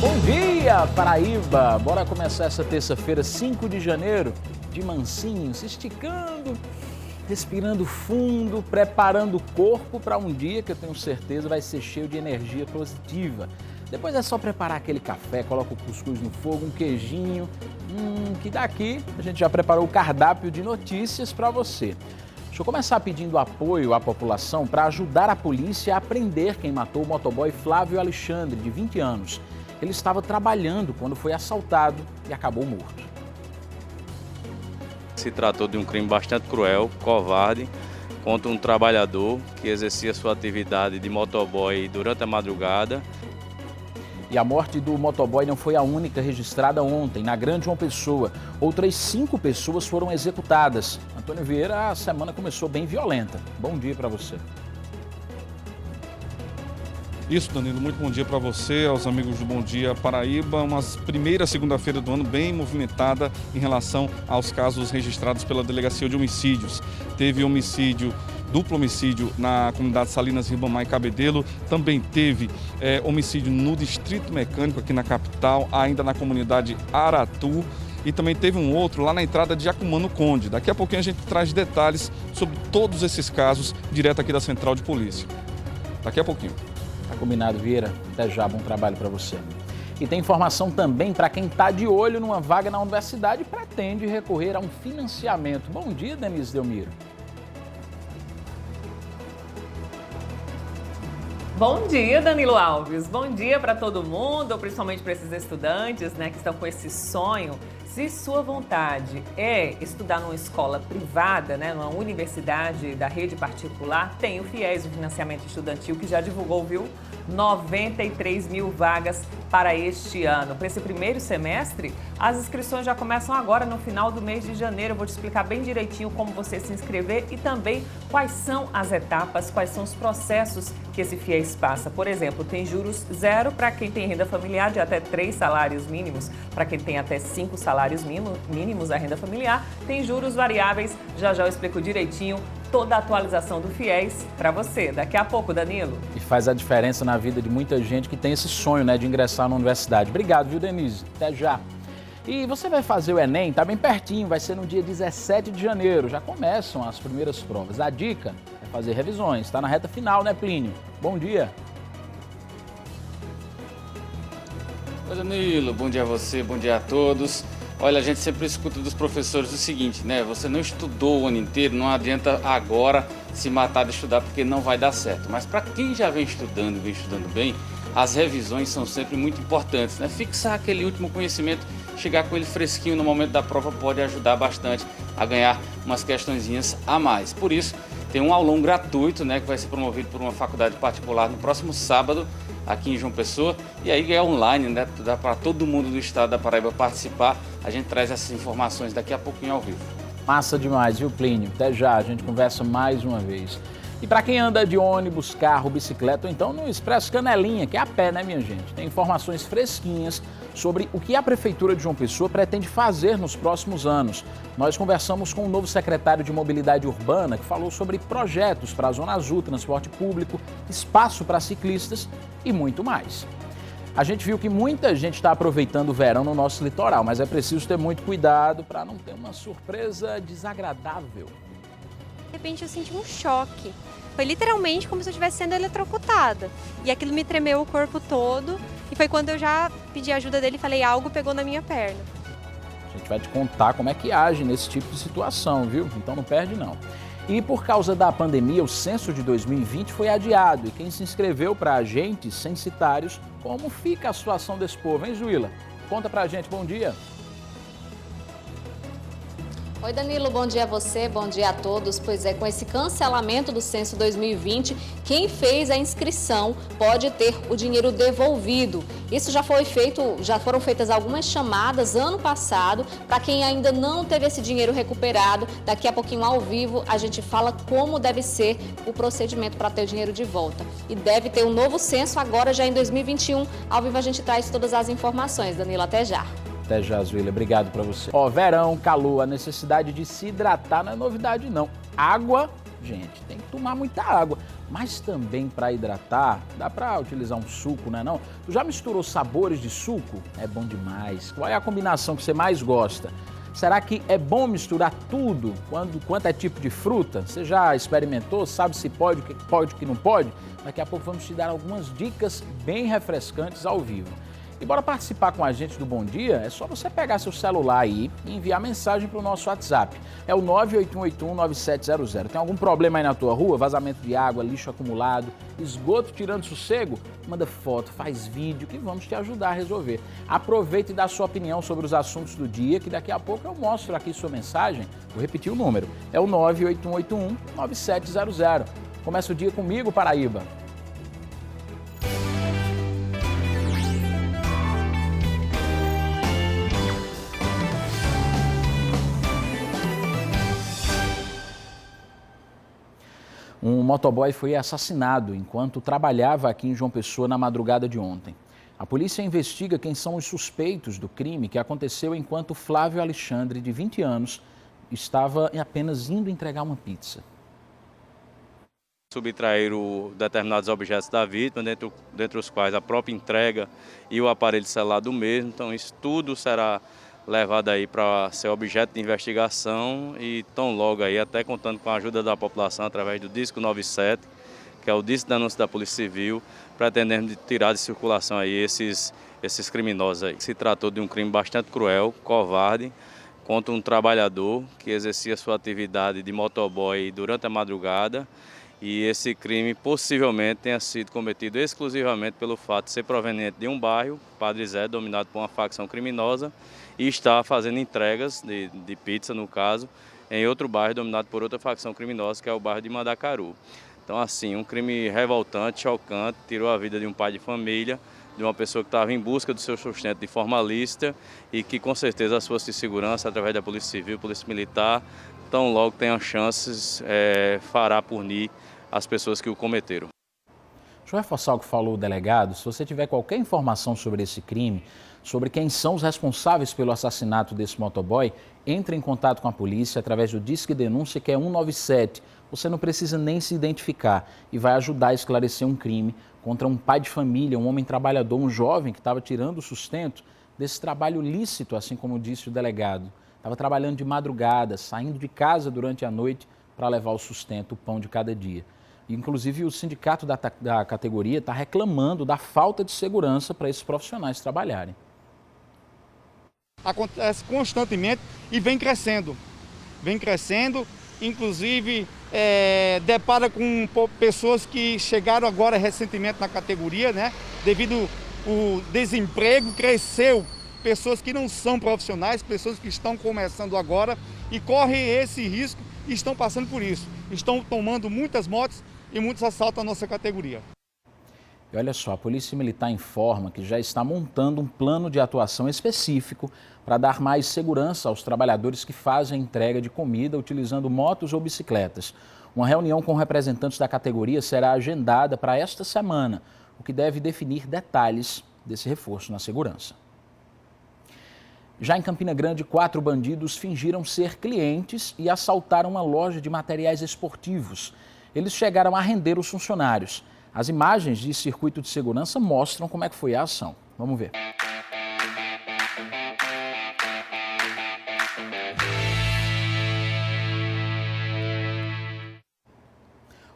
Bom dia, Paraíba! Bora começar essa terça-feira, 5 de janeiro, de mansinho, se esticando, respirando fundo, preparando o corpo para um dia que eu tenho certeza vai ser cheio de energia positiva. Depois é só preparar aquele café, coloca o cuscuz no fogo, um queijinho, que daqui a gente já preparou o cardápio de notícias para você. Deixa eu começar pedindo apoio à população para ajudar a polícia a prender quem matou o motoboy Flávio Alexandre, de 20 anos. Ele estava trabalhando quando foi assaltado e acabou morto. Se tratou de um crime bastante cruel, covarde, contra um trabalhador que exercia sua atividade de motoboy durante a madrugada. E a morte do motoboy não foi a única registrada ontem, na Grande João Pessoa. Outras 5 pessoas foram executadas. Antônio Vieira, a semana começou bem violenta. Bom dia para você. Isso, Danilo, muito bom dia para você, aos amigos do Bom Dia Paraíba. Uma primeira segunda-feira do ano bem movimentada em relação aos casos registrados pela Delegacia de Homicídios. Teve homicídio, duplo homicídio na comunidade Salinas, Ribamar e Cabedelo. Também teve homicídio no Distrito Mecânico, aqui na capital, ainda na comunidade Aratu. E também teve um outro lá na entrada de Jacumã Conde. Daqui a pouquinho a gente traz detalhes sobre todos esses casos, direto aqui da Central de Polícia. Daqui a pouquinho. Tá combinado, Vieira. Até já, bom trabalho para você. E tem informação também para quem está de olho numa vaga na universidade e pretende recorrer a um financiamento. Bom dia, Denise Delmiro. Bom dia, Danilo Alves. Bom dia para todo mundo, principalmente para esses estudantes, né, que estão com esse sonho. Se sua vontade é estudar numa escola privada, né, numa universidade da rede particular, tem o FIES, o Financiamento Estudantil, que já divulgou, 93 mil vagas para este ano. Para esse primeiro semestre, as inscrições já começam agora, no final do mês de janeiro. Eu vou te explicar bem direitinho como você se inscrever e também quais são as etapas, quais são os processos que esse FIES passa. Por exemplo, tem juros zero para quem tem renda familiar de até 3 salários mínimos, para quem tem até 5 salários mínimos a renda familiar. Tem juros variáveis, já eu explico direitinho toda a atualização do FIES para você. Daqui a pouco, Danilo. E faz a diferença na vida de muita gente que tem esse sonho, né, de ingressar na universidade. Obrigado, viu, Denise? Até já. E você vai fazer o Enem, tá bem pertinho, vai ser no dia 17 de janeiro. Já começam as primeiras provas. A dica é fazer revisões, tá na reta final, né, Plínio? Bom dia. Oi, Danilo, bom dia a você, bom dia a todos. Olha, a gente sempre escuta dos professores o seguinte, né? Você não estudou o ano inteiro, não adianta agora se matar de estudar porque não vai dar certo. Mas para quem já vem estudando bem, as revisões são sempre muito importantes, né? Fixar aquele último conhecimento, chegar com ele fresquinho no momento da prova pode ajudar bastante a ganhar umas questõezinhas a mais. Por isso, tem um aulão gratuito, né, que vai ser promovido por uma faculdade particular no próximo sábado, aqui em João Pessoa, e aí é online, né? Dá para todo mundo do estado da Paraíba participar. A gente traz essas informações daqui a pouquinho ao vivo. Massa demais, viu, Plínio? Até já, a gente conversa mais uma vez. E para quem anda de ônibus, carro, bicicleta ou então no Expresso Canelinha, que é a pé, né, minha gente? Tem informações fresquinhas sobre o que a Prefeitura de João Pessoa pretende fazer nos próximos anos. Nós conversamos com o novo secretário de Mobilidade Urbana, que falou sobre projetos para a Zona Azul, transporte público, espaço para ciclistas e muito mais. A gente viu que muita gente está aproveitando o verão no nosso litoral, mas é preciso ter muito cuidado para não ter uma surpresa desagradável. De repente eu senti um choque. Foi literalmente como se eu estivesse sendo eletrocutada. E aquilo me tremeu o corpo todo. E foi quando eu já pedi a ajuda dele e falei, algo pegou na minha perna. A gente vai te contar como é que age nesse tipo de situação, viu? Então não perde não. E por causa da pandemia, o censo de 2020 foi adiado. E quem se inscreveu para agentes censitários, como fica a situação desse povo, hein, Zuila? Conta pra gente, bom dia. Oi, Danilo, bom dia a você, bom dia a todos. Pois é, com esse cancelamento do censo 2020, quem fez a inscrição pode ter o dinheiro devolvido. Isso já foram feitas algumas chamadas ano passado. Para quem ainda não teve esse dinheiro recuperado, daqui a pouquinho ao vivo a gente fala como deve ser o procedimento para ter o dinheiro de volta. E deve ter um novo censo agora já em 2021. Ao vivo a gente traz todas as informações. Danilo, até já. Até já, Zuila. Obrigado para você. Verão, calor, a necessidade de se hidratar não é novidade, não. Água, gente, tem que tomar muita água. mas também para hidratar. Dá para utilizar um suco, não é não? Tu já misturou sabores de suco? É bom demais. Qual é a combinação que você mais gosta? Será que é bom misturar tudo quanto é tipo de fruta? Você já experimentou? Sabe se pode, o que não pode? Daqui a pouco vamos te dar algumas dicas bem refrescantes ao vivo. E bora participar com a gente do Bom Dia? É só você pegar seu celular aí e enviar mensagem para o nosso WhatsApp. É o 981819700. Tem algum problema aí na tua rua? Vazamento de água, lixo acumulado, esgoto tirando sossego? Manda foto, faz vídeo que vamos te ajudar a resolver. Aproveita e dá sua opinião sobre os assuntos do dia, que daqui a pouco eu mostro aqui sua mensagem. Vou repetir o número. É o 981819700. Começa o dia comigo, Paraíba. Um motoboy foi assassinado enquanto trabalhava aqui em João Pessoa na madrugada de ontem. A polícia investiga quem são os suspeitos do crime que aconteceu enquanto Flávio Alexandre, de 20 anos, estava apenas indo entregar uma pizza. Subtraíram determinados objetos da vítima, dentre os quais a própria entrega e o aparelho celular do mesmo. Então isso tudo será levado aí para ser objeto de investigação e tão logo aí, até contando com a ajuda da população através do Disco 97, que é o Disco de Denúncia da Polícia Civil, pretendendo tirar de circulação aí esses criminosos aí. Se tratou de um crime bastante cruel, covarde, contra um trabalhador que exercia sua atividade de motoboy durante a madrugada, e esse crime possivelmente tenha sido cometido exclusivamente pelo fato de ser proveniente de um bairro, Padre Zé, dominado por uma facção criminosa, e está fazendo entregas de pizza, no caso, em outro bairro dominado por outra facção criminosa, que é o bairro de Mandacaru. Então, assim, um crime revoltante, chocante, tirou a vida de um pai de família, de uma pessoa que estava em busca do seu sustento de forma lícita e que, com certeza, as forças de segurança, através da Polícia Civil, Polícia Militar, tão logo tenham chances, fará punir as pessoas que o cometeram. Deixa eu reforçar o que falou o delegado. Se você tiver qualquer informação sobre esse crime, sobre quem são os responsáveis pelo assassinato desse motoboy, entre em contato com a polícia através do Disque Denúncia, que é 197. Você não precisa nem se identificar e vai ajudar a esclarecer um crime contra um pai de família, um homem trabalhador, um jovem que estava tirando o sustento desse trabalho lícito, assim como disse o delegado. Estava trabalhando de madrugada, saindo de casa durante a noite para levar o sustento, o pão de cada dia. Inclusive, o sindicato da categoria está reclamando da falta de segurança para esses profissionais trabalharem. Acontece constantemente e vem crescendo, inclusive depara com pessoas que chegaram agora recentemente na categoria, né? Devido ao desemprego, cresceu pessoas que não são profissionais, pessoas que estão começando agora e correm esse risco e estão passando por isso. Estão tomando muitas motos e muitos assaltos na nossa categoria. E olha só, a Polícia Militar informa que já está montando um plano de atuação específico para dar mais segurança aos trabalhadores que fazem a entrega de comida utilizando motos ou bicicletas. Uma reunião com representantes da categoria será agendada para esta semana, o que deve definir detalhes desse reforço na segurança. Já em Campina Grande, 4 bandidos fingiram ser clientes e assaltaram uma loja de materiais esportivos. Eles chegaram a render os funcionários. As imagens de circuito de segurança mostram como é que foi a ação. Vamos ver.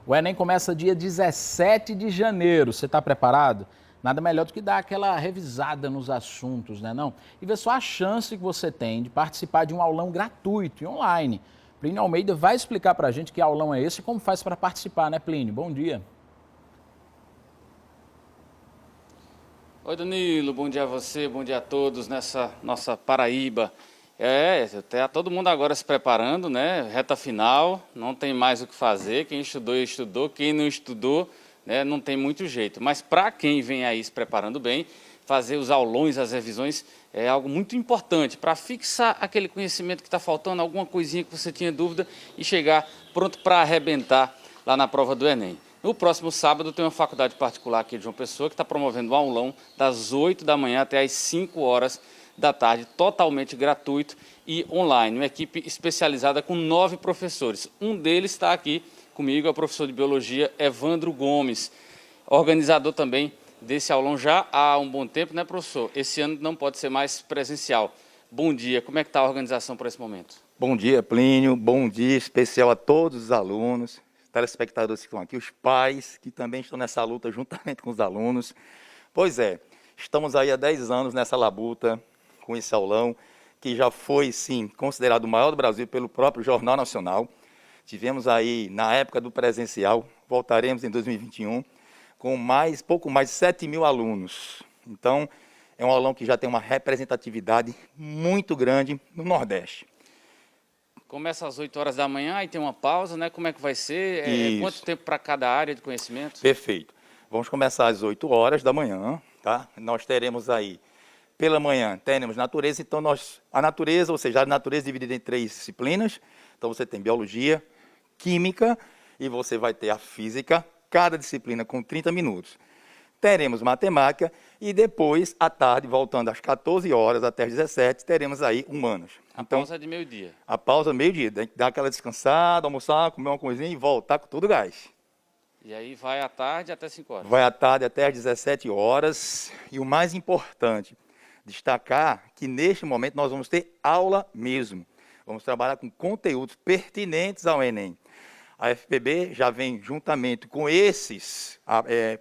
O Enem começa dia 17 de janeiro. Você está preparado? Nada melhor do que dar aquela revisada nos assuntos, né não? E ver só a chance que você tem de participar de um aulão gratuito e online. Plínio Almeida vai explicar para a gente que aulão é esse e como faz para participar, né, Plínio? Bom dia. Oi, Danilo, bom dia a você, bom dia a todos nessa nossa Paraíba. Tá todo mundo agora se preparando, né? Reta final, não tem mais o que fazer. Quem estudou, quem não estudou, né? Não tem muito jeito. Mas para quem vem aí se preparando bem, fazer os aulões, as revisões, é algo muito importante para fixar aquele conhecimento que está faltando, alguma coisinha que você tinha dúvida e chegar pronto para arrebentar lá na prova do Enem. No próximo sábado tem uma faculdade particular aqui de João Pessoa que está promovendo um aulão das 8 da manhã até as 5 horas da tarde, totalmente gratuito e online. Uma equipe especializada com 9 professores. Um deles está aqui comigo é o professor de Biologia Evandro Gomes, organizador também desse aulão já há um bom tempo, né, professor? Esse ano não pode ser mais presencial. Bom dia, como é que está a organização para esse momento? Bom dia, Plínio, bom dia especial a todos os alunos, telespectadores que estão aqui, os pais que também estão nessa luta juntamente com os alunos. Pois é, estamos aí há 10 anos nessa labuta com esse aulão, que já foi, sim, considerado o maior do Brasil pelo próprio Jornal Nacional. Tivemos aí, na época do presencial, voltaremos em 2021, com pouco mais de 7 mil alunos. Então, é um aulão que já tem uma representatividade muito grande no Nordeste. Começa às 8 horas da manhã e tem uma pausa, né? Como é que vai ser? Quanto tempo para cada área de conhecimento? Perfeito. Vamos começar às 8 horas da manhã, tá? Nós teremos aí, pela manhã, teremos natureza. Então, a natureza, ou seja, a natureza dividida em 3 disciplinas. Então, você tem biologia, química e você vai ter a física, cada disciplina com 30 minutos. Teremos matemática e depois, à tarde, voltando às 14 horas até às 17, teremos aí humanos. A pausa é de meio-dia. A pausa é meio-dia, dar aquela descansada, almoçar, comer uma coisinha e voltar com todo o gás. E aí vai à tarde até 5 horas. Vai à tarde até às 17 horas. E o mais importante, destacar que neste momento nós vamos ter aula mesmo. Vamos trabalhar com conteúdos pertinentes ao Enem. A FPB já vem juntamente com esses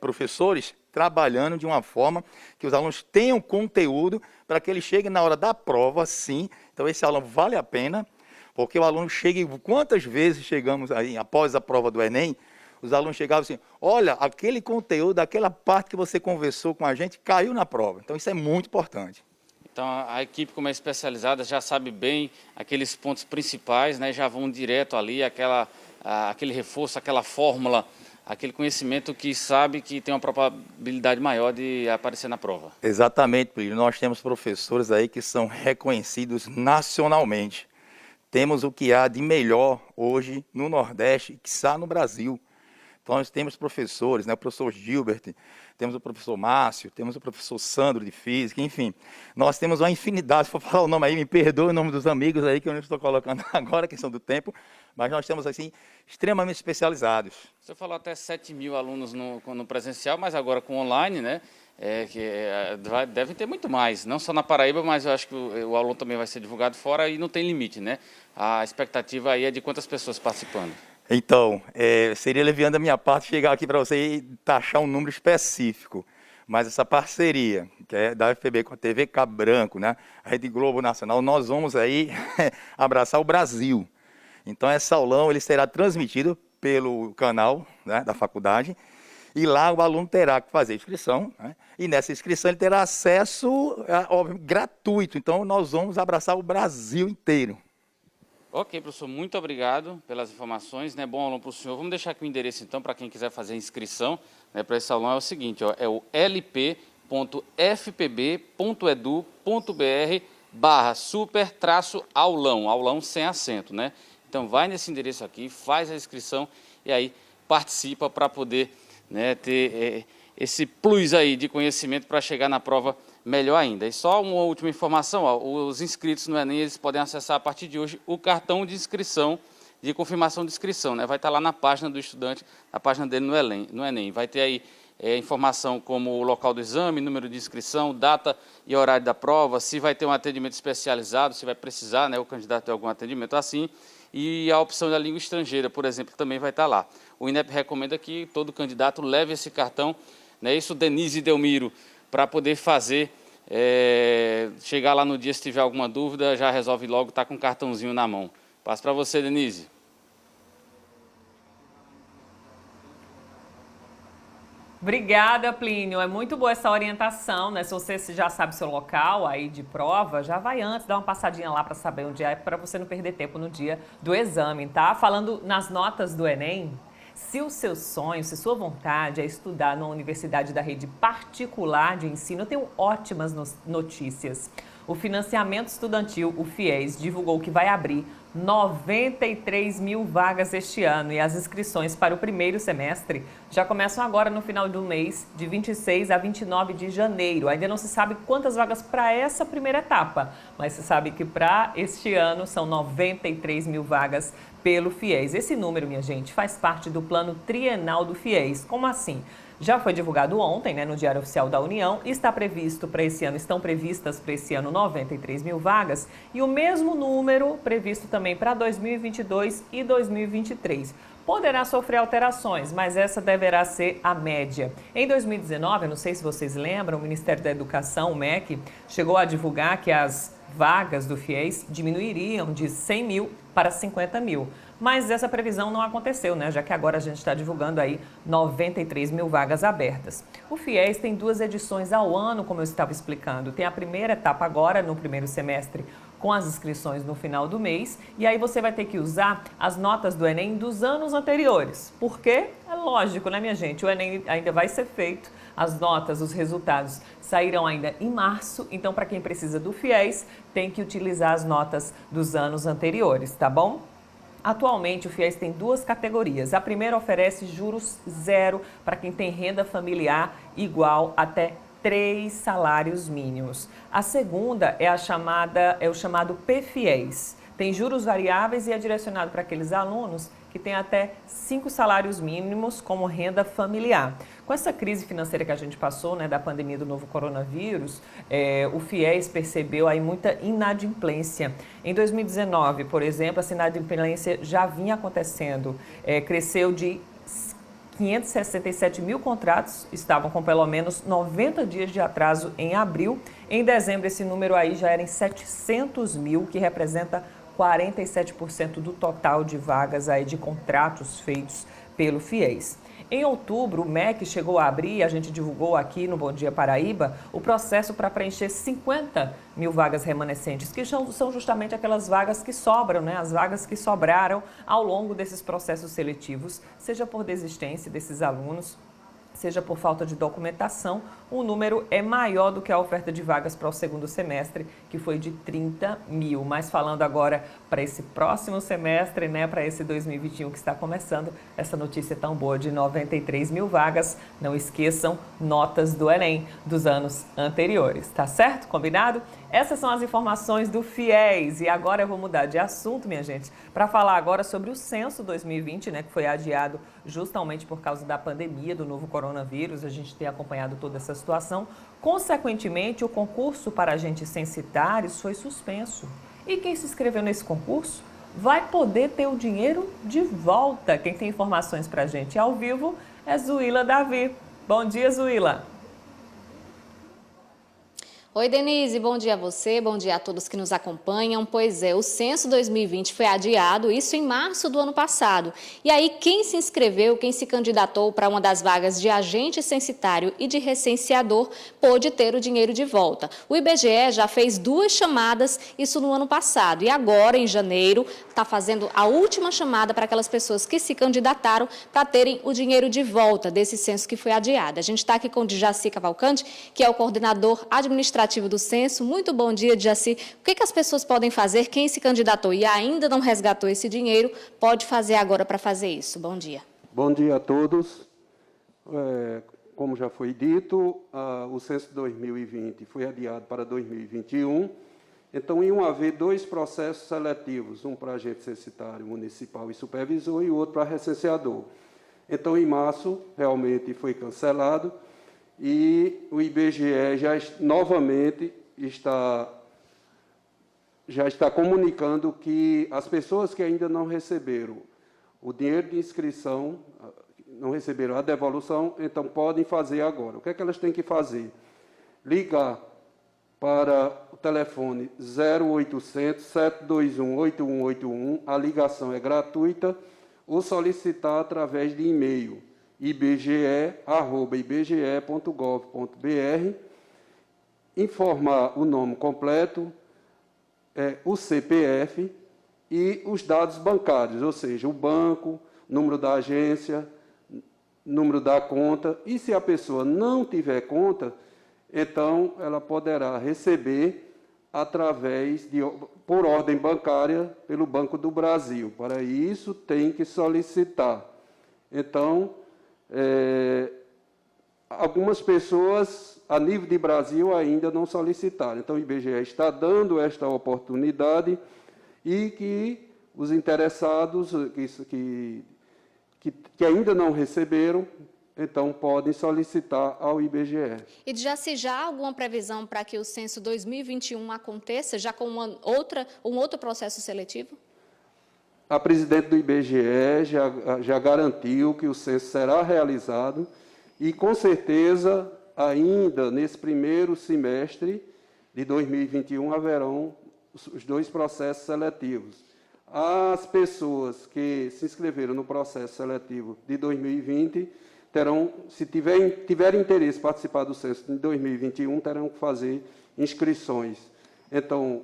professores trabalhando de uma forma que os alunos tenham conteúdo para que eles cheguem na hora da prova, sim. Então esse aulão vale a pena, porque o aluno chega, quantas vezes chegamos aí após a prova do Enem, os alunos chegavam assim, olha, aquele conteúdo, aquela parte que você conversou com a gente, caiu na prova. Então isso é muito importante. Então a equipe, como é especializada, já sabe bem aqueles pontos principais, né? Já vão direto ali, aquele reforço, aquela fórmula, aquele conhecimento que sabe que tem uma probabilidade maior de aparecer na prova. Exatamente, Plínio. Nós temos professores aí que são reconhecidos nacionalmente. Temos o que há de melhor hoje no Nordeste e quiçá no Brasil. Então nós temos professores, né? O professor Gilbert, temos o professor Márcio, temos o professor Sandro de Física, enfim. Nós temos uma infinidade, se for falar o nome aí, me perdoe o nome dos amigos aí que eu não estou colocando agora, questão do tempo, mas nós temos assim, extremamente especializados. Você falou até 7 mil alunos no presencial, mas agora com online, né? Devem ter muito mais, não só na Paraíba, mas eu acho que o aluno também vai ser divulgado fora e não tem limite, né? A expectativa aí é de quantas pessoas participando? Então, seria leviando da minha parte chegar aqui para você e taxar um número específico. Mas essa parceria, que é da FPB com a TV Cabo Branco, né, a Rede Globo Nacional, nós vamos aí abraçar o Brasil. Então, esse aulão ele será transmitido pelo canal, né, da faculdade, e lá o aluno terá que fazer inscrição, né, e nessa inscrição ele terá acesso gratuito. Então, nós vamos abraçar o Brasil inteiro. Ok, professor, muito obrigado pelas informações, né? Bom aulão para o senhor. Vamos deixar aqui o endereço, então, para quem quiser fazer a inscrição, né, para esse aulão é o seguinte, ó, é o lp.fpb.edu.br/super-aulão, aulão sem acento, né? Então, vai nesse endereço aqui, faz a inscrição e aí participa para poder, né, ter esse plus aí de conhecimento para chegar na prova melhor ainda. E só uma última informação, ó, os inscritos no Enem, eles podem acessar a partir de hoje o cartão de inscrição, de confirmação de inscrição, né? Vai estar lá na página do estudante, na página dele no Enem. Vai ter aí informação como o local do exame, número de inscrição, data e horário da prova, se vai ter um atendimento especializado, se vai precisar, né, o candidato ter algum atendimento assim, e a opção da língua estrangeira, por exemplo, também vai estar lá. O INEP recomenda que todo candidato leve esse cartão, né? Isso, Denise e Delmiro, para poder fazer, chegar lá no dia, se tiver alguma dúvida, já resolve logo, está com o cartãozinho na mão. Passo para você, Denise. Obrigada, Plínio. É muito boa essa orientação, né? Se você já sabe seu local aí de prova, já vai antes, dá uma passadinha lá para saber onde é, para você não perder tempo no dia do exame, tá? Falando nas notas do Enem, se o seu sonho, se sua vontade é estudar numa universidade da rede particular de ensino, eu tenho ótimas notícias. O financiamento estudantil, o FIES, divulgou que vai abrir 93 mil vagas este ano e as inscrições para o primeiro semestre já começam agora no final do mês, de 26 a 29 de janeiro. Ainda não se sabe quantas vagas para essa primeira etapa, mas se sabe que para este ano são 93 mil vagas pelo FIES. Esse número, minha gente, faz parte do plano trienal do FIES. Como assim? Já foi divulgado ontem, no Diário Oficial da União, e estão previstas para esse ano 93 mil vagas e o mesmo número previsto também para 2022 e 2023. Poderá sofrer alterações, mas essa deverá ser a média. Em 2019, eu não sei se vocês lembram, o Ministério da Educação, o MEC, chegou a divulgar que as vagas do FIES diminuiriam de 100 mil para 50 mil. Mas essa previsão não aconteceu, já que agora a gente está divulgando aí 93 mil vagas abertas. O FIES tem 2 edições ao ano, como eu estava explicando. Tem a primeira etapa agora, no primeiro semestre, com as inscrições no final do mês. E aí você vai ter que usar as notas do Enem dos anos anteriores. Por quê? É lógico, minha gente? O Enem ainda vai ser feito. As notas, os resultados sairão ainda em março. Então, para quem precisa do FIES, tem que utilizar as notas dos anos anteriores, tá bom? Atualmente, o FIES tem 2 categorias. A primeira oferece juros zero para quem tem renda familiar igual até 3 salários mínimos. A segunda é o chamado PFIES. Tem juros variáveis e é direcionado para aqueles alunos que têm até 5 salários mínimos como renda familiar. Com essa crise financeira que a gente passou, da pandemia do novo coronavírus, o FIES percebeu aí muita inadimplência. Em 2019, por exemplo, essa inadimplência já vinha acontecendo, cresceu de 567 mil contratos, estavam com pelo menos 90 dias de atraso em abril. Em dezembro, esse número aí já era em 700 mil, que representa 47% do total de vagas aí de contratos feitos pelo FIES. Em outubro, o MEC chegou a abrir, a gente divulgou aqui no Bom Dia Paraíba, o processo para preencher 50 mil vagas remanescentes, que são justamente aquelas vagas que sobram, as vagas que sobraram ao longo desses processos seletivos, seja por desistência desses alunos, seja por falta de documentação. O número é maior do que a oferta de vagas para o segundo semestre, que foi de 30 mil. Mas falando agora para esse próximo semestre, para esse 2021 que está começando, essa notícia tão boa de 93 mil vagas. Não esqueçam, notas do Enem dos anos anteriores, tá certo? Combinado? Essas são as informações do FIES. E agora eu vou mudar de assunto, minha gente, para falar agora sobre o censo 2020, que foi adiado justamente por causa da pandemia do novo coronavírus. A gente tem acompanhado toda essa situação. Consequentemente, o concurso para agentes censitários foi suspenso. E quem se inscreveu nesse concurso vai poder ter o dinheiro de volta. Quem tem informações para a gente ao vivo é Zuila Davi. Bom dia, Zuila. Oi, Denise, bom dia a você, bom dia a todos que nos acompanham. Pois é, o censo 2020 foi adiado, isso em março do ano passado. E aí, quem se inscreveu, quem se candidatou para uma das vagas de agente censitário e de recenseador, pôde ter o dinheiro de volta. O IBGE já fez 2 chamadas, isso no ano passado. E agora, em janeiro, está fazendo a última chamada para aquelas pessoas que se candidataram para terem o dinheiro de volta desse censo que foi adiado. A gente está aqui com o Djaci Cavalcante, que é o coordenador administrativo do censo. Muito bom dia, Djaci. O que as pessoas podem fazer? Quem se candidatou e ainda não resgatou esse dinheiro, pode fazer agora para fazer isso? Bom dia. Bom dia a todos. Como já foi dito, o censo 2020 foi adiado para 2021. Então, iam haver 2 processos seletivos, um para agente censitário municipal e supervisor e o outro para recenseador. Então, em março, realmente foi cancelado. E o IBGE novamente está comunicando que as pessoas que ainda não receberam o dinheiro de inscrição, não receberam a devolução, então podem fazer agora. O que é que elas têm que fazer? Ligar para o telefone 0800 721 8181, a ligação é gratuita, ou solicitar através de e-mail ibge@ibge.gov.br, informar o nome completo, o CPF e os dados bancários, ou seja, o banco, número da agência, número da conta. E se a pessoa não tiver conta, então ela poderá receber por ordem bancária pelo Banco do Brasil. Para isso, tem que solicitar. Então, algumas pessoas, a nível de Brasil, ainda não solicitaram. Então, o IBGE está dando esta oportunidade e que os interessados que ainda não receberam, então podem solicitar ao IBGE. E já há alguma previsão para que o censo 2021 aconteça, já com um outro processo seletivo? A presidente do IBGE já garantiu que o censo será realizado e, com certeza, ainda nesse primeiro semestre de 2021, haverão os 2 processos seletivos. As pessoas que se inscreveram no processo seletivo de 2020 terão, se tiverem interesse em participar do censo de 2021, terão que fazer inscrições. Então,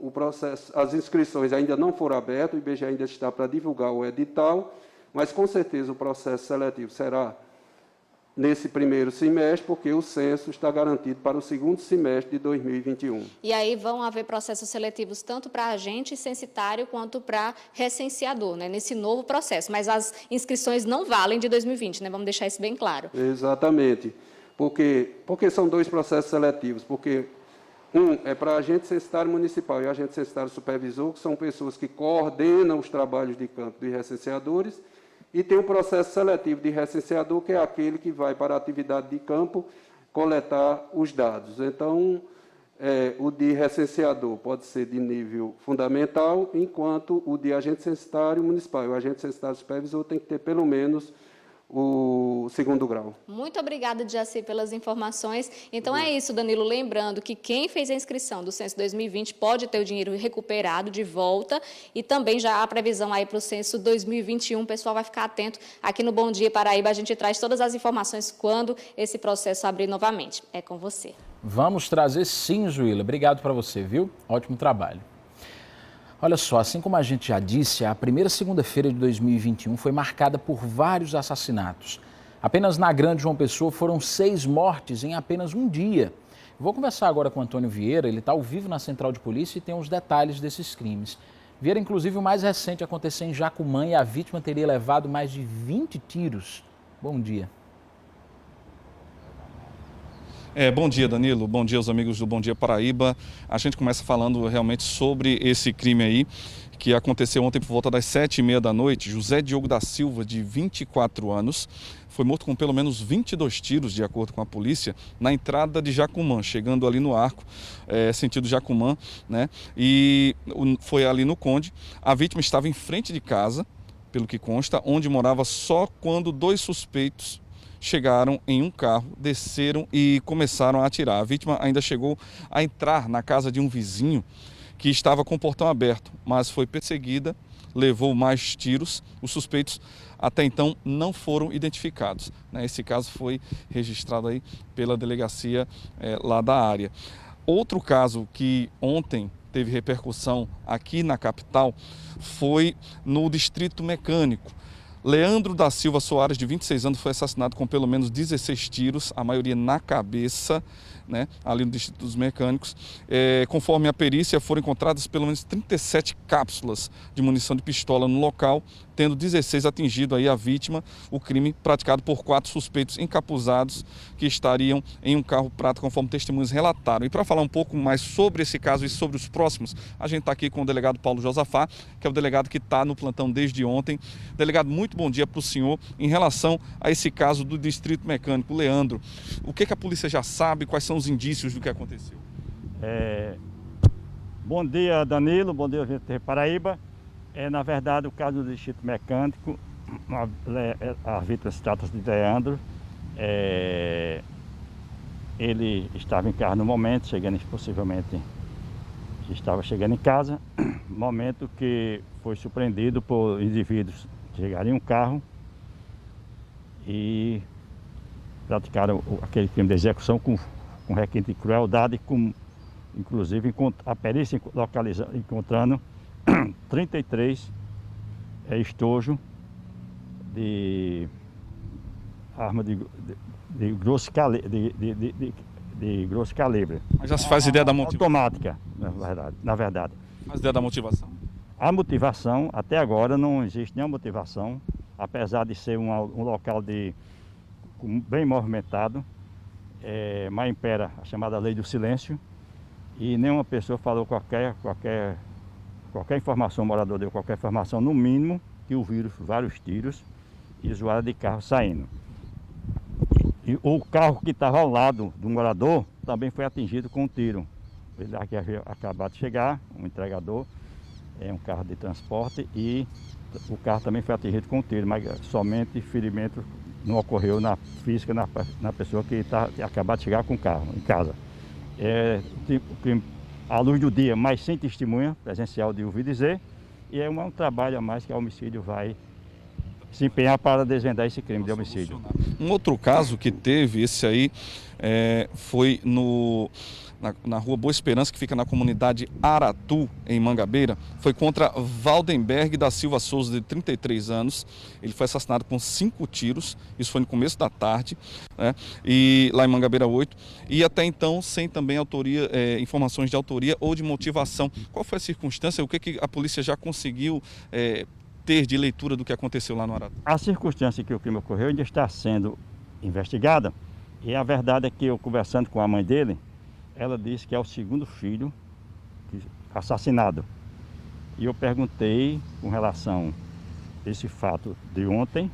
as inscrições ainda não foram abertas, o IBGE ainda está para divulgar o edital, mas com certeza o processo seletivo será nesse primeiro semestre, porque o censo está garantido para o segundo semestre de 2021. E aí vão haver processos seletivos tanto para agente censitário quanto para recenseador, né, nesse novo processo. Mas as inscrições não valem de 2020, né? Vamos deixar isso bem claro. Exatamente. Porque são 2 processos seletivos, porque um é para agente censitário municipal e agente censitário supervisor, que são pessoas que coordenam os trabalhos de campo dos recenseadores, e tem o processo seletivo de recenseador, que é aquele que vai para a atividade de campo coletar os dados. Então, o de recenseador pode ser de nível fundamental, enquanto o de agente censitário municipal e o agente censitário supervisor tem que ter pelo menos o 2º grau. Muito obrigada, Jaci, pelas informações. Então é isso, Danilo. Lembrando que quem fez a inscrição do Censo 2020 pode ter o dinheiro recuperado de volta e também já há previsão aí para o Censo 2021. O pessoal vai ficar atento aqui no Bom Dia Paraíba. A gente traz todas as informações quando esse processo abrir novamente. É com você. Vamos trazer sim, Juíla. Obrigado para você, viu? Ótimo trabalho. Olha só, assim como a gente já disse, a primeira segunda-feira de 2021 foi marcada por vários assassinatos. Apenas na Grande João Pessoa foram 6 mortes em apenas um dia. Vou conversar agora com o Antônio Vieira, ele está ao vivo na Central de Polícia e tem os detalhes desses crimes. Vieira, inclusive, o mais recente aconteceu em Jacumã e a vítima teria levado mais de 20 tiros. Bom dia. Bom dia, Danilo. Bom dia aos amigos do Bom Dia Paraíba. A gente começa falando realmente sobre esse crime aí, que aconteceu ontem por volta das 7h30 da noite. José Diogo da Silva, de 24 anos, foi morto com pelo menos 22 tiros, de acordo com a polícia, na entrada de Jacumã, chegando ali no Arco, sentido Jacumã, né? E foi ali no Conde. A vítima estava em frente de casa, pelo que consta, onde morava só quando 2 suspeitos chegaram em um carro, desceram e começaram a atirar. A vítima ainda chegou a entrar na casa de um vizinho que estava com o portão aberto, mas foi perseguida, levou mais tiros. Os suspeitos até então não foram identificados. Esse caso foi registrado aí pela delegacia lá da área. Outro caso que ontem teve repercussão aqui na capital foi no Distrito Mecânico. Leandro da Silva Soares, de 26 anos, foi assassinado com pelo menos 16 tiros, a maioria na cabeça, né, ali no Distrito dos Mecânicos. Conforme a perícia, foram encontradas pelo menos 37 cápsulas de munição de pistola no local, tendo 16 atingido aí a vítima. O crime praticado por 4 suspeitos encapuzados que estariam em um carro prata, conforme testemunhas relataram. E para falar um pouco mais sobre esse caso e sobre os próximos, a gente está aqui com o delegado Paulo Josafá, que é o delegado que está no plantão desde ontem. Delegado, muito bom dia para o senhor. Em relação a esse caso do Distrito Mecânico, Leandro, o que a polícia já sabe, quais são os indícios do que aconteceu? Bom dia, Danilo, bom dia, gente de Paraíba. Na verdade, o caso do Distrito Mecânico, a vítima se trata de Leandro. Ele estava em casa no momento, possivelmente estava chegando em casa, momento que foi surpreendido por indivíduos que chegaram em um carro e praticaram aquele crime de execução com requinte de crueldade, inclusive a perícia encontrando 33 estojos de arma de grosso calibre, de grosso calibre. Mas já se faz ideia da motivação? Automática, na verdade. Faz ideia da motivação? A motivação, até agora, não existe nenhuma motivação, apesar de ser um local bem movimentado, mas impera a chamada lei do silêncio, e nenhuma pessoa falou qualquer informação, o morador deu qualquer informação, no mínimo, que ouviram vários tiros e zoada de carro saindo. E o carro que estava ao lado do morador também foi atingido com um tiro. Ele aqui havia acabado de chegar, um entregador, um carro de transporte, e o carro também foi atingido com um tiro, mas somente ferimento não ocorreu na física, na pessoa que acabou de chegar com o carro em casa. À luz do dia, mas sem testemunha presencial de ouvir dizer, e é um trabalho a mais que a homicídio vai se empenhar para desvendar esse crime de homicídio. Um outro caso que teve, esse aí, foi na rua Boa Esperança, que fica na comunidade Aratu, em Mangabeira. Foi contra Valdenberg da Silva Souza, de 33 anos. Ele foi assassinado com 5 tiros, isso foi no começo da tarde, né? E lá em Mangabeira 8. E até então, sem também autoria, informações de autoria ou de motivação. Qual foi a circunstância? O que a polícia já conseguiu ter de leitura do que aconteceu lá no Aratu? A circunstância que o crime ocorreu ainda está sendo investigada, e a verdade é que eu, conversando com a mãe dele, ela disse que é o segundo filho assassinado. E eu perguntei com relação a esse fato de ontem.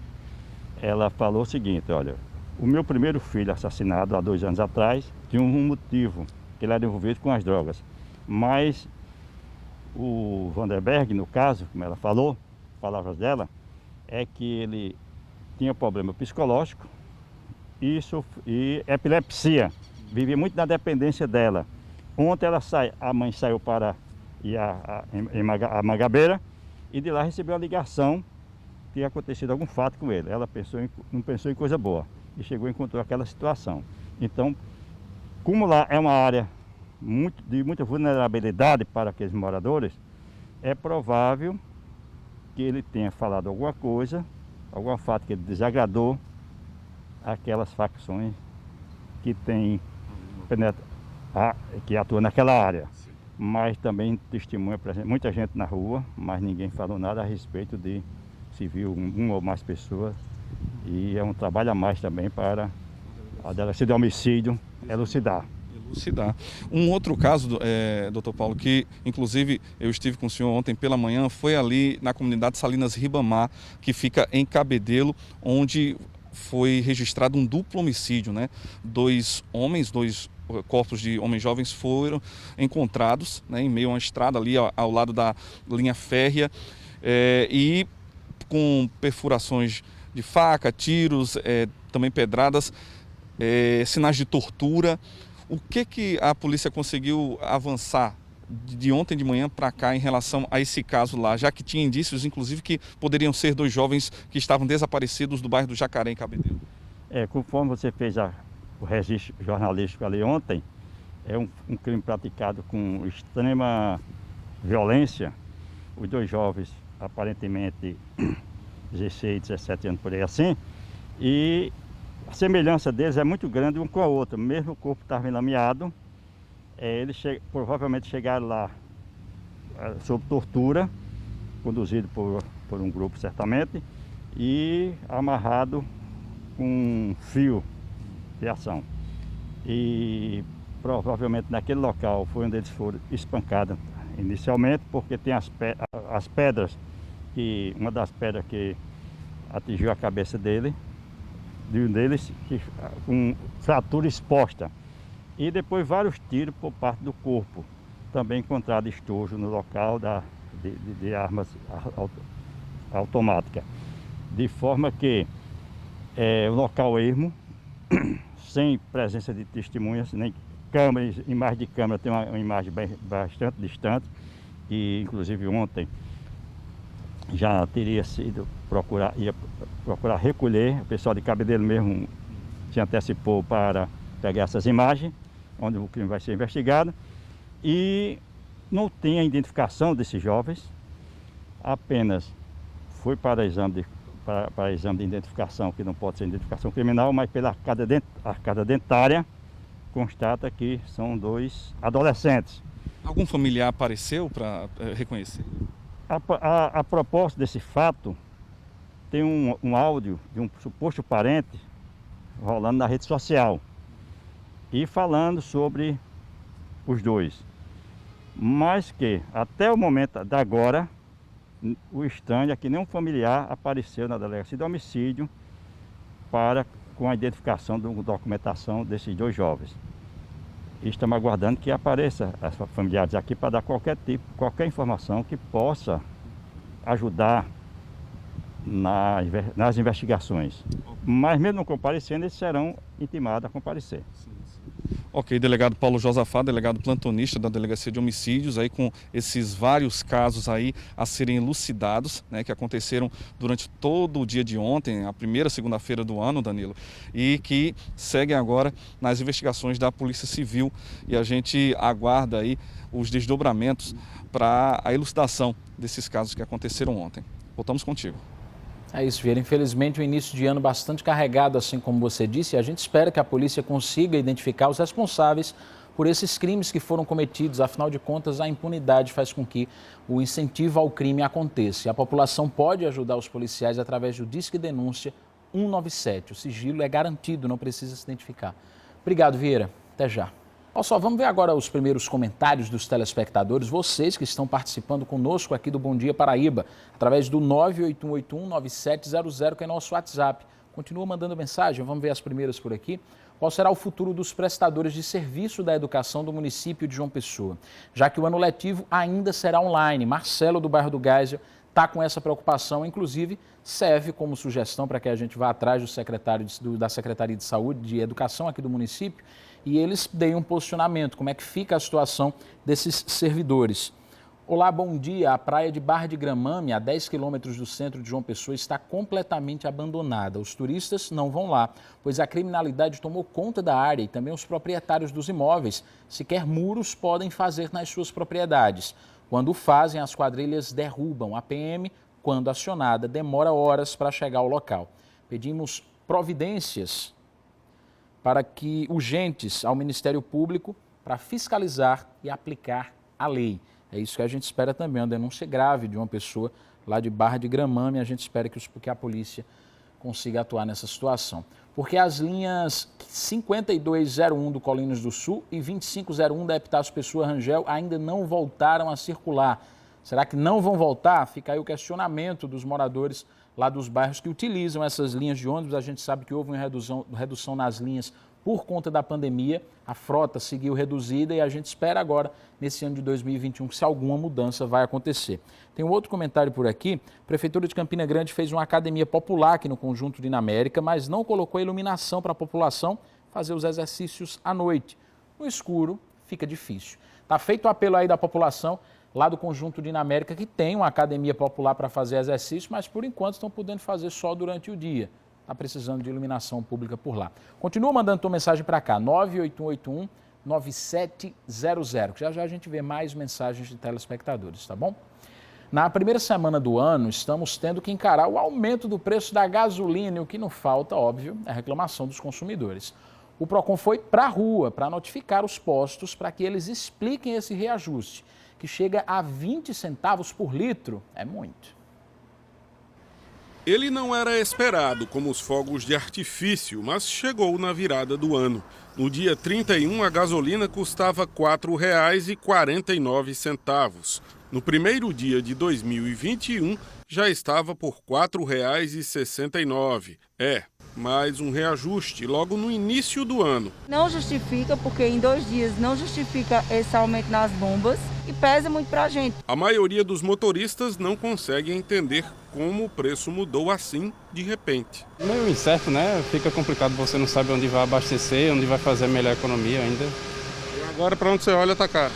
Ela falou o seguinte: olha, o meu primeiro filho assassinado há 2 anos atrás tinha um motivo, que ele era envolvido com as drogas. Mas o Vanderberg, no caso, como ela falou, palavras dela, é que ele tinha problema psicológico e epilepsia. Vivia muito na dependência dela. Ontem a mãe saiu para ir a Mangabeira, e de lá recebeu a ligação que tinha acontecido algum fato com ele. Ela não pensou em coisa boa e chegou e encontrou aquela situação. Então, como lá é uma área de muita vulnerabilidade para aqueles moradores, é provável que ele tenha falado alguma coisa, algum fato que ele desagradou aquelas facções que que atua naquela área. Mas também testemunha, por exemplo, muita gente na rua, mas ninguém falou nada a respeito de se viu uma ou mais pessoas. E é um trabalho a mais também para a delegacia de homicídio elucidar. Um outro caso, doutor Paulo, que inclusive eu estive com o senhor ontem pela manhã, foi ali na comunidade Salinas Ribamar, que fica em Cabedelo, onde foi registrado um duplo homicídio, né? 2 corpos de homens jovens foram encontrados, né, em meio a uma estrada ali ao lado da linha férrea, e com perfurações de faca, tiros, também pedradas, sinais de tortura. O que a polícia conseguiu avançar de ontem de manhã para cá em relação a esse caso lá, já que tinha indícios, inclusive, que poderiam ser 2 jovens que estavam desaparecidos do bairro do Jacaré, em Cabedelo? Conforme você fez o registro jornalístico ali ontem, é um crime praticado com extrema violência. Os 2 jovens, aparentemente 16, 17 anos, por aí assim, e a semelhança deles é muito grande um com a outra. Mesmo o corpo estava enlameado, eles provavelmente chegaram lá sob tortura, conduzido por um grupo certamente, e amarrado com um fio de ação. E provavelmente naquele local foi onde eles foram espancados inicialmente, porque tem as pedras, uma das pedras que atingiu a cabeça dele, de um deles com fratura exposta. E depois vários tiros por parte do corpo. Também encontrado estojo no local de armas automáticas. De forma que o local ermo, sem presença de testemunhas, nem câmeras, imagem de câmera, tem uma imagem bastante distante, que inclusive ontem já teria sido ia procurar recolher. O pessoal de Cabedelo mesmo se antecipou para pegar essas imagens, onde o crime vai ser investigado, e não tem a identificação desses jovens, apenas foi para exame de identificação, que não pode ser identificação criminal, mas pela arcada dentária, constata que são 2 adolescentes. Algum familiar apareceu para reconhecer? A propósito desse fato, tem um áudio de um suposto parente rolando na rede social e falando sobre os 2. Mas que até o momento da agora, o estranho é que nenhum familiar apareceu na delegacia de homicídio com a identificação da documentação desses 2 jovens. E estamos aguardando que apareça as familiares aqui para dar qualquer informação que possa ajudar nas investigações. Mas mesmo não comparecendo, eles serão intimados a comparecer. Ok, delegado Paulo Josafá, delegado plantonista da Delegacia de Homicídios, aí com esses vários casos aí a serem elucidados, né, que aconteceram durante todo o dia de ontem, a primeira segunda-feira do ano, Danilo, e que seguem agora nas investigações da Polícia Civil, e a gente aguarda aí os desdobramentos para a elucidação desses casos que aconteceram ontem. Voltamos contigo. É isso, Vieira. Infelizmente, um início de ano bastante carregado, assim como você disse, e a gente espera que a polícia consiga identificar os responsáveis por esses crimes que foram cometidos. Afinal de contas, a impunidade faz com que o incentivo ao crime aconteça. E a população pode ajudar os policiais através do Disque Denúncia 197. O sigilo é garantido, não precisa se identificar. Obrigado, Vieira. Até já. Olha só, vamos ver agora os primeiros comentários dos telespectadores, vocês que estão participando conosco aqui do Bom Dia Paraíba, através do 981819700, que é nosso WhatsApp. Continua mandando mensagem, vamos ver as primeiras por aqui. Qual será o futuro dos prestadores de serviço da educação do município de João Pessoa? Já que o ano letivo ainda será online. Marcelo, do bairro do Geisel, está com essa preocupação, inclusive serve como sugestão para que a gente vá atrás do secretário da Secretaria de Saúde, de Educação aqui do município, e eles deem um posicionamento, como é que fica a situação desses servidores. Olá, bom dia. A praia de Barra de Gramame, a 10 quilômetros do centro de João Pessoa, está completamente abandonada. Os turistas não vão lá, pois a criminalidade tomou conta da área e também os proprietários dos imóveis sequer muros podem fazer nas suas propriedades. Quando fazem, as quadrilhas derrubam. A PM, quando acionada, demora horas para chegar ao local. Pedimos providências urgentes ao Ministério Público para fiscalizar e aplicar a lei. É isso que a gente espera também, uma denúncia grave de uma pessoa lá de Barra de Gramame. A gente espera que a polícia consiga atuar nessa situação. Porque as linhas 5201 do Colinas do Sul e 2501 da Epitácio Pessoa Rangel ainda não voltaram a circular. Será que não vão voltar? Fica aí o questionamento dos moradores lá dos bairros que utilizam essas linhas de ônibus. A gente sabe que houve uma redução nas linhas por conta da pandemia. A frota seguiu reduzida e a gente espera agora, nesse ano de 2021, se alguma mudança vai acontecer. Tem um outro comentário por aqui. A Prefeitura de Campina Grande fez uma academia popular aqui no Conjunto Dinamérica, mas não colocou iluminação para a população fazer os exercícios à noite. No escuro fica difícil. Está feito o apelo aí da população lá do Conjunto Dinamérica, que tem uma academia popular para fazer exercício, mas por enquanto estão podendo fazer só durante o dia. Está precisando de iluminação pública por lá. Continua mandando tua mensagem para cá, 981819700. Já já a gente vê mais mensagens de telespectadores, tá bom? Na primeira semana do ano, estamos tendo que encarar o aumento do preço da gasolina e o que não falta, óbvio, é a reclamação dos consumidores. O PROCON foi para a rua para notificar os postos para que eles expliquem esse reajuste, que chega a 20 centavos por litro. É muito. Ele não era esperado como os fogos de artifício, mas chegou na virada do ano. No dia 31, a gasolina custava R$ 4,49. No primeiro dia de 2021, já estava por R$ 4,69. Mais um reajuste logo no início do ano. Não justifica, porque em 2 dias não justifica esse aumento nas bombas e pesa muito pra gente. A maioria dos motoristas não consegue entender como o preço mudou assim de repente. Meio incerto, né? Fica complicado, você não sabe onde vai abastecer, onde vai fazer a melhor economia ainda. E agora para onde você olha tá caro.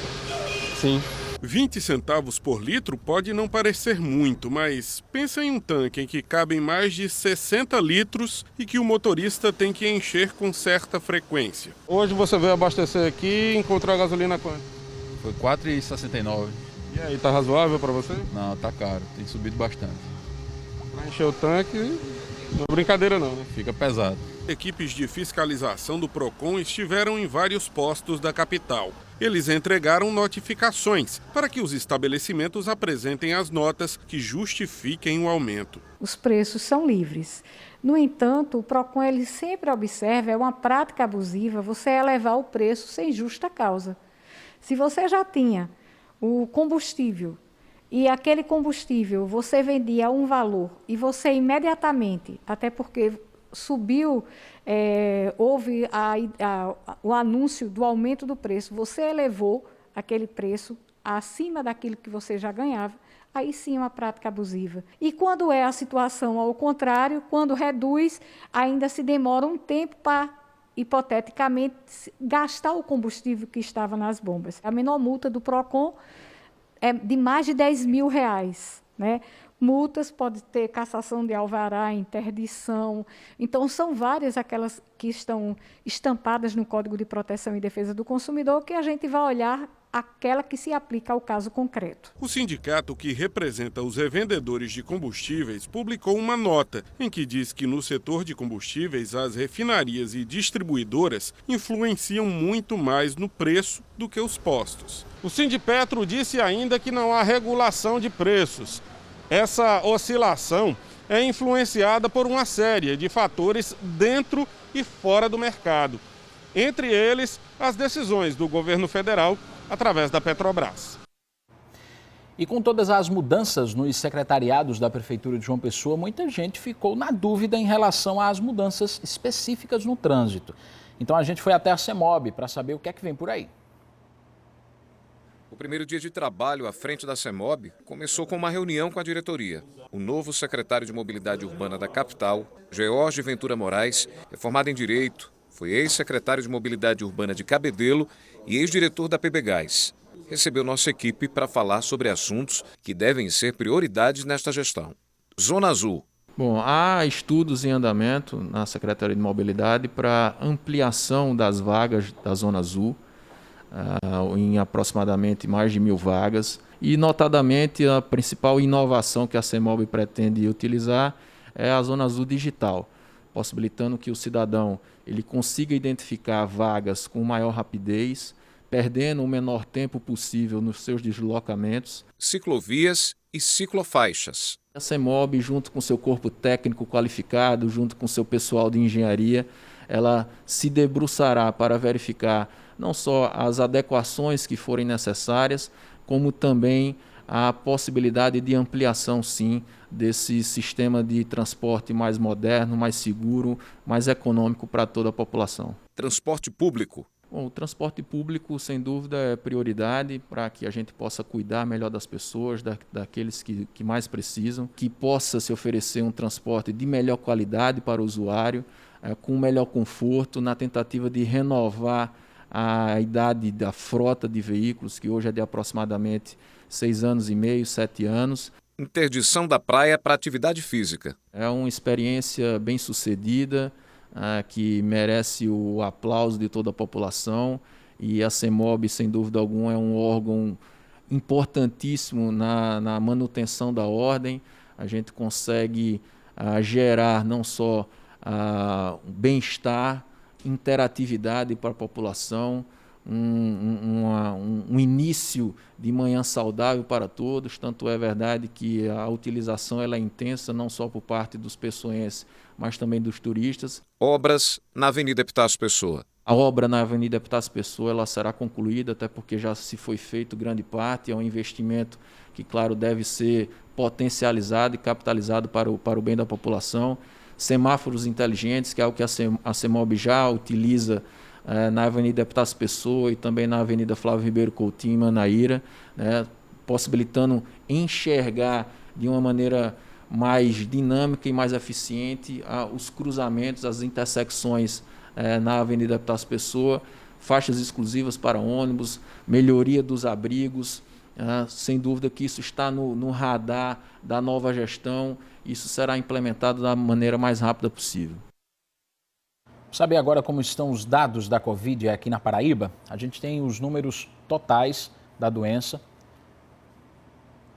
Sim. 20 centavos por litro pode não parecer muito, mas pensa em um tanque em que cabem mais de 60 litros e que o motorista tem que encher com certa frequência. Hoje você veio abastecer aqui e encontrou a gasolina quanto? Foi R$ 4,69. E aí, tá razoável para você? Não, tá caro, tem subido bastante. Para encher o tanque, não é brincadeira não, né? Fica pesado. Equipes de fiscalização do PROCON estiveram em vários postos da capital. Eles entregaram notificações para que os estabelecimentos apresentem as notas que justifiquem o aumento. Os preços são livres. No entanto, o PROCON ele sempre observa, é uma prática abusiva, você elevar o preço sem justa causa. Se você já tinha o combustível e aquele combustível você vendia a um valor e você imediatamente, até porque subiu, houve o anúncio do aumento do preço, você elevou aquele preço acima daquilo que você já ganhava, aí sim é uma prática abusiva. E quando é a situação ao contrário, quando reduz, ainda se demora um tempo para, hipoteticamente, gastar o combustível que estava nas bombas. A menor multa do PROCON é de mais de R$10 mil, né? Multas, pode ter cassação de alvará, interdição. Então, são várias aquelas que estão estampadas no Código de Proteção e Defesa do Consumidor, que a gente vai olhar aquela que se aplica ao caso concreto. O sindicato que representa os revendedores de combustíveis publicou uma nota em que diz que no setor de combustíveis as refinarias e distribuidoras influenciam muito mais no preço do que os postos. O Sindipetro disse ainda que não há regulação de preços. Essa oscilação é influenciada por uma série de fatores dentro e fora do mercado. Entre eles, as decisões do governo federal através da Petrobras. E com todas as mudanças nos secretariados da Prefeitura de João Pessoa, muita gente ficou na dúvida em relação às mudanças específicas no trânsito. Então a gente foi até a CEMOB para saber o que é que vem por aí. O primeiro dia de trabalho à frente da CEMOB começou com uma reunião com a diretoria. O novo secretário de Mobilidade Urbana da capital, George Ventura Moraes, é formado em Direito, foi ex-secretário de Mobilidade Urbana de Cabedelo e ex-diretor da PBGás. Recebeu nossa equipe para falar sobre assuntos que devem ser prioridades nesta gestão. Zona Azul. Bom, há estudos em andamento na Secretaria de Mobilidade para ampliação das vagas da Zona Azul, em aproximadamente mais de 1.000 vagas. E, notadamente, a principal inovação que a CEMOB pretende utilizar é a Zona Azul Digital, possibilitando que o cidadão ele consiga identificar vagas com maior rapidez, perdendo o menor tempo possível nos seus deslocamentos. Ciclovias e ciclofaixas. A CEMOB, junto com seu corpo técnico qualificado, junto com seu pessoal de engenharia, ela se debruçará para verificar não só as adequações que forem necessárias, como também a possibilidade de ampliação, sim, desse sistema de transporte mais moderno, mais seguro, mais econômico para toda a população. Transporte público. Bom, o transporte público, sem dúvida, é prioridade para que a gente possa cuidar melhor das pessoas, daqueles que mais precisam, que possa se oferecer um transporte de melhor qualidade para o usuário, com melhor conforto, na tentativa de renovar a idade da frota de veículos, que hoje é de aproximadamente 6 anos e meio, 7 anos. Interdição da praia para atividade física. É uma experiência bem sucedida, que merece o aplauso de toda a população, e a CEMOB, sem dúvida alguma, é um órgão importantíssimo na manutenção da ordem. A gente consegue gerar não só bem-estar, interatividade para a população, um início de manhã saudável para todos. Tanto é verdade que a utilização ela é intensa, não só por parte dos pessoenses, mas também dos turistas. Obras na Avenida Epitácio Pessoa. A obra na Avenida Epitácio Pessoa ela será concluída, até porque já se foi feito grande parte. É um investimento que, claro, deve ser potencializado e capitalizado para o bem da população. Semáforos inteligentes, que é o que a CEMOB já utiliza na Avenida Epitácio Pessoa e também na Avenida Flávio Ribeiro Coutinho, em Manaíra, né, possibilitando enxergar de uma maneira mais dinâmica e mais eficiente os cruzamentos, as intersecções na Avenida Epitácio Pessoa, faixas exclusivas para ônibus, melhoria dos abrigos. Sem dúvida que isso está no radar da nova gestão. Isso será implementado da maneira mais rápida possível. Saber agora como estão os dados da Covid aqui na Paraíba? A gente tem os números totais da doença.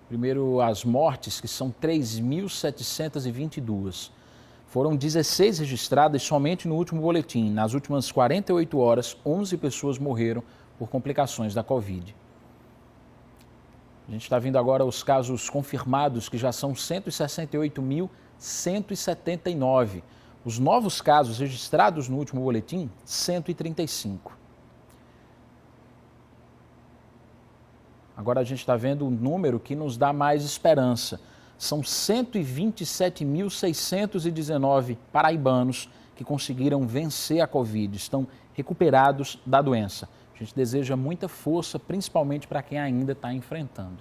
Primeiro, as mortes, que são 3.722. Foram 16 registradas somente no último boletim. Nas últimas 48 horas, 11 pessoas morreram por complicações da Covid. A gente está vendo agora os casos confirmados, que já são 168.179. Os novos casos registrados no último boletim, 135. Agora a gente está vendo um número que nos dá mais esperança. São 127.619 paraibanos que conseguiram vencer a Covid, estão recuperados da doença. A gente deseja muita força, principalmente para quem ainda está enfrentando.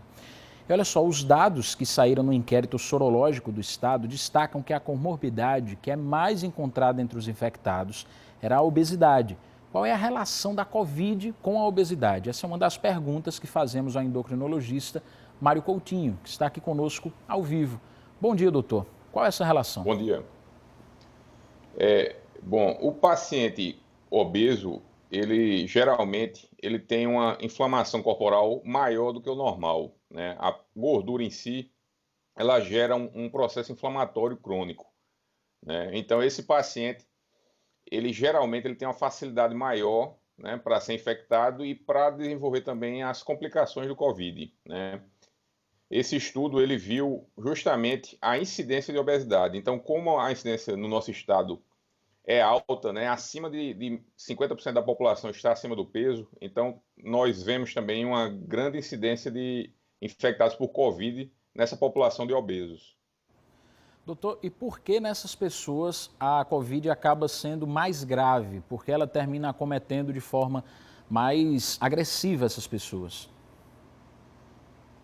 E olha só, os dados que saíram no inquérito sorológico do Estado destacam que a comorbidade que é mais encontrada entre os infectados era a obesidade. Qual é a relação da Covid com a obesidade? Essa é uma das perguntas que fazemos ao endocrinologista Mário Coutinho, que está aqui conosco ao vivo. Bom dia, doutor. Qual é essa relação? Bom dia. Bom, o paciente obeso, ele geralmente tem uma inflamação corporal maior do que o normal, né? A gordura em si, ela gera um processo inflamatório crônico, né? Então, esse paciente, ele geralmente tem uma facilidade maior, né, para ser infectado e para desenvolver também as complicações do Covid, né? Esse estudo, ele viu justamente a incidência de obesidade. Então, como a incidência no nosso estado é alta, né, acima de 50% da população está acima do peso, então nós vemos também uma grande incidência de infectados por Covid nessa população de obesos. Doutor, e por que nessas pessoas a Covid acaba sendo mais grave? Porque ela termina acometendo de forma mais agressiva essas pessoas?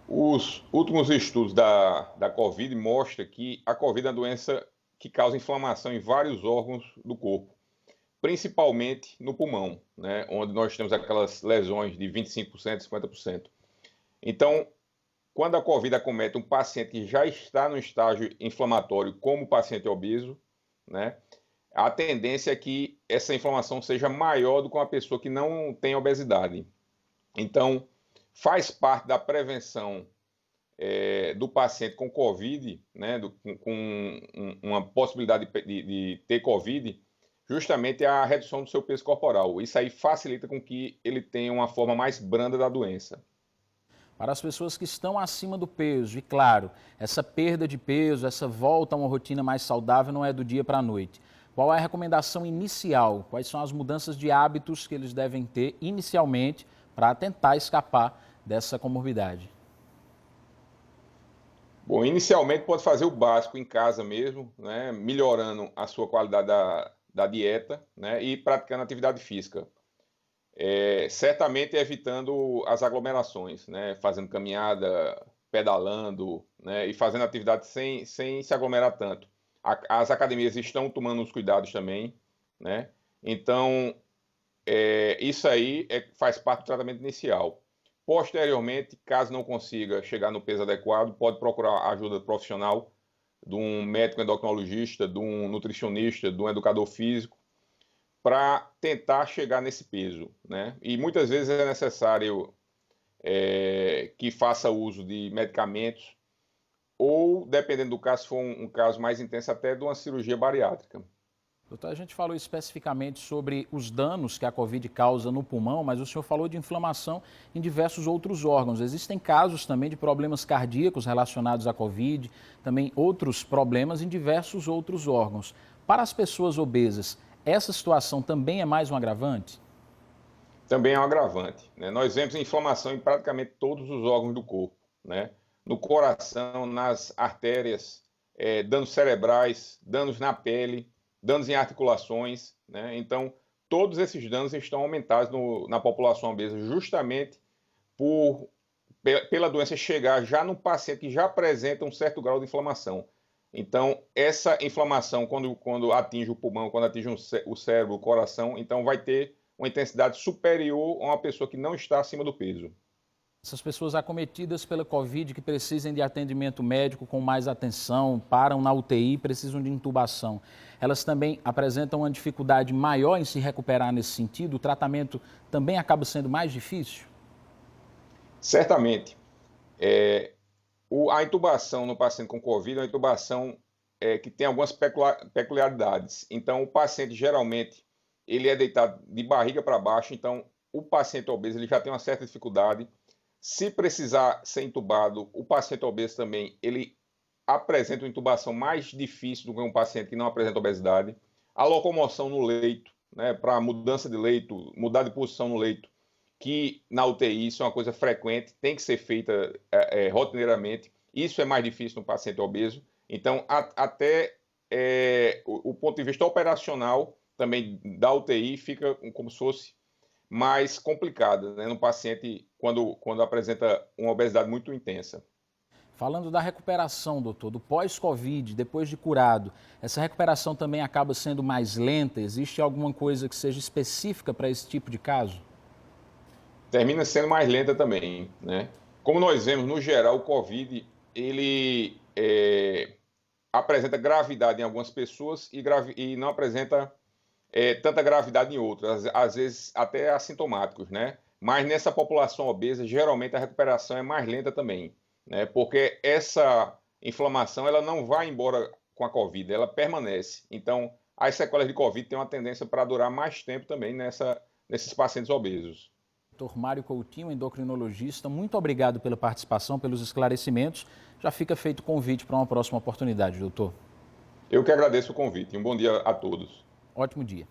Os últimos estudos da Covid mostram que a Covid é uma doença que causa inflamação em vários órgãos do corpo, principalmente no pulmão, né, onde nós temos aquelas lesões de 25%, 50%. Então, quando a Covid acomete um paciente que já está no estágio inflamatório, como o paciente obeso, né, a tendência é que essa inflamação seja maior do que uma pessoa que não tem obesidade. Então, faz parte da prevenção do paciente com Covid, né, com uma possibilidade de ter Covid, justamente a redução do seu peso corporal. Isso aí facilita com que ele tenha uma forma mais branda da doença. Para as pessoas que estão acima do peso, e claro, essa perda de peso, essa volta a uma rotina mais saudável não é do dia para a noite. Qual é a recomendação inicial? Quais são as mudanças de hábitos que eles devem ter inicialmente para tentar escapar dessa comorbidade? Bom, inicialmente pode fazer o básico em casa mesmo, né, melhorando a sua qualidade da dieta, né, e praticando atividade física. Certamente evitando as aglomerações, né, fazendo caminhada, pedalando, né, e fazendo atividade sem se aglomerar tanto. As academias estão tomando os cuidados também, né? Então, isso aí faz parte do tratamento inicial. Posteriormente, caso não consiga chegar no peso adequado, pode procurar ajuda profissional de um médico endocrinologista, de um nutricionista, de um educador físico, para tentar chegar nesse peso, né? E muitas vezes é necessário que faça uso de medicamentos ou, dependendo do caso, se for um caso mais intenso, até de uma cirurgia bariátrica. Doutor, a gente falou especificamente sobre os danos que a Covid causa no pulmão, mas o senhor falou de inflamação em diversos outros órgãos. Existem casos também de problemas cardíacos relacionados à Covid, também outros problemas em diversos outros órgãos. Para as pessoas obesas, essa situação também é mais um agravante? Também é um agravante, né? Nós vemos inflamação em praticamente todos os órgãos do corpo, né? No coração, nas artérias, danos cerebrais, danos na pele, danos em articulações, né? Então, todos esses danos estão aumentados na população obesa, justamente pela doença chegar já no paciente que já apresenta um certo grau de inflamação. Então, essa inflamação, quando atinge o pulmão, quando atinge o cérebro, o coração, então vai ter uma intensidade superior a uma pessoa que não está acima do peso. Essas pessoas acometidas pela Covid que precisem de atendimento médico com mais atenção, param na UTI, precisam de intubação, elas também apresentam uma dificuldade maior em se recuperar nesse sentido? O tratamento também acaba sendo mais difícil? Certamente. A intubação no paciente com Covid é uma intubação que tem algumas peculiaridades. Então, o paciente, geralmente, ele é deitado de barriga para baixo, então o paciente obeso ele já tem uma certa dificuldade. Se precisar ser intubado, o paciente obeso também, ele apresenta uma intubação mais difícil do que um paciente que não apresenta obesidade. A locomoção no leito, né, para mudança de leito, mudar de posição no leito, que na UTI isso é uma coisa frequente, tem que ser feita rotineiramente. Isso é mais difícil no paciente obeso. Então, até o ponto de vista operacional também da UTI fica como se fosse mais complicado, né, no paciente quando apresenta uma obesidade muito intensa. Falando da recuperação, doutor, do pós-Covid, depois de curado, essa recuperação também acaba sendo mais lenta? Existe alguma coisa que seja específica para esse tipo de caso? Termina sendo mais lenta também, né? Como nós vemos, no geral, o Covid, ele apresenta gravidade em algumas pessoas e não apresenta tanta gravidade em outras, às vezes até assintomáticos, né? Mas nessa população obesa, geralmente a recuperação é mais lenta também, né? Porque essa inflamação ela não vai embora com a Covid, ela permanece. Então, as sequelas de Covid têm uma tendência para durar mais tempo também nesses pacientes obesos. Dr. Mário Coutinho, endocrinologista, muito obrigado pela participação, pelos esclarecimentos. Já fica feito o convite para uma próxima oportunidade, doutor. Eu que agradeço o convite. Um bom dia a todos. Ótimo dia.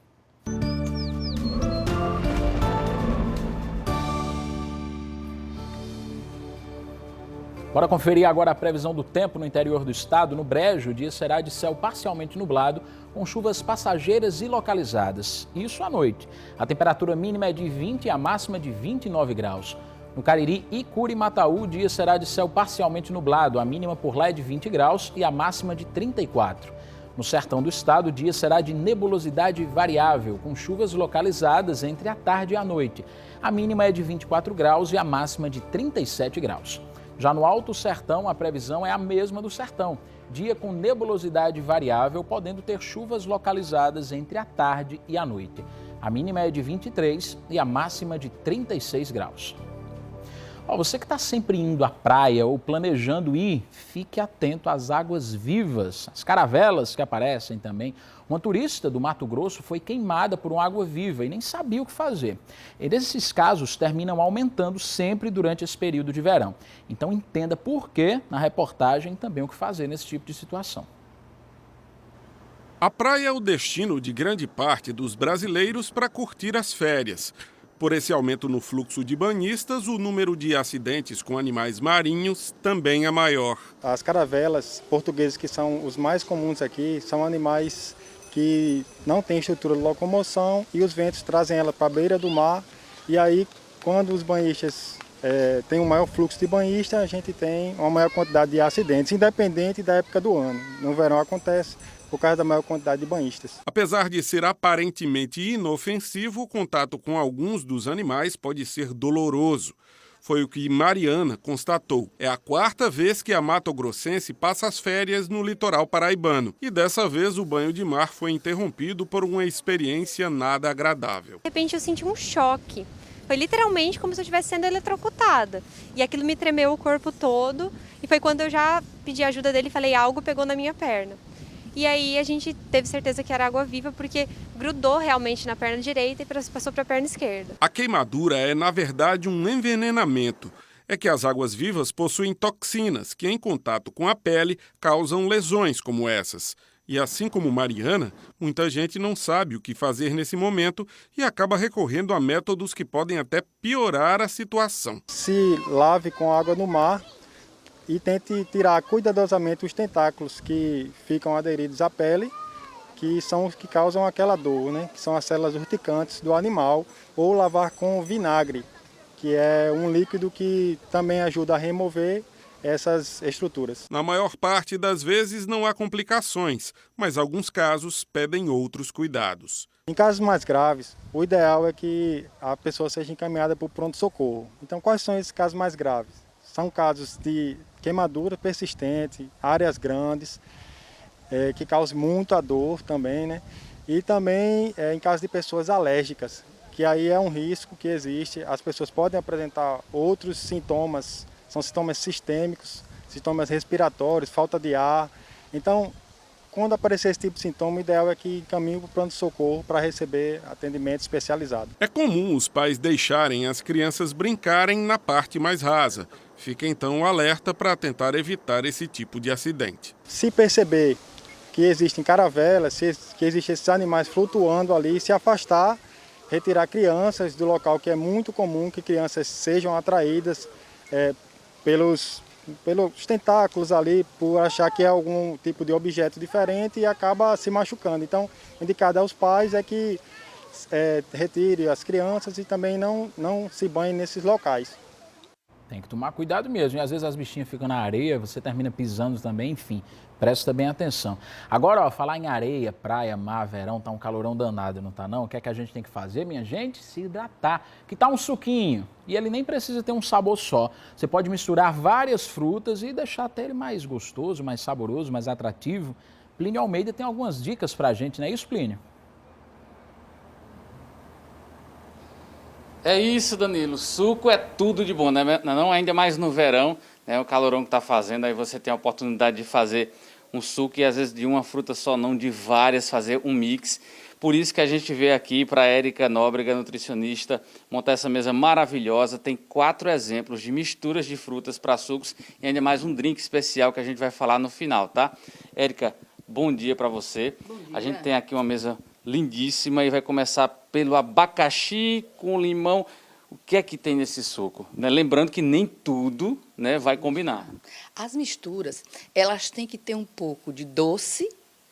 Bora conferir agora a previsão do tempo no interior do estado. No Brejo, o dia será de céu parcialmente nublado, com chuvas passageiras e localizadas. Isso à noite. A temperatura mínima é de 20 e a máxima de 29 graus. No Cariri, Icura e Mataú, o dia será de céu parcialmente nublado. A mínima por lá é de 20 graus e a máxima de 34. No sertão do estado, o dia será de nebulosidade variável, com chuvas localizadas entre a tarde e a noite. A mínima é de 24 graus e a máxima de 37 graus. Já no Alto Sertão, a previsão é a mesma do Sertão. Dia com nebulosidade variável, podendo ter chuvas localizadas entre a tarde e a noite. A mínima é de 23 e a máxima de 36 graus. Você que está sempre indo à praia ou planejando ir, fique atento às águas vivas, às caravelas que aparecem também. Uma turista do Mato Grosso foi queimada por uma água viva e nem sabia o que fazer. E desses casos terminam aumentando sempre durante esse período de verão. Então entenda por que, na reportagem, também o que fazer nesse tipo de situação. A praia é o destino de grande parte dos brasileiros para curtir as férias. Por esse aumento no fluxo de banhistas, o número de acidentes com animais marinhos também é maior. As caravelas portuguesas, que são os mais comuns aqui, são animais que não têm estrutura de locomoção e os ventos trazem ela para a beira do mar. E aí, quando os banhistas têm um maior fluxo de banhista, a gente tem uma maior quantidade de acidentes, independente da época do ano. No verão acontece por causa da maior quantidade de banhistas. Apesar de ser aparentemente inofensivo, o contato com alguns dos animais pode ser doloroso. Foi o que Mariana constatou. É a 4ª vez que a matogrossense passa as férias no litoral paraibano. E dessa vez o banho de mar foi interrompido por uma experiência nada agradável. De repente eu senti um choque. Foi literalmente como se eu estivesse sendo eletrocutada. E aquilo me tremeu o corpo todo. E foi quando eu já pedi ajuda dele e falei, algo pegou na minha perna. E aí a gente teve certeza que era água viva porque grudou realmente na perna direita e passou para a perna esquerda. A queimadura é, na verdade, um envenenamento. É que as águas vivas possuem toxinas que, em contato com a pele, causam lesões como essas. E assim como Mariana, muita gente não sabe o que fazer nesse momento e acaba recorrendo a métodos que podem até piorar a situação. Se lave com água no mar e tente tirar cuidadosamente os tentáculos que ficam aderidos à pele, que são os que causam aquela dor, né? Que são as células urticantes do animal, ou lavar com vinagre, que é um líquido que também ajuda a remover essas estruturas. Na maior parte das vezes não há complicações, mas alguns casos pedem outros cuidados. Em casos mais graves, o ideal é que a pessoa seja encaminhada para o pronto-socorro. Então, quais são esses casos mais graves? São casos de queimadura persistente, áreas grandes, que causam muita dor também, né? E também em caso de pessoas alérgicas, que aí é um risco que existe. As pessoas podem apresentar outros sintomas, são sintomas sistêmicos, sintomas respiratórios, falta de ar. Então, quando aparecer esse tipo de sintoma, o ideal é que encaminhe para o pronto-socorro para receber atendimento especializado. É comum os pais deixarem as crianças brincarem na parte mais rasa. Fica então o alerta para tentar evitar esse tipo de acidente. Se perceber que existem caravelas, que existem esses animais flutuando ali, se afastar, retirar crianças do local, que é muito comum que crianças sejam atraídas pelos tentáculos ali, por achar que é algum tipo de objeto diferente e acaba se machucando. Então, indicado aos pais é que retire as crianças e também não se banhe nesses locais. Tem que tomar cuidado mesmo, e às vezes as bichinhas ficam na areia, você termina pisando também, enfim, presta bem atenção. Agora, falar em areia, praia, mar, verão, tá um calorão danado, não tá não? O que é que a gente tem que fazer, minha gente? Se hidratar. Que tal um suquinho? E ele nem precisa ter um sabor só. Você pode misturar várias frutas e deixar até ele mais gostoso, mais saboroso, mais atrativo. Plínio Almeida tem algumas dicas pra gente, não é isso, Plínio? É isso, Danilo. Suco é tudo de bom, né? Não ainda mais no verão, né? O calorão que está fazendo, aí você tem a oportunidade de fazer um suco e às vezes de uma fruta só, não de várias, fazer um mix. Por isso que a gente veio aqui para a Érica Nóbrega, nutricionista, montar essa mesa maravilhosa. Tem 4 exemplos de misturas de frutas para sucos e ainda mais um drink especial que a gente vai falar no final, tá? Érica, bom dia para você. Bom dia. A gente tem aqui uma mesa lindíssima e vai começar pelo abacaxi com limão. O que é que tem nesse suco? Lembrando que nem tudo, né, vai combinar. As misturas, elas têm que ter um pouco de doce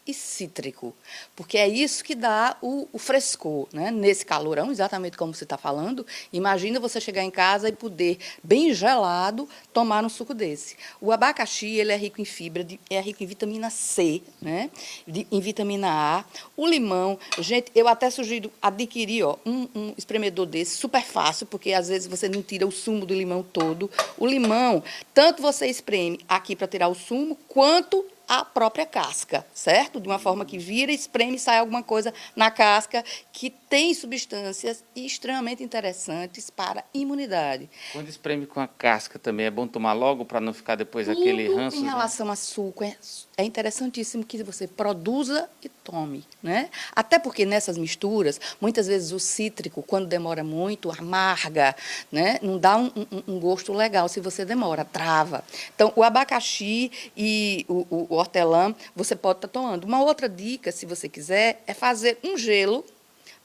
e cítrico, porque é isso que dá o frescor, né? Nesse calorão, exatamente como você está falando. Imagina você chegar em casa e poder, bem gelado, tomar um suco desse. O abacaxi, ele é rico em fibra, é rico em vitamina C, né? Em vitamina A. O limão, gente, eu até sugiro adquirir um espremedor desse, super fácil, porque às vezes você não tira o sumo do limão todo. O limão, tanto você espreme aqui para tirar o sumo, quanto a própria casca, certo? De uma forma que vira, espreme e sai alguma coisa na casca que tem substâncias extremamente interessantes para a imunidade. Quando espreme com a casca também, é bom tomar logo para não ficar depois aquele ranço? Em relação a suco, é interessantíssimo que você produza e tome, né? Até porque nessas misturas, muitas vezes o cítrico, quando demora muito, amarga, né? Não dá um gosto legal se você demora, trava. Então, o abacaxi e o hortelã, você pode estar tomando. Uma outra dica, se você quiser, é fazer um gelo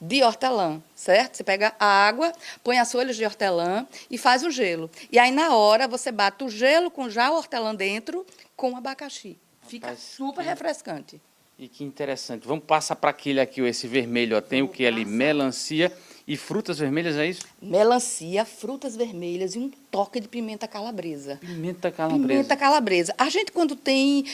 de hortelã, certo? Você pega a água, põe as folhas de hortelã e faz o gelo. E aí, na hora, você bate o gelo com já o hortelã dentro com o abacaxi. Fica super refrescante. E que interessante. Vamos passar para aquele aqui, esse vermelho. Ó. Tem o que ali? Melancia e frutas vermelhas, é isso? Melancia, frutas vermelhas e um toque de pimenta calabresa. Pimenta calabresa. Pimenta calabresa. A gente, quando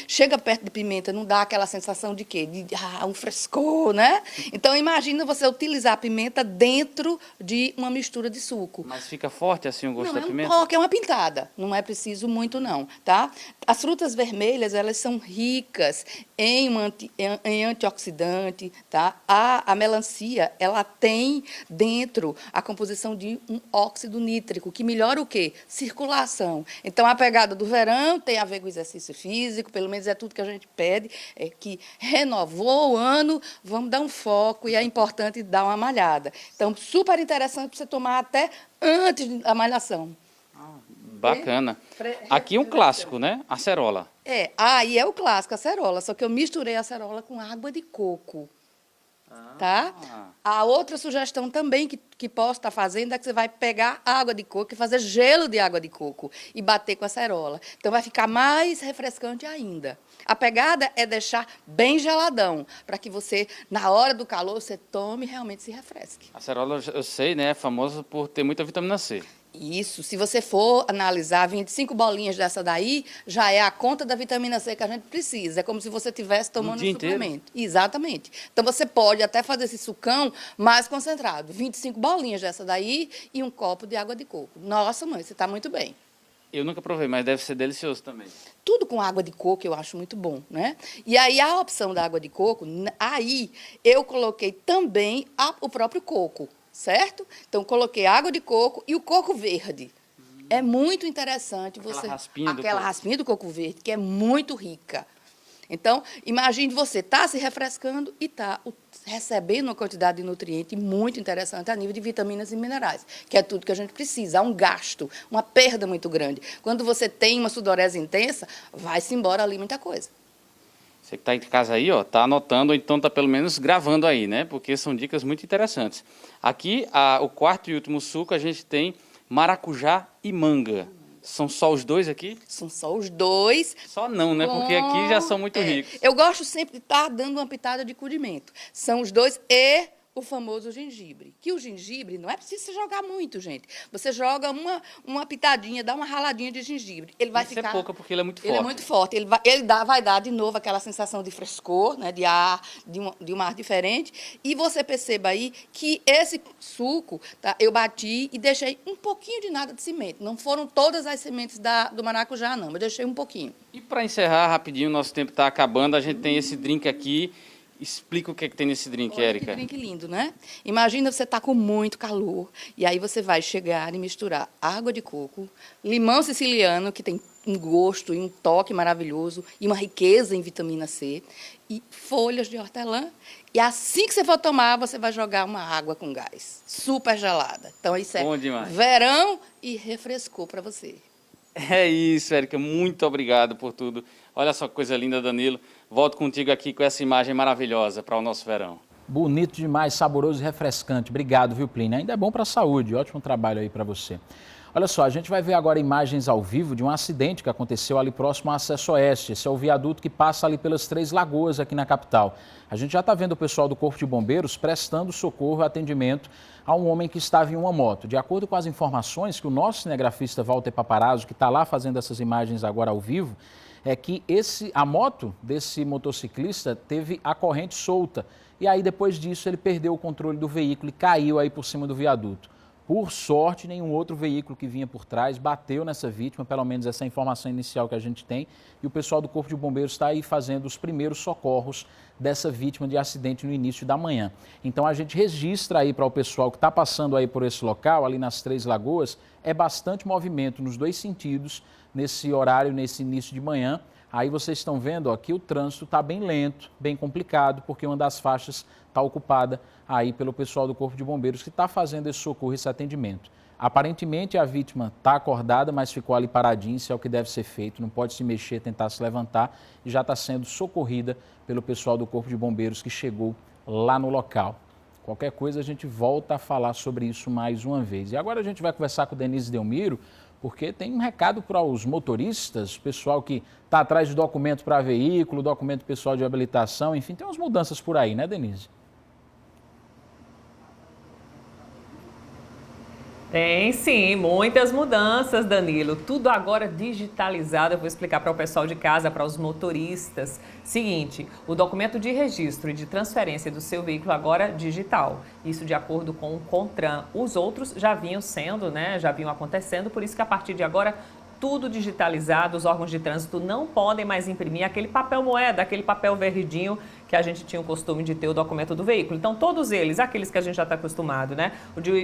chega perto de pimenta, não dá aquela sensação de quê? De um frescor, né? Então, imagina você utilizar a pimenta dentro de uma mistura de suco. Mas fica forte assim o gosto da pimenta? Não, é um toque, é uma pintada. Não é preciso muito, não, tá? As frutas vermelhas, elas são ricas em antioxidante, tá? A melancia, ela tem dentro a composição de um óxido nítrico, que melhora o quê? Circulação. Então, a pegada do verão tem a ver com exercício físico, pelo menos é tudo que a gente pede, é que renovou o ano, vamos dar um foco e é importante dar uma malhada. Então, super interessante para você tomar até antes da malhação. Bacana. Aqui um clássico, né? Acerola. E é o clássico, acerola, só que eu misturei a acerola com água de coco. Tá? A outra sugestão também que posso estar fazendo é que você vai pegar água de coco e fazer gelo de água de coco e bater com a acerola. Então, vai ficar mais refrescante ainda. A pegada é deixar bem geladão, para que você, na hora do calor, você tome e realmente se refresque. A acerola, eu sei, né? É famosa por ter muita vitamina C. Isso, se você for analisar 25 bolinhas dessa daí, já é a conta da vitamina C que a gente precisa. É como se você estivesse tomando um suplemento. Exatamente. Então, você pode até fazer esse sucão mais concentrado. 25 bolinhas dessa daí e um copo de água de coco. Nossa, mãe, você está muito bem. Eu nunca provei, mas deve ser delicioso também. Tudo com água de coco eu acho muito bom, né? E aí, a opção da água de coco, aí eu coloquei também o próprio coco. Certo? Então, coloquei água de coco e o coco verde. É muito interessante você... Aquela raspinha do coco verde, que é muito rica. Então, imagine você estar se refrescando e estar recebendo uma quantidade de nutriente muito interessante a nível de vitaminas e minerais, que é tudo que a gente precisa. Há um gasto, uma perda muito grande. Quando você tem uma sudorese intensa, vai-se embora ali muita coisa. Você que está em casa aí, ó, tá anotando, ou então está pelo menos gravando aí, né? Porque são dicas muito interessantes. Aqui, o quarto e último suco, a gente tem maracujá e manga. São só os dois aqui? São só os dois. Só não, né? Porque aqui já são muito ricos. Eu gosto sempre de estar dando uma pitada de condimento. São os dois e o famoso gengibre. Que o gengibre não é preciso você jogar muito, gente. Você joga uma pitadinha, dá uma raladinha de gengibre. Ele vai ficar... Isso é pouca, porque ele é muito forte. Ele é muito forte. Vai dar de novo aquela sensação de frescor, né, de ar, de um ar diferente. E você perceba aí que esse suco, tá, eu bati e deixei um pouquinho de nada de semente. Não foram todas as sementes do maracujá, não. Eu deixei um pouquinho. E para encerrar rapidinho, nosso tempo está acabando, a gente tem esse drink aqui. Explica o que é que tem nesse drink, Érica. Que drink lindo, né? Imagina você tá com muito calor e aí você vai chegar e misturar água de coco, limão siciliano, que tem um gosto e um toque maravilhoso e uma riqueza em vitamina C, e folhas de hortelã. E assim que você for tomar, você vai jogar uma água com gás, super gelada. Então isso é bom demais. Verão e refrescou para você. É isso, Érica. Muito obrigado por tudo. Olha só que coisa linda, Danilo. Volto contigo aqui com essa imagem maravilhosa para o nosso verão. Bonito demais, saboroso e refrescante. Obrigado, viu, Plínio? Ainda é bom para a saúde. Ótimo trabalho aí para você. Olha só, a gente vai ver agora imagens ao vivo de um acidente que aconteceu ali próximo ao Acesso Oeste. Esse é o viaduto que passa ali pelas Três Lagoas aqui na capital. A gente já está vendo o pessoal do Corpo de Bombeiros prestando socorro e atendimento a um homem que estava em uma moto. De acordo com as informações que o nosso cinegrafista Walter Paparazzo, que está lá fazendo essas imagens agora ao vivo, é que a moto desse motociclista teve a corrente solta. E aí, depois disso, ele perdeu o controle do veículo e caiu aí por cima do viaduto. Por sorte, nenhum outro veículo que vinha por trás bateu nessa vítima, pelo menos essa é a informação inicial que a gente tem. E o pessoal do Corpo de Bombeiros está aí fazendo os primeiros socorros dessa vítima de acidente no início da manhã. Então a gente registra aí para o pessoal que está passando aí por esse local, ali nas Três Lagoas, é bastante movimento nos dois sentidos, nesse horário, nesse início de manhã. Aí vocês estão vendo ó, que o trânsito está bem lento, bem complicado, porque uma das faixas está ocupada aí pelo pessoal do Corpo de Bombeiros que está fazendo esse socorro, esse atendimento. Aparentemente a vítima está acordada, mas ficou ali paradinha, isso é o que deve ser feito, não pode se mexer, tentar se levantar, e já está sendo socorrida pelo pessoal do Corpo de Bombeiros que chegou lá no local. Qualquer coisa a gente volta a falar sobre isso mais uma vez. E agora a gente vai conversar com o Denise Delmiro, porque tem um recado para os motoristas, pessoal que está atrás de documento para veículo, documento pessoal de habilitação, enfim, tem umas mudanças por aí, né, Denise? Tem sim, muitas mudanças, Danilo. Tudo agora digitalizado. Eu vou explicar para o pessoal de casa, para os motoristas. Seguinte, o documento de registro e de transferência do seu veículo agora é digital. Isso de acordo com o CONTRAN. Os outros já vinham sendo, né? Já vinham acontecendo, por isso que a partir de agora tudo digitalizado, os órgãos de trânsito não podem mais imprimir aquele papel moeda, aquele papel verdinho que a gente tinha o costume de ter o documento do veículo. Então, todos eles, aqueles que a gente já está acostumado, né?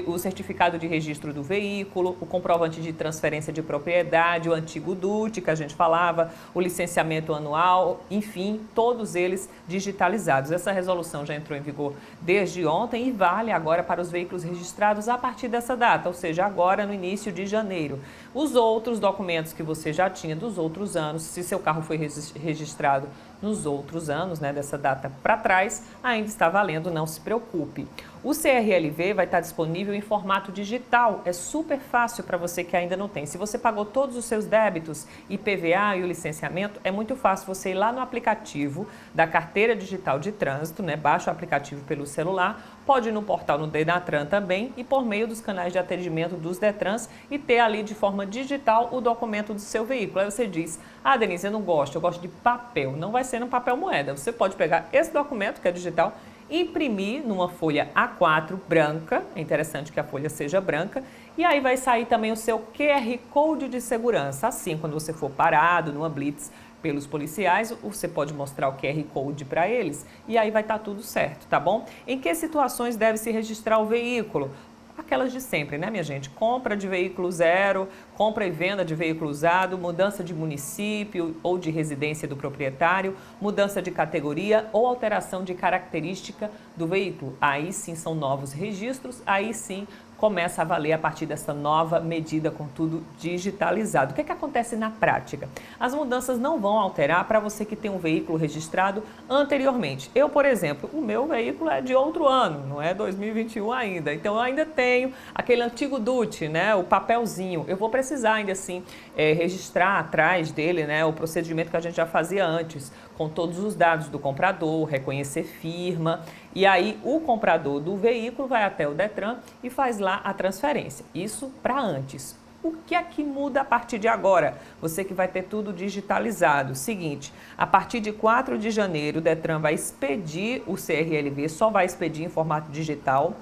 O certificado de registro do veículo, o comprovante de transferência de propriedade, o antigo DUT que a gente falava, o licenciamento anual, enfim, todos eles digitalizados. Essa resolução já entrou em vigor desde ontem e vale agora para os veículos registrados a partir dessa data, ou seja, agora no início de janeiro. Os outros documentos que você já tinha dos outros anos, se seu carro foi registrado nos outros anos, né, dessa data para trás, ainda está valendo, não se preocupe. O CRLV vai estar disponível em formato digital, é super fácil para você que ainda não tem. Se você pagou todos os seus débitos, IPVA e o licenciamento, é muito fácil você ir lá no aplicativo da Carteira Digital de Trânsito, né, baixa o aplicativo pelo celular, pode ir no portal no Denatran também e por meio dos canais de atendimento dos Detrans e ter ali de forma digital o documento do seu veículo. Aí você diz, Denise, eu não gosto, eu gosto de papel, não vai ser no papel moeda. Você pode pegar esse documento que é digital, imprimir numa folha A4 branca, é interessante que a folha seja branca, e aí vai sair também o seu QR Code de segurança. Assim, quando você for parado numa blitz pelos policiais, você pode mostrar o QR Code para eles e aí vai estar tudo certo, tá bom? Em que situações deve se registrar o veículo? aquelas de sempre, né, minha gente? Compra de veículo zero, compra e venda de veículo usado, mudança de município ou de residência do proprietário, mudança de categoria ou alteração de característica do veículo. Aí sim são novos registros, aí sim começa a valer a partir dessa nova medida com tudo digitalizado. O que é que acontece na prática? As mudanças não vão alterar para você que tem um veículo registrado anteriormente. Eu, por exemplo, o meu veículo é de outro ano, não é 2021 ainda. Então eu ainda tenho aquele antigo DUT, né, o papelzinho. Eu vou precisar ainda assim registrar atrás dele, né, o procedimento que a gente já fazia antes, com todos os dados do comprador, reconhecer firma. E aí o comprador do veículo vai até o Detran e faz lá a transferência. Isso para antes. O que é que muda a partir de agora? Você que vai ter tudo digitalizado. Seguinte, a partir de 4 de janeiro, o Detran vai expedir o CRLV, só vai expedir em formato digital,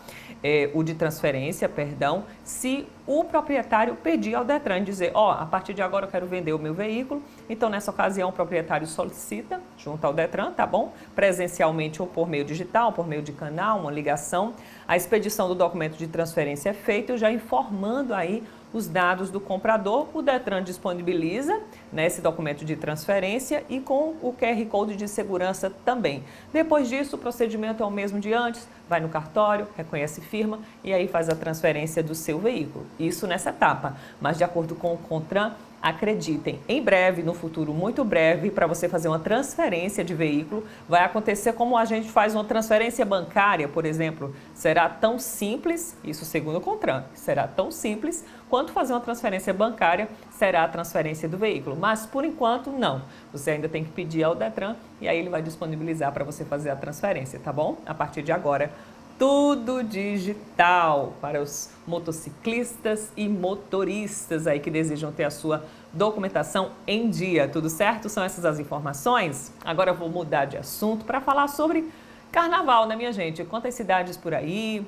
o de transferência, perdão, se o proprietário pedir ao Detran, dizer, a partir de agora eu quero vender o meu veículo, então nessa ocasião o proprietário solicita junto ao Detran, tá bom? Presencialmente ou por meio digital, por meio de canal, uma ligação, a expedição do documento de transferência é feita, já informando aí os dados do comprador, o Detran disponibiliza, né, esse documento de transferência e com o QR Code de segurança também. Depois disso, o procedimento é o mesmo de antes, vai no cartório, reconhece firma e aí faz a transferência do seu veículo. Isso nessa etapa, mas de acordo com o CONTRAN, acreditem, em breve, no futuro muito breve, para você fazer uma transferência de veículo, vai acontecer como a gente faz uma transferência bancária, por exemplo. Será tão simples, isso segundo o CONTRAN, será tão simples quanto fazer uma transferência bancária será a transferência do veículo. Mas, por enquanto, não. Você ainda tem que pedir ao Detran e aí ele vai disponibilizar para você fazer a transferência, tá bom? A partir de agora, tudo digital para os motociclistas e motoristas aí que desejam ter a sua documentação em dia. Tudo certo? São essas as informações? Agora eu vou mudar de assunto para falar sobre carnaval, né, minha gente? Quantas cidades por aí,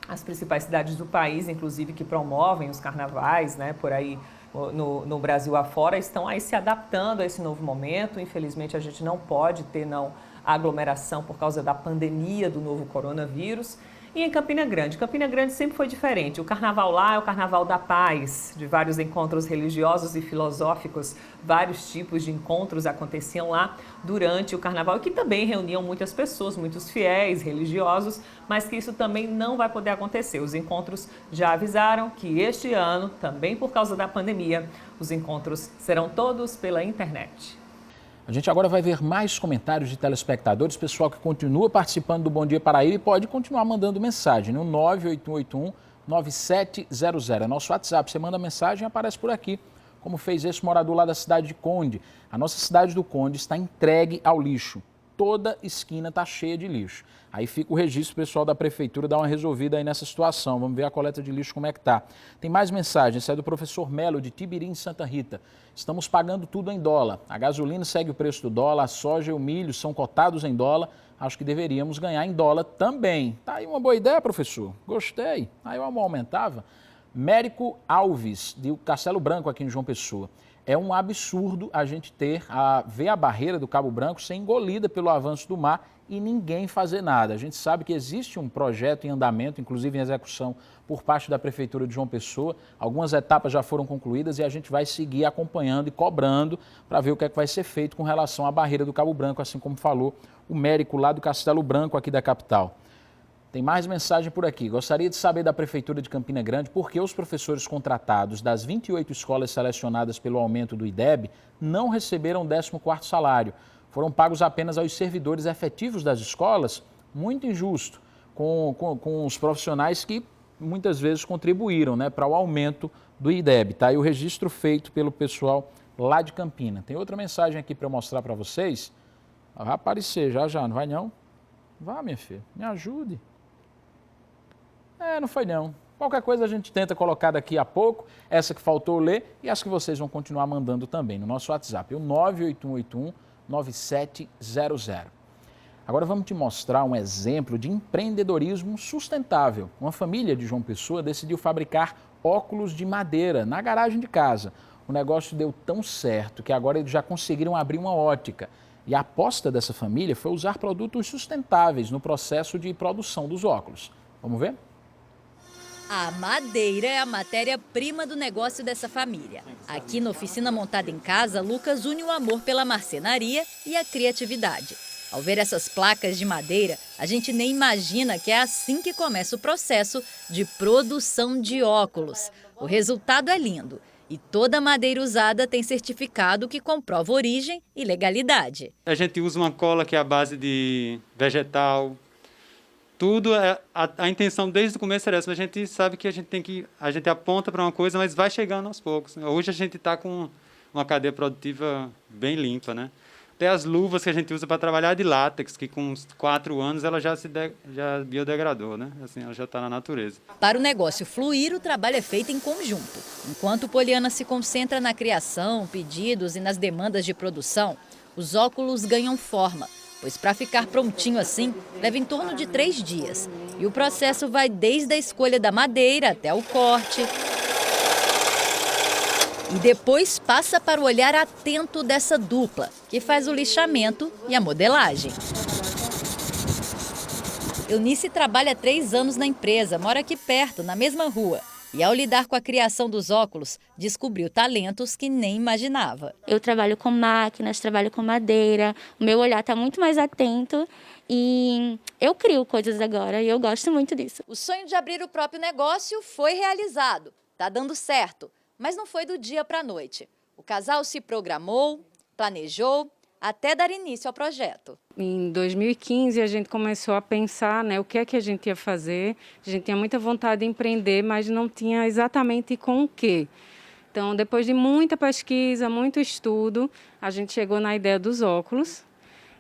as principais cidades do país, inclusive, que promovem os carnavais, né, por aí no Brasil afora, estão aí se adaptando a esse novo momento. Infelizmente, a gente não pode ter, aglomeração por causa da pandemia do novo coronavírus. E em Campina Grande sempre foi diferente. O carnaval lá é o carnaval da paz, de vários encontros religiosos e filosóficos, vários tipos de encontros aconteciam lá durante o carnaval, e que também reuniam muitas pessoas, muitos fiéis, religiosos, mas que isso também não vai poder acontecer. Os encontros já avisaram que este ano, também por causa da pandemia, os encontros serão todos pela internet. A gente agora vai ver mais comentários de telespectadores, pessoal que continua participando do Bom Dia Paraíba e pode continuar mandando mensagem no 981819700. É nosso WhatsApp, você manda mensagem e aparece por aqui, como fez esse morador lá da cidade de Conde. A nossa cidade do Conde está entregue ao lixo. Toda esquina está cheia de lixo. Aí fica o registro, pessoal da prefeitura dá uma resolvida aí nessa situação. Vamos ver a coleta de lixo como é que tá. Tem mais mensagem, essa é do professor Melo de Tibirim, Santa Rita. Estamos pagando tudo em dólar. A gasolina segue o preço do dólar, a soja e o milho são cotados em dólar. Acho que deveríamos ganhar em dólar também. Tá aí uma boa ideia, professor. Gostei. Aí eu aumentava. Mérico Alves, de Castelo Branco, aqui em João Pessoa. É um absurdo a gente ver a barreira do Cabo Branco ser engolida pelo avanço do mar e ninguém fazer nada. A gente sabe que existe um projeto em andamento, inclusive em execução por parte da Prefeitura de João Pessoa. Algumas etapas já foram concluídas e a gente vai seguir acompanhando e cobrando para ver o que é que vai ser feito com relação à barreira do Cabo Branco, assim como falou o Mérico lá do Castelo Branco, aqui da capital. Tem mais mensagem por aqui. Gostaria de saber da Prefeitura de Campina Grande por que os professores contratados das 28 escolas selecionadas pelo aumento do IDEB não receberam o 14º salário. Foram pagos apenas aos servidores efetivos das escolas? Muito injusto com os profissionais que muitas vezes contribuíram, né, para o aumento do IDEB. Tá aí o registro feito pelo pessoal lá de Campina. Tem outra mensagem aqui para eu mostrar para vocês. Vai aparecer já, não vai não? Vá, minha filha, me ajude. Não foi não. Qualquer coisa a gente tenta colocar daqui a pouco, essa que faltou ler e as que vocês vão continuar mandando também no nosso WhatsApp, o 981819700. Agora vamos te mostrar um exemplo de empreendedorismo sustentável. Uma família de João Pessoa decidiu fabricar óculos de madeira na garagem de casa. O negócio deu tão certo que agora eles já conseguiram abrir uma ótica. E a aposta dessa família foi usar produtos sustentáveis no processo de produção dos óculos. Vamos ver? A madeira é a matéria-prima do negócio dessa família. Aqui na oficina montada em casa, Lucas une o amor pela marcenaria e a criatividade. Ao ver essas placas de madeira, a gente nem imagina que é assim que começa o processo de produção de óculos. O resultado é lindo. E toda madeira usada tem certificado que comprova origem e legalidade. A gente usa uma cola que é a base de vegetal. Tudo, a intenção desde o começo era essa. A gente sabe que a gente aponta para uma coisa, mas vai chegando aos poucos. Hoje a gente está com uma cadeia produtiva bem limpa, né? Até as luvas que a gente usa para trabalhar de látex, que com uns 4 anos ela já biodegradou, né? Assim, ela já está na natureza. Para o negócio fluir, o trabalho é feito em conjunto. Enquanto Poliana se concentra na criação, pedidos e nas demandas de produção, os óculos ganham forma. Pois para ficar prontinho assim, leva em torno de 3 dias. E o processo vai desde a escolha da madeira até o corte. E depois passa para o olhar atento dessa dupla, que faz o lixamento e a modelagem. Eunice trabalha há 3 anos na empresa, mora aqui perto, na mesma rua. E ao lidar com a criação dos óculos, descobriu talentos que nem imaginava. Eu trabalho com máquinas, trabalho com madeira, o meu olhar está muito mais atento e eu crio coisas agora e eu gosto muito disso. O sonho de abrir o próprio negócio foi realizado. Está dando certo, mas não foi do dia para a noite. O casal se programou, planejou, até dar início ao projeto. Em 2015, a gente começou a pensar, né, o que é que a gente ia fazer. A gente tinha muita vontade de empreender, mas não tinha exatamente com o quê. Então, depois de muita pesquisa, muito estudo, a gente chegou na ideia dos óculos.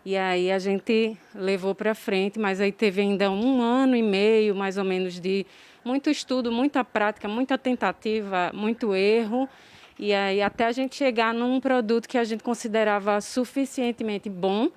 E aí a gente levou para frente, mas aí teve ainda 1 ano e meio, mais ou menos, de muito estudo, muita prática, muita tentativa, muito erro. E aí até a gente chegar num produto que a gente considerava suficientemente bom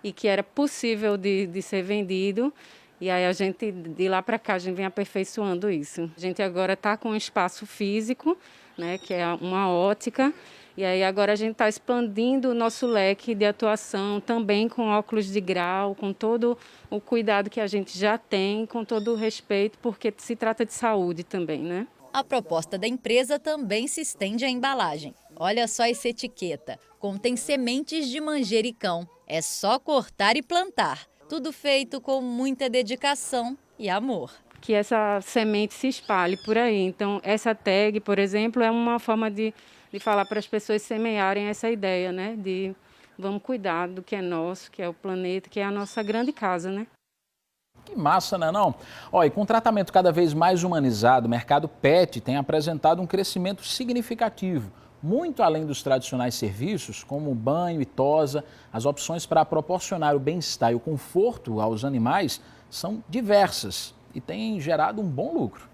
e que era possível de ser vendido. E aí a gente, de lá para cá, a gente vem aperfeiçoando isso. A gente agora está com um espaço físico, né, que é uma ótica. E aí agora a gente está expandindo o nosso leque de atuação também com óculos de grau, com todo o cuidado que a gente já tem, com todo o respeito, porque se trata de saúde também, né? A proposta da empresa também se estende à embalagem. Olha só essa etiqueta. Contém sementes de manjericão. É só cortar e plantar. Tudo feito com muita dedicação e amor. Que essa semente se espalhe por aí. Então, essa tag, por exemplo, é uma forma de falar para as pessoas semearem essa ideia, né? De vamos cuidar do que é nosso, que é o planeta, que é a nossa grande casa, né? Que massa, né não? Ó, e com tratamento cada vez mais humanizado, o mercado pet tem apresentado um crescimento significativo. Muito além dos tradicionais serviços, como banho e tosa, as opções para proporcionar o bem-estar e o conforto aos animais são diversas e têm gerado um bom lucro.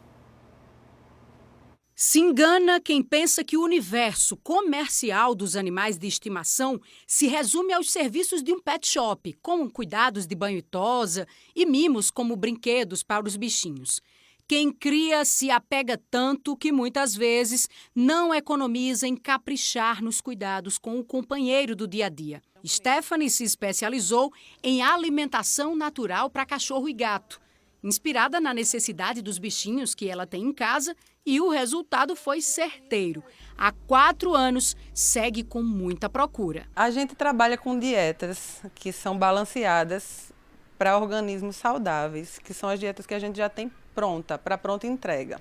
Se engana quem pensa que o universo comercial dos animais de estimação se resume aos serviços de um pet shop, como cuidados de banho e tosa e mimos como brinquedos para os bichinhos. Quem cria se apega tanto que muitas vezes não economiza em caprichar nos cuidados com o companheiro do dia a dia. Stephanie se especializou em alimentação natural para cachorro e gato, inspirada na necessidade dos bichinhos que ela tem em casa, e o resultado foi certeiro. Há 4 anos, segue com muita procura. A gente trabalha com dietas que são balanceadas para organismos saudáveis, que são as dietas que a gente já tem pronta, para pronta entrega.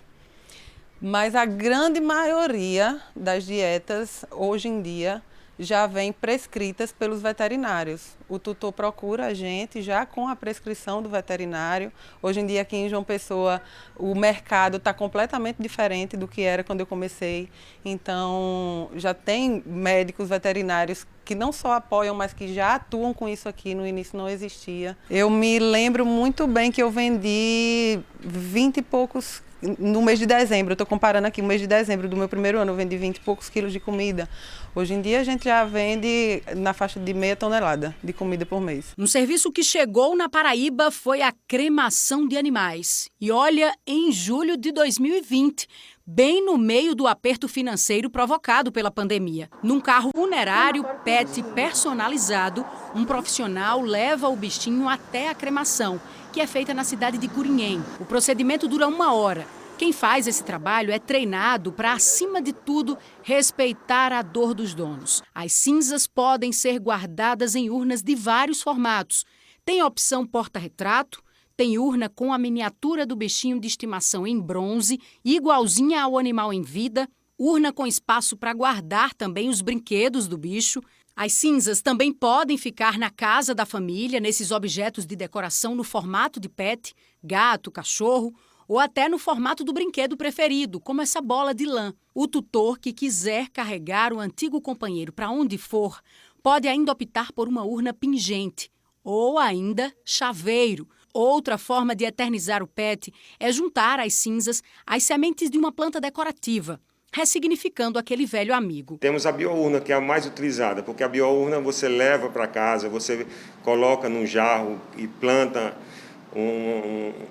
Mas a grande maioria das dietas, hoje em dia, já vem prescritas pelos veterinários. O tutor procura a gente já com a prescrição do veterinário. Hoje em dia aqui em João Pessoa o mercado está completamente diferente do que era quando eu comecei. Então já tem médicos veterinários que não só apoiam, mas que já atuam com isso aqui. No início não existia. Eu me lembro muito bem que eu vendi 20 e poucos no mês de dezembro. Eu estou comparando aqui o mês de dezembro do meu primeiro ano, eu vendi 20 e poucos quilos de comida. Hoje em dia a gente já vende na faixa de meia tonelada de comida por mês. Um serviço que chegou na Paraíba foi a cremação de animais. E olha, em julho de 2020, bem no meio do aperto financeiro provocado pela pandemia. Num carro funerário pet personalizado, um profissional leva o bichinho até a cremação, que é feita na cidade de Gurinhém. O procedimento dura 1 hora. Quem faz esse trabalho é treinado para, acima de tudo, respeitar a dor dos donos. As cinzas podem ser guardadas em urnas de vários formatos. Tem a opção porta-retrato, tem urna com a miniatura do bichinho de estimação em bronze, igualzinha ao animal em vida, urna com espaço para guardar também os brinquedos do bicho. As cinzas também podem ficar na casa da família, nesses objetos de decoração no formato de pet, gato, cachorro, ou até no formato do brinquedo preferido, como essa bola de lã. O tutor que quiser carregar o antigo companheiro para onde for, pode ainda optar por uma urna pingente, ou ainda chaveiro. Outra forma de eternizar o pet é juntar às cinzas as sementes de uma planta decorativa, ressignificando aquele velho amigo. Temos a biourna, que é a mais utilizada, porque a biourna você leva para casa, você coloca num jarro e planta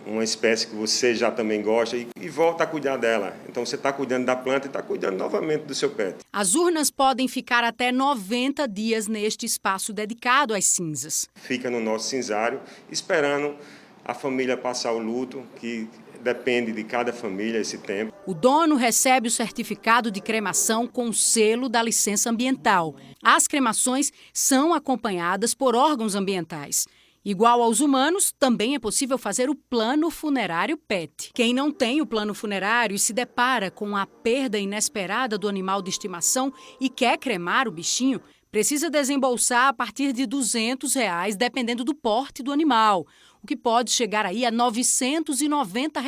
uma espécie que você já também gosta e volta a cuidar dela. Então você está cuidando da planta e está cuidando novamente do seu pet. As urnas podem ficar até 90 dias neste espaço dedicado às cinzas. Fica no nosso cinzário, esperando a família passar o luto, que depende de cada família esse tempo. O dono recebe o certificado de cremação com o selo da licença ambiental. As cremações são acompanhadas por órgãos ambientais. Igual aos humanos, também é possível fazer o plano funerário PET. Quem não tem o plano funerário e se depara com a perda inesperada do animal de estimação e quer cremar o bichinho, precisa desembolsar a partir de R$ 200, dependendo do porte do animal, o que pode chegar aí a R$ 990.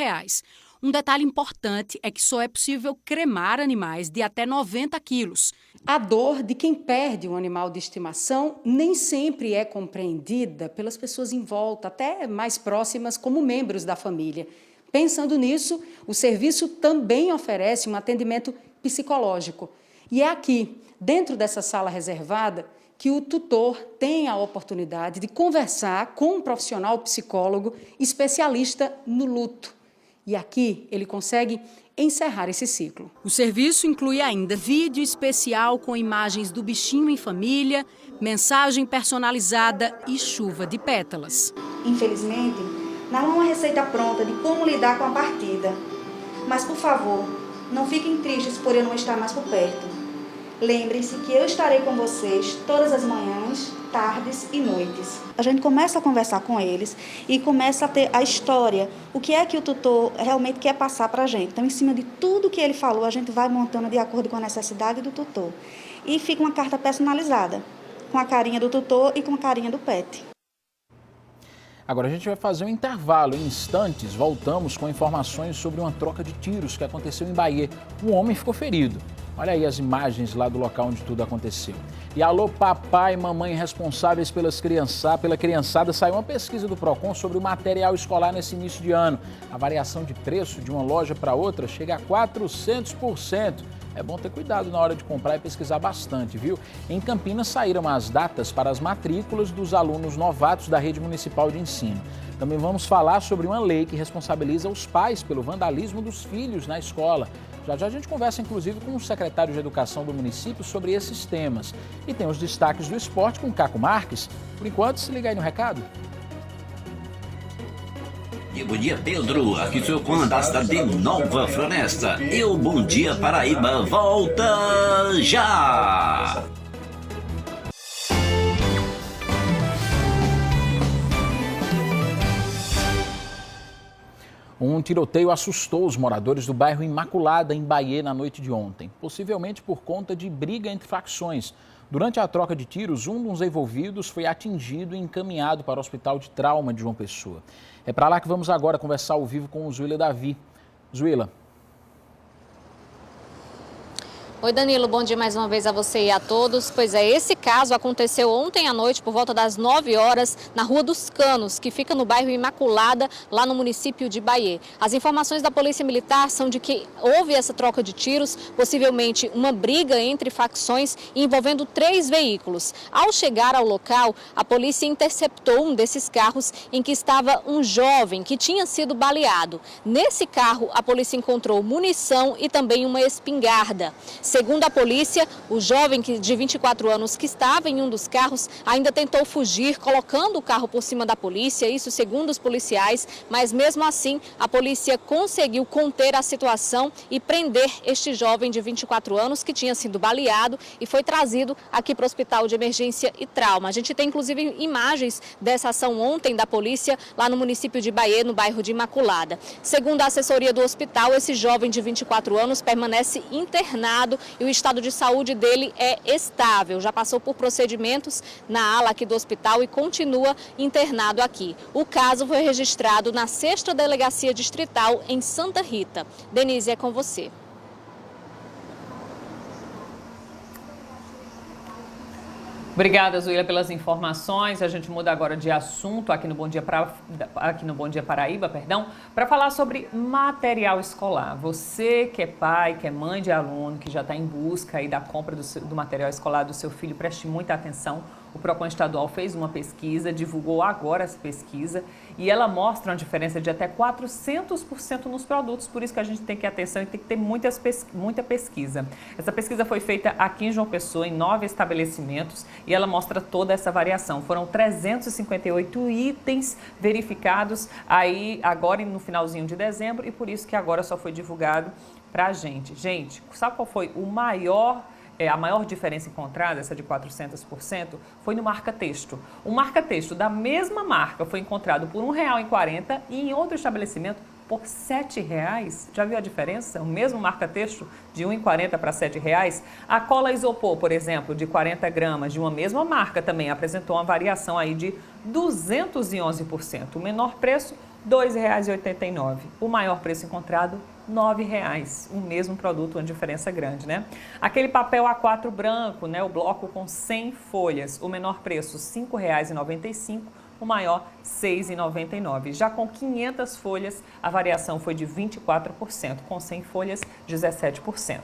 Um detalhe importante é que só é possível cremar animais de até 90 quilos. A dor de quem perde um animal de estimação nem sempre é compreendida pelas pessoas em volta, até mais próximas, como membros da família. Pensando nisso, o serviço também oferece um atendimento psicológico. E é aqui, dentro dessa sala reservada, que o tutor tem a oportunidade de conversar com um profissional psicólogo especialista no luto. E aqui ele consegue encerrar esse ciclo. O serviço inclui ainda vídeo especial com imagens do bichinho em família, mensagem personalizada e chuva de pétalas. Infelizmente, não há uma receita pronta de como lidar com a partida. Mas, por favor, não fiquem tristes por eu não estar mais por perto. Lembrem-se que eu estarei com vocês todas as manhãs, tardes e noites. A gente começa a conversar com eles e começa a ter a história, o que é que o tutor realmente quer passar para a gente. Então, em cima de tudo que ele falou, a gente vai montando de acordo com a necessidade do tutor. E fica uma carta personalizada, com a carinha do tutor e com a carinha do pet. Agora a gente vai fazer um intervalo. Em instantes, voltamos com informações sobre uma troca de tiros que aconteceu em Bahia. Um homem ficou ferido. Olha aí as imagens lá do local onde tudo aconteceu. E alô, papai e mamãe responsáveis pela criançada, saiu uma pesquisa do Procon sobre o material escolar nesse início de ano. A variação de preço de uma loja para outra chega a 400%. É bom ter cuidado na hora de comprar e pesquisar bastante, viu? Em Campinas saíram as datas para as matrículas dos alunos novatos da rede municipal de ensino. Também vamos falar sobre uma lei que responsabiliza os pais pelo vandalismo dos filhos na escola. Já já a gente conversa, inclusive, com o secretário de Educação do município sobre esses temas. E tem os destaques do esporte com Caco Marques. Por enquanto, se liga aí no recado. Bom dia, Pedro. Aqui sou o comandante de Nova Floresta. E o Bom Dia Paraíba volta já! Um tiroteio assustou os moradores do bairro Imaculada, em Bahia, na noite de ontem, possivelmente por conta de briga entre facções. Durante a troca de tiros, um dos envolvidos foi atingido e encaminhado para o Hospital de Trauma de João Pessoa. É para lá que vamos agora conversar ao vivo com o Zuila Davi. Zuila. Oi, Danilo, bom dia mais uma vez a você e a todos. Pois é, esse caso aconteceu ontem à noite, por volta das 9 horas, na Rua dos Canos, que fica no bairro Imaculada, lá no município de Bahia. As informações da Polícia Militar são de que houve essa troca de tiros, possivelmente uma briga entre facções envolvendo 3 veículos. Ao chegar ao local, a polícia interceptou um desses carros em que estava um jovem que tinha sido baleado. Nesse carro, a polícia encontrou munição e também uma espingarda. Segundo a polícia, o jovem de 24 anos que estava em um dos carros ainda tentou fugir, colocando o carro por cima da polícia, isso segundo os policiais, mas mesmo assim a polícia conseguiu conter a situação e prender este jovem de 24 anos que tinha sido baleado e foi trazido aqui para o Hospital de Emergência e Trauma. A gente tem inclusive imagens dessa ação ontem da polícia lá no município de Bahia, no bairro de Imaculada. Segundo a assessoria do hospital, esse jovem de 24 anos permanece internado e o estado de saúde dele é estável. Já passou por procedimentos na ala aqui do hospital e continua internado aqui. O caso foi registrado na 6ª Delegacia Distrital em Santa Rita. Denise, é com você. Obrigada, Zuília, pelas informações. A gente muda agora de assunto aqui no Bom Dia Paraíba, para falar sobre material escolar. Você que é pai, que é mãe de aluno, que já está em busca aí da compra do material escolar do seu filho, preste muita atenção. O PROCON estadual fez uma pesquisa, divulgou agora essa pesquisa e ela mostra uma diferença de até 400% nos produtos, por isso que a gente tem que ter atenção e tem que ter muita pesquisa. Essa pesquisa foi feita aqui em João Pessoa, em 9 estabelecimentos, e ela mostra toda essa variação. Foram 358 itens verificados aí agora no finalzinho de dezembro e por isso que agora só foi divulgado para a gente. Gente, sabe qual foi a maior diferença encontrada, essa de 400%, foi no marca-texto. O marca-texto da mesma marca foi encontrado por R$ 1,40 e em outro estabelecimento por R$ 7,00. Já viu a diferença? O mesmo marca-texto de R$ 1,40 para R$ 7,00. A cola isopor, por exemplo, de 40 gramas, de uma mesma marca também, apresentou uma variação aí de 211%. O menor preço, R$ 2,89. O maior preço encontrado, R$ 9,00. O mesmo produto, uma diferença grande, né? Aquele papel A4 branco, né? O bloco com 100 folhas. O menor preço, R$ 5,95. O maior, R$ 6,99. Já com 500 folhas, a variação foi de 24%. Com 100 folhas, 17%.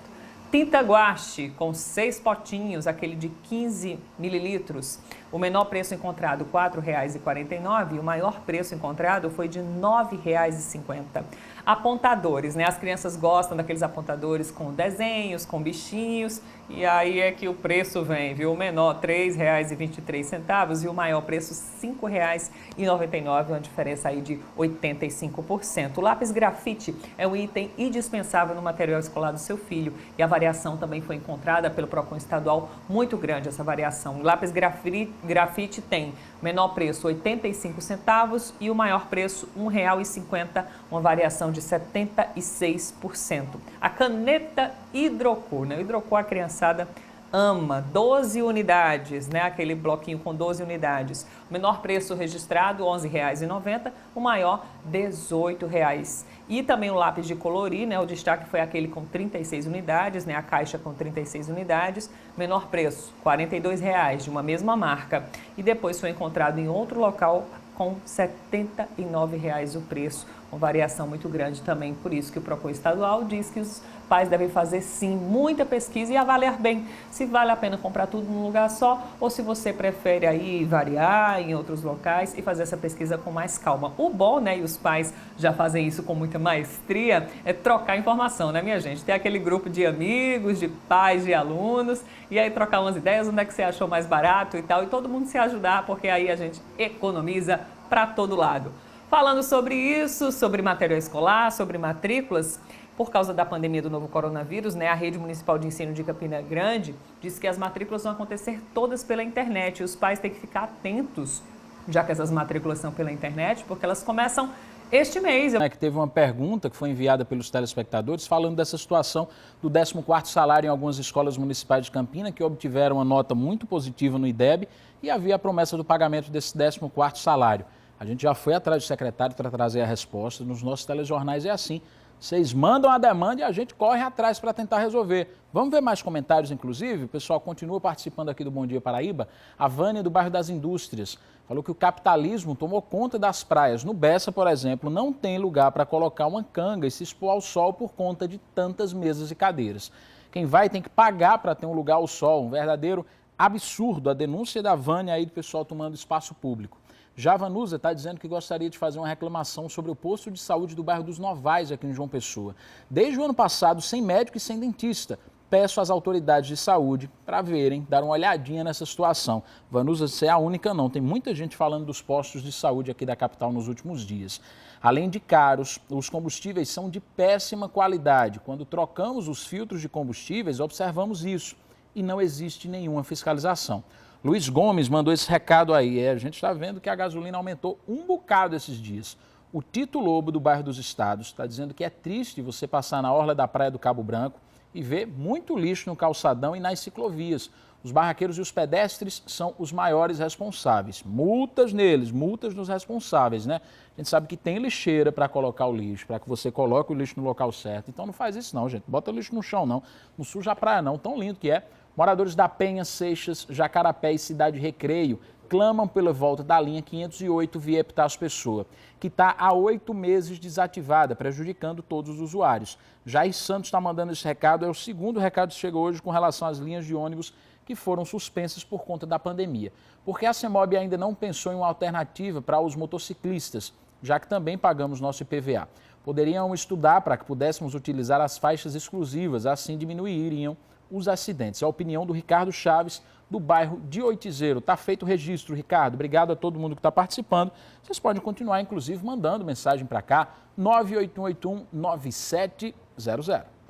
Tinta guache com 6 potinhos, aquele de 15 mililitros. O menor preço encontrado, R$ 4,49, e o maior preço encontrado foi de R$ 9,50. Apontadores, né? As crianças gostam daqueles apontadores com desenhos, com bichinhos, e aí é que o preço vem, viu? O menor, R$ 3,23, e o maior preço, R$ 5,99, uma diferença aí de 85%. O lápis grafite é um item indispensável no material escolar do seu filho, e a variação também foi encontrada pelo PROCON estadual, muito grande essa variação. O lápis grafite tem menor preço R$ 0,85 e o maior preço R$ 1,50, uma variação de 76%. A caneta hidrocor, né? O hidrocor a criançada ama, 12 unidades, né? Aquele bloquinho com 12 unidades. O menor preço registrado, R$ 11,90, o maior, R$ 18,00. E também o lápis de colorir, né? O destaque foi aquele com 36 unidades, né? A caixa com 36 unidades. Menor preço, R$ 42,00, de uma mesma marca. E depois foi encontrado em outro local com R$ 79,00 o preço. Uma variação muito grande também, por isso que o PROCON estadual diz que os pais devem fazer sim muita pesquisa e avaliar bem se vale a pena comprar tudo num lugar só ou se você prefere aí variar em outros locais e fazer essa pesquisa com mais calma. O bom, né, e os pais já fazem isso com muita maestria, é trocar informação, né, minha gente? Ter aquele grupo de amigos, de pais, de alunos, e aí trocar umas ideias, onde é que você achou mais barato e tal, e todo mundo se ajudar, porque aí a gente economiza para todo lado. Falando sobre isso, sobre material escolar, sobre matrículas, por causa da pandemia do novo coronavírus, né, a Rede Municipal de Ensino de Campina Grande diz que as matrículas vão acontecer todas pela internet e os pais têm que ficar atentos, já que essas matrículas são pela internet, porque elas começam este mês. Que teve uma pergunta que foi enviada pelos telespectadores falando dessa situação do 14º salário em algumas escolas municipais de Campina que obtiveram uma nota muito positiva no IDEB e havia a promessa do pagamento desse 14º salário. A gente já foi atrás do secretário para trazer a resposta. Nos nossos telejornais é assim. Vocês mandam a demanda e a gente corre atrás para tentar resolver. Vamos ver mais comentários, inclusive? O pessoal continua participando aqui do Bom Dia Paraíba. A Vânia, do bairro das Indústrias, falou que o capitalismo tomou conta das praias. No Bessa, por exemplo, não tem lugar para colocar uma canga e se expor ao sol por conta de tantas mesas e cadeiras. Quem vai tem que pagar para ter um lugar ao sol. Um verdadeiro absurdo a denúncia da Vânia aí do pessoal tomando espaço público. Já a Vanusa está dizendo que gostaria de fazer uma reclamação sobre o posto de saúde do bairro dos Novais, aqui em João Pessoa. Desde o ano passado, sem médico e sem dentista. peço às autoridades de saúde para verem, dar uma olhadinha nessa situação. Vanusa, você é a única não, tem muita gente falando dos postos de saúde aqui da capital nos últimos dias. Além de caros, os combustíveis são de péssima qualidade. Quando trocamos os filtros de combustíveis, observamos isso e não existe nenhuma fiscalização. Luiz Gomes mandou esse recado aí. A gente está vendo que a gasolina aumentou um bocado esses dias. O Tito Lobo, do bairro dos Estados, está dizendo que é triste você passar na orla da Praia do Cabo Branco e ver muito lixo no calçadão e nas ciclovias. Os barraqueiros e os pedestres são os maiores responsáveis. Multas neles, multas nos responsáveis, né? A gente sabe que tem lixeira para colocar o lixo, para que você coloque o lixo no local certo. Então não faz isso não, gente. Bota o lixo no chão não. Não suja a praia não, tão lindo que é. Moradores da Penha, Seixas, Jacarapé e Cidade Recreio clamam pela volta da linha 508 via Epitácio Pessoa, que está há 8 meses desativada, prejudicando todos os usuários. Jair Santos está mandando esse recado, é o segundo recado que chega hoje com relação às linhas de ônibus que foram suspensas por conta da pandemia. Porque a CEMOB ainda não pensou em uma alternativa para os motociclistas, já que também pagamos nosso IPVA. Poderiam estudar para que pudéssemos utilizar as faixas exclusivas, assim diminuiriam os acidentes. É a opinião do Ricardo Chaves, do bairro de Oitizeiro. Está feito o registro, Ricardo. Obrigado a todo mundo que está participando. Vocês podem continuar, inclusive, mandando mensagem para cá, 981819700.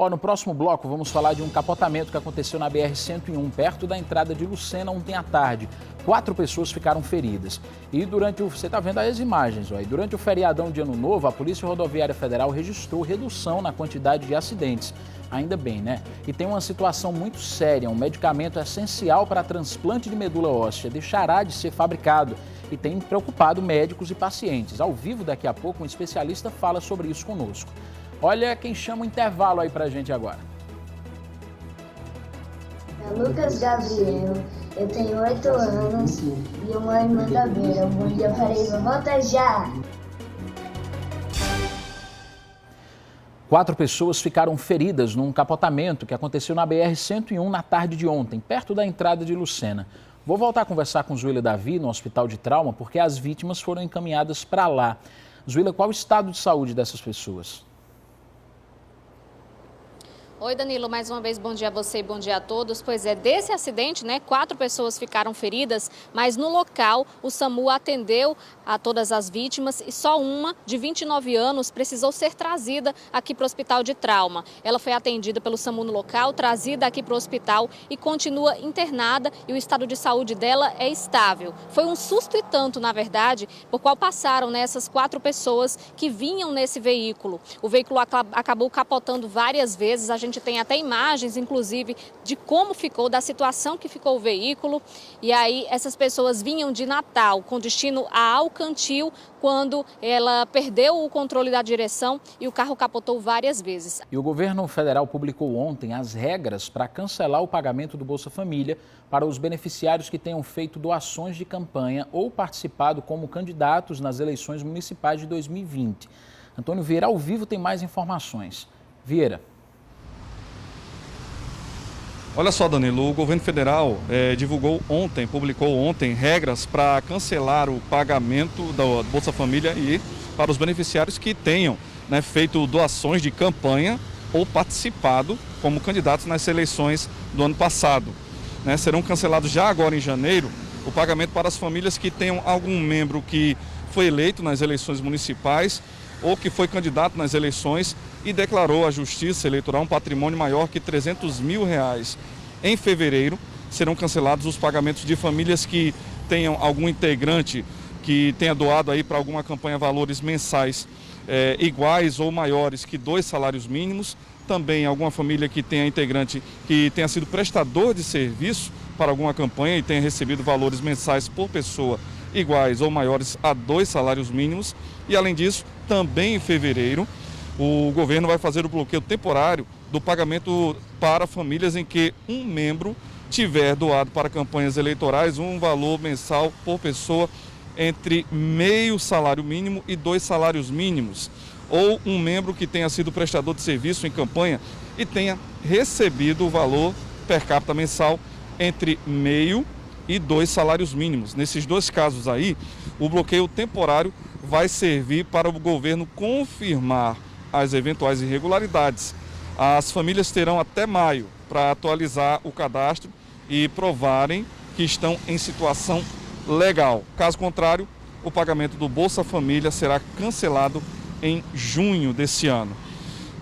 No próximo bloco, vamos falar de um capotamento que aconteceu na BR-101, perto da entrada de Lucena, ontem à tarde. 4 pessoas ficaram feridas. E você está vendo as imagens, e durante o feriadão de Ano Novo, a Polícia Rodoviária Federal registrou redução na quantidade de acidentes. Ainda bem, né? E tem uma situação muito séria. Um medicamento essencial para transplante de medula óssea deixará de ser fabricado e tem preocupado médicos e pacientes. Ao vivo, daqui a pouco, um especialista fala sobre isso conosco. Olha quem chama o intervalo aí pra gente agora. É Lucas Gabriel, eu tenho 8 anos e eu moro em Mangabeira. Bom dia, Paraíba, volta já! 4 pessoas ficaram feridas num capotamento que aconteceu na BR-101 na tarde de ontem, perto da entrada de Lucena. Vou voltar a conversar com Zuila Davi no Hospital de Trauma, porque as vítimas foram encaminhadas para lá. Zuila, qual o estado de saúde dessas pessoas? Oi, Danilo, mais uma vez bom dia a você e bom dia a todos. Pois é, desse acidente, 4 pessoas ficaram feridas, mas no local o SAMU atendeu a todas as vítimas e só uma, de 29 anos, precisou ser trazida aqui para o Hospital de Trauma. Ela foi atendida pelo SAMU no local, trazida aqui para o hospital e continua internada e o estado de saúde dela é estável. Foi um susto e tanto, na verdade, por qual passaram essas 4 pessoas que vinham nesse veículo. O veículo acabou capotando várias vezes, a gente tem até imagens, inclusive, de como ficou, da situação que ficou o veículo. E aí, essas pessoas vinham de Natal, com destino a Alcantil, quando ela perdeu o controle da direção e o carro capotou várias vezes. E o governo federal publicou ontem as regras para cancelar o pagamento do Bolsa Família para os beneficiários que tenham feito doações de campanha ou participado como candidatos nas eleições municipais de 2020. Antônio Vieira, ao vivo, tem mais informações. Vieira. Olha só, Danilo, o governo federal publicou ontem regras para cancelar o pagamento da Bolsa Família e para os beneficiários que tenham feito doações de campanha ou participado como candidatos nas eleições do ano passado. Serão cancelados já agora em janeiro o pagamento para as famílias que tenham algum membro que foi eleito nas eleições municipais ou que foi candidato nas eleições e declarou à Justiça Eleitoral um patrimônio maior que R$300 mil. Em fevereiro, serão cancelados os pagamentos de famílias que tenham algum integrante que tenha doado aí para alguma campanha valores mensais iguais ou maiores que 2 salários mínimos. Também alguma família que tenha integrante que tenha sido prestador de serviço para alguma campanha e tenha recebido valores mensais por pessoa iguais ou maiores a 2 salários mínimos. E, além disso, também em fevereiro, o governo vai fazer o bloqueio temporário do pagamento para famílias em que um membro tiver doado para campanhas eleitorais um valor mensal por pessoa entre meio salário mínimo e 2 salários mínimos, ou um membro que tenha sido prestador de serviço em campanha e tenha recebido o valor per capita mensal entre meio e 2 salários mínimos. Nesses 2 casos aí, o bloqueio temporário vai servir para o governo confirmar as eventuais irregularidades. As famílias terão até maio para atualizar o cadastro e provarem que estão em situação legal. Caso contrário, o pagamento do Bolsa Família será cancelado em junho desse ano.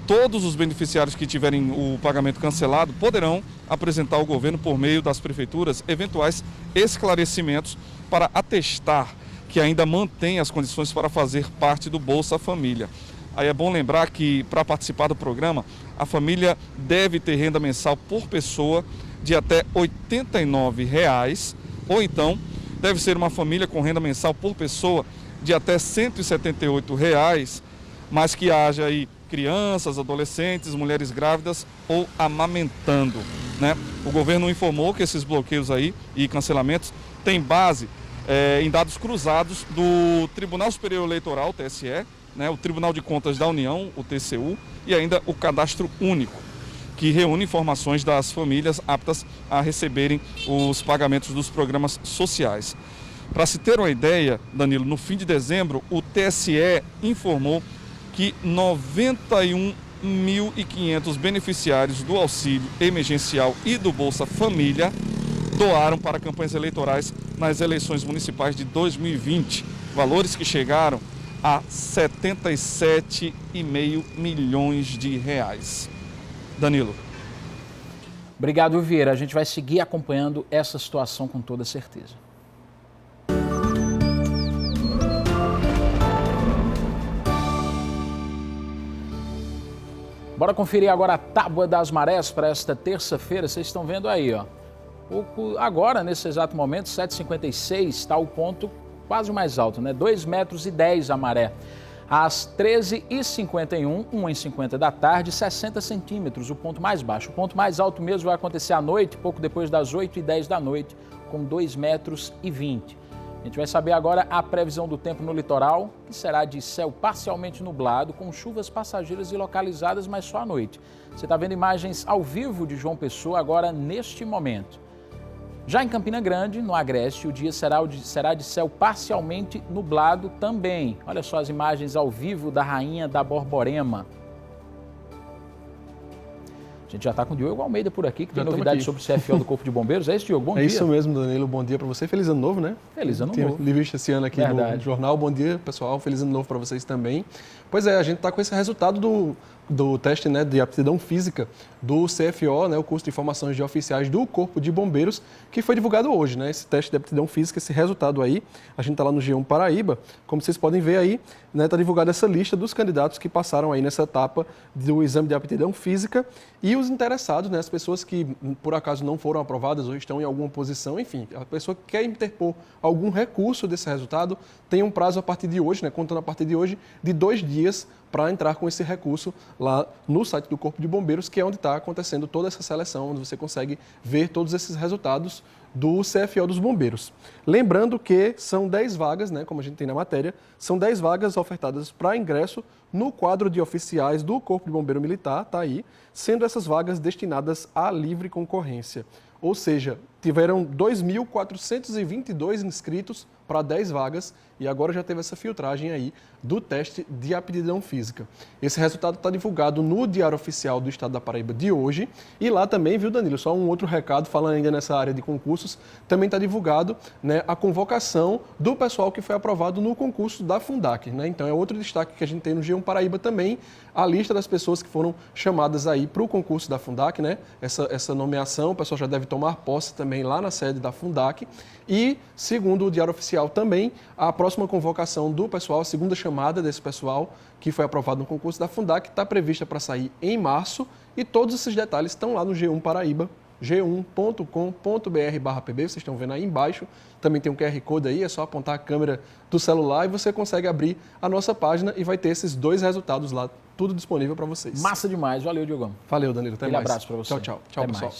Todos os beneficiários que tiverem o pagamento cancelado poderão apresentar ao governo, por meio das prefeituras, eventuais esclarecimentos para atestar que ainda mantém as condições para fazer parte do Bolsa Família. Aí é bom lembrar que, para participar do programa, a família deve ter renda mensal por pessoa de até R$ 89,00, ou então deve ser uma família com renda mensal por pessoa de até R$ 178,00, mas que haja aí crianças, adolescentes, mulheres grávidas ou amamentando, né? O governo informou que esses bloqueios aí e cancelamentos têm base em dados cruzados do Tribunal Superior Eleitoral, TSE, né? O Tribunal de Contas da União, o TCU, e ainda o Cadastro Único, que reúne informações das famílias aptas a receberem os pagamentos dos programas sociais. Para se ter uma ideia, Danilo, no fim de dezembro, o TSE informou que 91.500 beneficiários do auxílio emergencial e do Bolsa Família doaram para campanhas eleitorais nas eleições municipais de 2020, valores que chegaram a R$ 77,5 milhões. Danilo. Obrigado, Vieira. A gente vai seguir acompanhando essa situação com toda certeza. Bora conferir agora a tábua das marés para esta terça-feira. Vocês estão vendo aí, ó. Agora, nesse exato momento, 7h56, está o ponto quase o mais alto, né? 2,10 metros a maré. Às 13h51, 1h50 da tarde, 60 centímetros, o ponto mais baixo. O ponto mais alto mesmo vai acontecer à noite, pouco depois das 8h10 da noite, com 2,20 metros. A gente vai saber agora a previsão do tempo no litoral, que será de céu parcialmente nublado, com chuvas passageiras e localizadas, mas só à noite. Você está vendo imagens ao vivo de João Pessoa agora neste momento. Já em Campina Grande, no Agreste, o dia será de céu parcialmente nublado também. Olha só as imagens ao vivo da Rainha da Borborema. A gente já está com o Diogo Almeida por aqui, que tem novidades sobre o CFO do Corpo de Bombeiros. É isso, Diogo? Bom dia. É isso mesmo, Danilo. Bom dia para você. Feliz ano novo, né? Feliz ano novo. Tinha visto esse ano aqui no jornal. Bom dia, pessoal. Feliz ano novo para vocês também. Pois é, a gente está com esse resultado do teste, né, de aptidão física do CFO, né, o curso de formações de oficiais do Corpo de Bombeiros, que foi divulgado hoje, né, esse teste de aptidão física, esse resultado aí, a gente está lá no G1 Paraíba, como vocês podem ver aí, né, está divulgada essa lista dos candidatos que passaram aí nessa etapa do exame de aptidão física e os interessados, né, as pessoas que por acaso não foram aprovadas ou estão em alguma posição, enfim, a pessoa que quer interpor algum recurso desse resultado tem um prazo a partir de hoje, né, contando a partir de hoje, de 2 dias para entrar com esse recurso lá no site do Corpo de Bombeiros, que é onde está acontecendo toda essa seleção, onde você consegue ver todos esses resultados do CFO dos Bombeiros. Lembrando que são 10 vagas, né, como a gente tem na matéria, são 10 vagas ofertadas para ingresso no quadro de oficiais do Corpo de Bombeiro Militar, tá aí, sendo essas vagas destinadas à livre concorrência. Ou seja, tiveram 2.422 inscritos para 10 vagas e agora já teve essa filtragem aí do teste de aptidão física. Esse resultado está divulgado no Diário Oficial do Estado da Paraíba de hoje e lá também, viu, Danilo, só um outro recado, falando ainda nessa área de concursos, também está divulgado, né, a convocação do pessoal que foi aprovado no concurso da Fundac, né? Então é outro destaque que a gente tem no G1 Paraíba também, a lista das pessoas que foram chamadas aí para o concurso da Fundac, né? Essa nomeação, o pessoal já deve tomar posse também lá na sede da Fundac. E, segundo o Diário Oficial também, a próxima convocação do pessoal, a segunda chamada desse pessoal que foi aprovado no concurso da Fundac, está prevista para sair em março e todos esses detalhes estão lá no G1 Paraíba, g1.com.br/pb, vocês estão vendo aí embaixo, também tem um QR Code aí, é só apontar a câmera do celular e você consegue abrir a nossa página e vai ter esses 2 resultados lá, tudo disponível para vocês. Massa demais, valeu, Diogão. Valeu, Danilo, até mais. Um abraço para você. Tchau, tchau. Tchau, pessoal.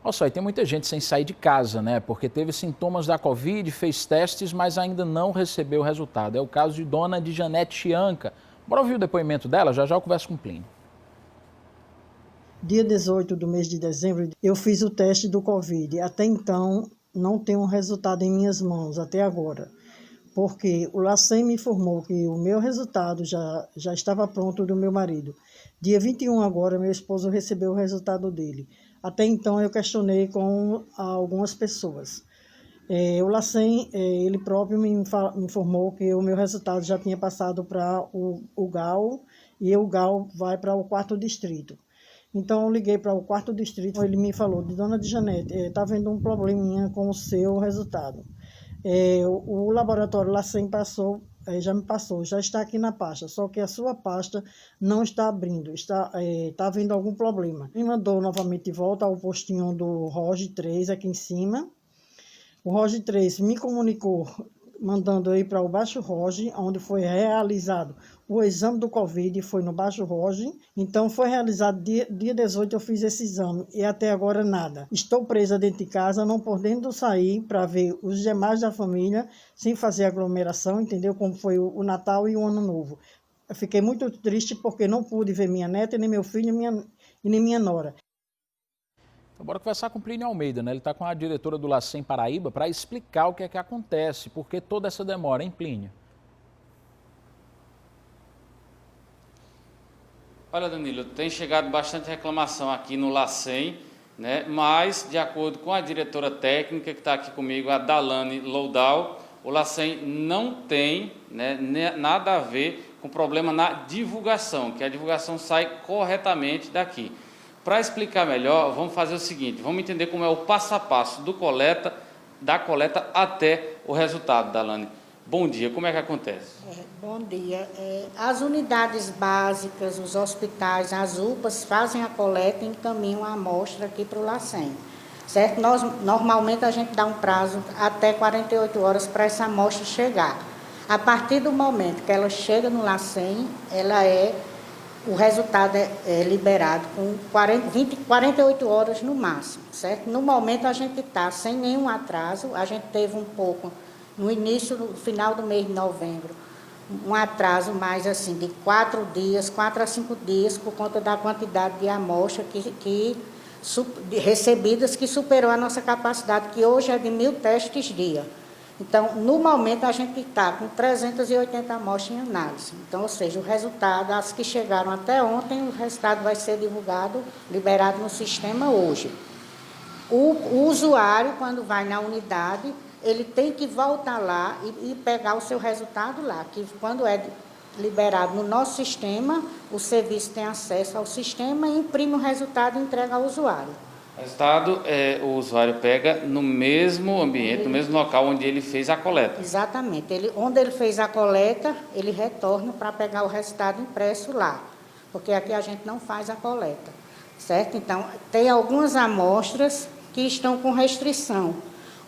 Olha só, e tem muita gente sem sair de casa, né? Porque teve sintomas da Covid, fez testes, mas ainda não recebeu o resultado. É o caso de dona de Janete Chianca. Bora ouvir o depoimento dela? Já eu converso com o Plínio. Dia 18 do mês de dezembro, eu fiz o teste do Covid. Até então, não tenho um resultado em minhas mãos, até agora. Porque o LACEN me informou que o meu resultado já estava pronto do meu marido. Dia 21 agora, meu esposo recebeu o resultado dele. Até então eu questionei com algumas pessoas. O LACEN, ele próprio me informou que o meu resultado já tinha passado para o GAU, e o GAU vai para o 4º distrito. Então, eu liguei para o 4º distrito, ele me falou, dona Djanete, está havendo um probleminha com o seu resultado. O laboratório LACEN já está aqui na pasta, só que a sua pasta não está abrindo, está havendo algum problema. Me mandou novamente de volta ao postinho do ROGE 3, aqui em cima. O ROGE 3 me comunicou, mandando eu ir para o Baixo ROGE, onde foi realizado o exame do Covid, foi no Baixo ROGE. Então, foi realizado dia 18, eu fiz esse exame, e até agora nada. Estou presa dentro de casa, não podendo sair para ver os demais da família, sem fazer aglomeração, entendeu? Como foi o Natal e o Ano Novo. Eu fiquei muito triste porque não pude ver minha neta, nem meu filho, e nem minha nora. Então, bora conversar com o Plínio Almeida, né? Ele está com a diretora do LACEN Paraíba para explicar o que é que acontece, por que toda essa demora, hein, Plínio? Olha, Danilo, tem chegado bastante reclamação aqui no LACEN, né? Mas, de acordo com a diretora técnica que está aqui comigo, a Dalane Loudal, o LACEN não tem, né, nada a ver com problema na divulgação, que a divulgação sai corretamente daqui. Para explicar melhor, vamos fazer o seguinte, vamos entender como é o passo a passo da coleta até o resultado, Dalane. Bom dia, como é que acontece? Bom dia. As unidades básicas, os hospitais, as UPAs fazem a coleta e encaminham a amostra aqui para o LACEN. Certo? Normalmente a gente dá um prazo até 48 horas para essa amostra chegar. A partir do momento que ela chega no LACEN, o resultado é liberado com 48 horas no máximo. Certo? No momento a gente está sem nenhum atraso, a gente teve um pouco no final do mês de novembro, um atraso mais assim de 4 a 5 dias, por conta da quantidade de amostras recebidas, que superou a nossa capacidade, que hoje é de 1.000 testes dia. Então, no momento, a gente está com 380 amostras em análise. Então, ou seja, o resultado, as que chegaram até ontem, o resultado vai ser divulgado, liberado no sistema hoje. O usuário, quando vai na unidade, ele tem que voltar lá e pegar o seu resultado lá, que quando é liberado no nosso sistema, o serviço tem acesso ao sistema e imprime o resultado e entrega ao usuário. O resultado o usuário pega no mesmo ambiente, no mesmo local onde ele fez a coleta. Exatamente. Onde ele fez a coleta, ele retorna para pegar o resultado impresso lá, porque aqui a gente não faz a coleta, certo? Então, tem algumas amostras que estão com restrição.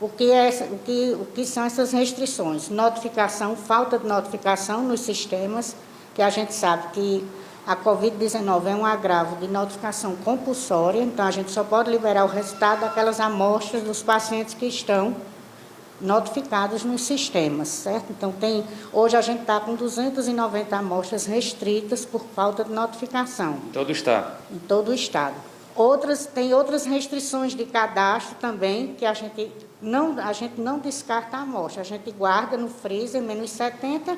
O que são essas restrições? Notificação, falta de notificação nos sistemas, que a gente sabe que a Covid-19 é um agravo de notificação compulsória, então a gente só pode liberar o resultado daquelas amostras dos pacientes que estão notificados nos sistemas, certo? Então, hoje a gente está com 290 amostras restritas por falta de notificação. Em todo o estado? Em todo o estado. Tem outras restrições de cadastro também, que a gente não descarta a amostra, a gente guarda no freezer, menos 70,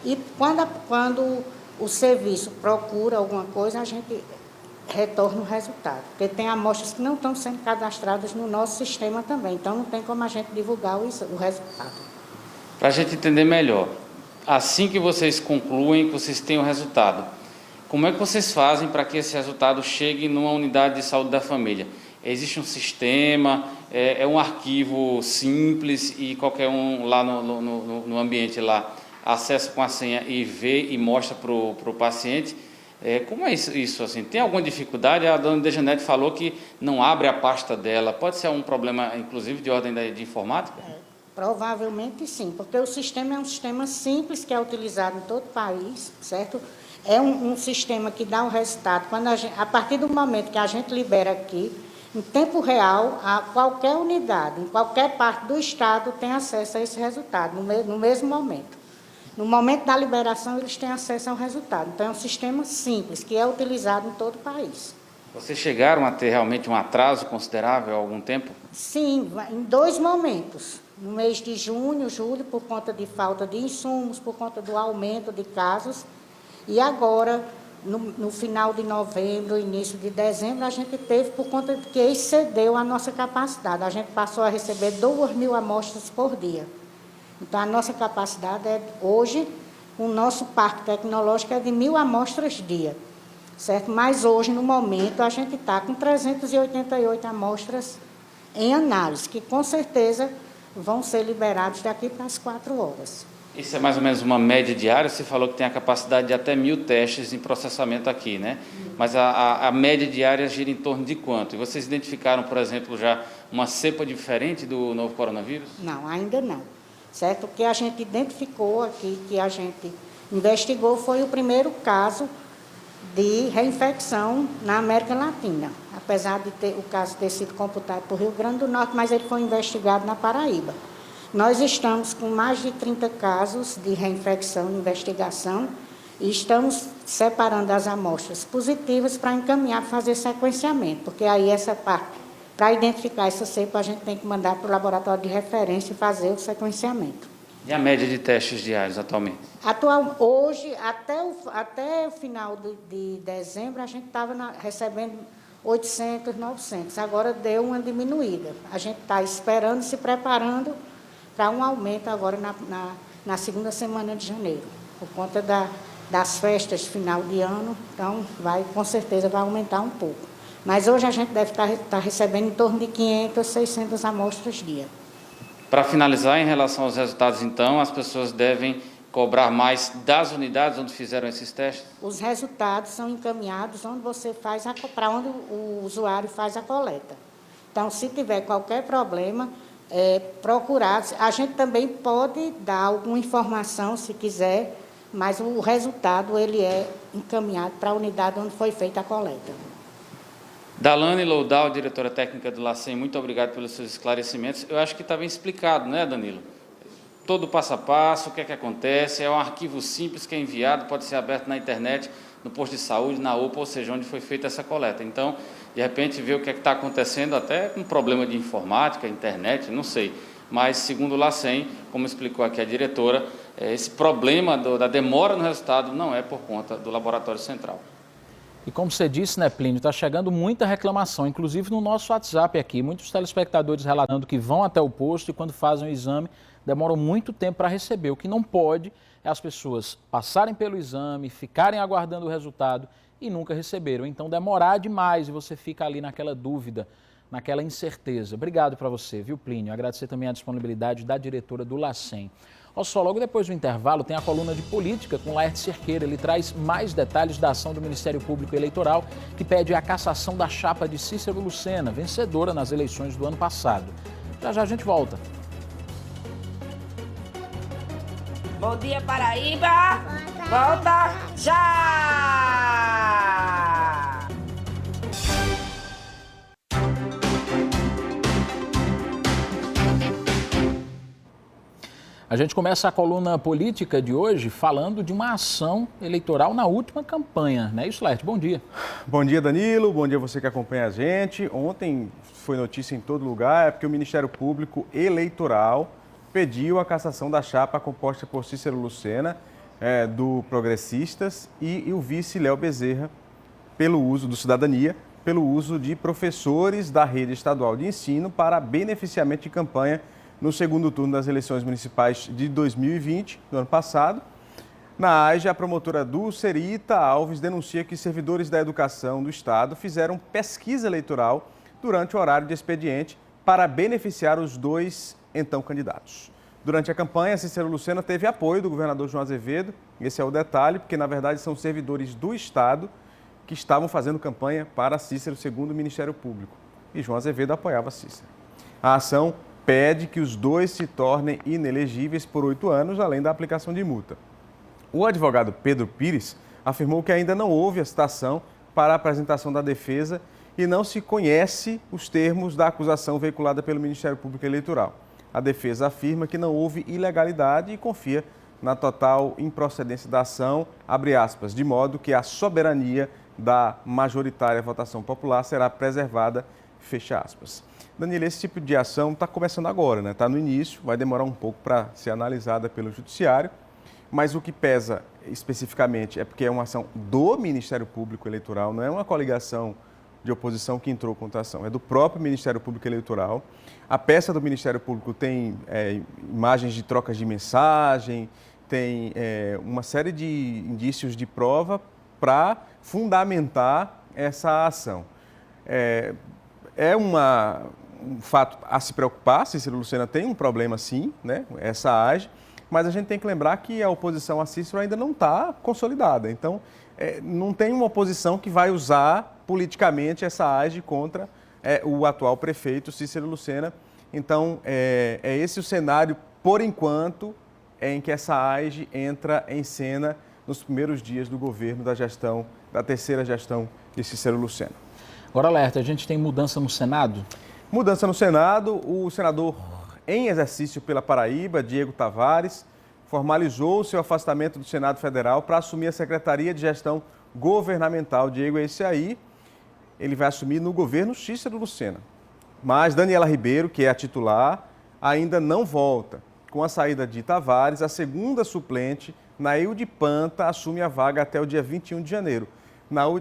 e quando o serviço procura alguma coisa, a gente retorna o resultado. Porque tem amostras que não estão sendo cadastradas no nosso sistema também, então não tem como a gente divulgar o resultado. Para a gente entender melhor, assim que vocês concluem, que vocês têm o resultado, como é que vocês fazem para que esse resultado chegue numa unidade de saúde da família? Existe um sistema, é um arquivo simples e qualquer um lá no ambiente lá acessa com a senha e vê e mostra para o paciente? Como é isso assim? Tem alguma dificuldade? A dona Djanete falou que não abre a pasta dela. Pode ser um problema, inclusive, de ordem de informática? Provavelmente sim, porque o sistema é um sistema simples que é utilizado em todo o país, certo? É um sistema que dá o resultado. A partir do momento que a gente libera aqui, em tempo real, a qualquer unidade, em qualquer parte do estado, tem acesso a esse resultado, no mesmo momento. No momento da liberação, eles têm acesso ao resultado. Então, é um sistema simples, que é utilizado em todo o país. Vocês chegaram a ter realmente um atraso considerável há algum tempo? Sim, em 2 momentos. No mês de junho, julho, por conta de falta de insumos, por conta do aumento de casos. E agora, no final de novembro, início de dezembro, a gente teve por conta de que excedeu a nossa capacidade. A gente passou a receber 2.000 amostras por dia. Então, a nossa capacidade hoje, o nosso parque tecnológico é de 1.000 amostras dia, certo? Mas hoje, no momento, a gente está com 388 amostras em análise, que com certeza vão ser liberados daqui para as 4 horas. Isso é mais ou menos uma média diária? Você falou que tem a capacidade de até 1.000 testes em processamento aqui, né? Mas a média diária gira em torno de quanto? E vocês identificaram, por exemplo, já uma cepa diferente do novo coronavírus? Não, ainda não. Certo? O que a gente identificou aqui, que a gente investigou, foi o primeiro caso de reinfecção na América Latina. Apesar de o caso ter sido computado por Rio Grande do Norte, mas ele foi investigado na Paraíba. Nós estamos com mais de 30 casos de reinfecção em investigação e estamos separando as amostras positivas para encaminhar para fazer sequenciamento, porque aí essa parte, para identificar essa cepa, a gente tem que mandar para o laboratório de referência e fazer o sequenciamento. E a média de testes diários atualmente? Hoje, até o final de dezembro, a gente estava recebendo 800, 900. Agora deu uma diminuída. A gente está esperando, se preparando para um aumento agora na segunda semana de janeiro, por conta das festas final de ano, então com certeza vai aumentar um pouco. Mas hoje a gente deve estar recebendo em torno de 500 a 600 amostras dia. Para finalizar, em relação aos resultados, então, as pessoas devem cobrar mais das unidades onde fizeram esses testes? Os resultados são encaminhados onde para onde o usuário faz a coleta. Então, se tiver qualquer problema, procurar. A gente também pode dar alguma informação, se quiser, mas o resultado ele é encaminhado para a unidade onde foi feita a coleta. Dalane Loudal, diretora técnica do LACEN, muito obrigado pelos seus esclarecimentos. Eu acho que está bem explicado, né, Danilo? Todo o passo a passo, o que é que acontece, é um arquivo simples que é enviado, pode ser aberto na internet, no posto de saúde, na UPA, ou seja, onde foi feita essa coleta. Então, de repente, ver o que é que está acontecendo, até com problema de informática, internet, não sei. Mas, segundo o LACEN, como explicou aqui a diretora, esse problema da demora no resultado não é por conta do Laboratório Central. E como você disse, né, Plínio, está chegando muita reclamação, inclusive no nosso WhatsApp aqui. Muitos telespectadores relatando que vão até o posto e quando fazem o exame demoram muito tempo para receber. O que não pode é as pessoas passarem pelo exame, ficarem aguardando o resultado e nunca receberam. Então demorar demais e você fica ali naquela dúvida, naquela incerteza. Obrigado para você, viu, Plínio? Agradecer também a disponibilidade da diretora do LACEN. Olha só, logo depois do intervalo tem a coluna de política com Laerte Cerqueira. Ele traz mais detalhes da ação do Ministério Público Eleitoral que pede a cassação da chapa de Cícero Lucena, vencedora nas eleições do ano passado. Já já a gente volta. Bom dia, Paraíba! Volta já! A gente começa a coluna política de hoje falando de uma ação eleitoral na última campanha, não é isso, Laerte? Bom dia. Bom dia, Danilo. Bom dia a você que acompanha a gente. Ontem foi notícia em todo lugar, porque o Ministério Público Eleitoral pediu a cassação da chapa composta por Cícero Lucena, do Progressistas, e o vice Léo Bezerra, pelo uso do Cidadania, pelo uso de professores da rede estadual de ensino para beneficiamento de campanha no segundo turno das eleições municipais de 2020, do ano passado. Na AGE, a promotora Dulcerita Alves denuncia que servidores da educação do Estado fizeram pesquisa eleitoral durante o horário de expediente para beneficiar os dois então candidatos. Durante a campanha, Cícero Lucena teve apoio do governador João Azevedo. Esse é o detalhe, porque na verdade são servidores do Estado que estavam fazendo campanha para Cícero, segundo o Ministério Público. E João Azevedo apoiava Cícero. A ação pede que os dois se tornem inelegíveis por 8 anos, além da aplicação de multa. O advogado Pedro Pires afirmou que ainda não houve a citação para a apresentação da defesa e não se conhece os termos da acusação veiculada pelo Ministério Público Eleitoral. A defesa afirma que não houve ilegalidade e confia na total improcedência da ação, abre aspas, de modo que a soberania da majoritária votação popular será preservada, fecha aspas. Danilo, esse tipo de ação está começando agora, né? Está no início, vai demorar um pouco para ser analisada pelo Judiciário, mas o que pesa especificamente é porque é uma ação do Ministério Público Eleitoral, não é uma coligação de oposição que entrou contra a ação, é do próprio Ministério Público Eleitoral. A peça do Ministério Público tem imagens de trocas de mensagem, tem uma série de indícios de prova para fundamentar essa ação. Um fato a se preocupar, Cícero Lucena tem um problema sim, né, essa AGE, mas a gente tem que lembrar que a oposição a Cícero ainda não está consolidada. Então, não tem uma oposição que vai usar politicamente essa AGE contra o atual prefeito Cícero Lucena. Então, é esse o cenário, por enquanto, em que essa AGE entra em cena nos primeiros dias do governo da terceira gestão de Cícero Lucena. Agora, Alerta, a gente tem mudança no Senado? Mudança no Senado, o senador em exercício pela Paraíba, Diego Tavares, formalizou o seu afastamento do Senado Federal para assumir a Secretaria de Gestão Governamental. Diego, esse aí, ele vai assumir no governo Cícero Lucena. Mas Daniela Ribeiro, que é a titular, ainda não volta. Com a saída de Tavares, a segunda suplente, Nailde Panta, assume a vaga até o dia 21 de janeiro.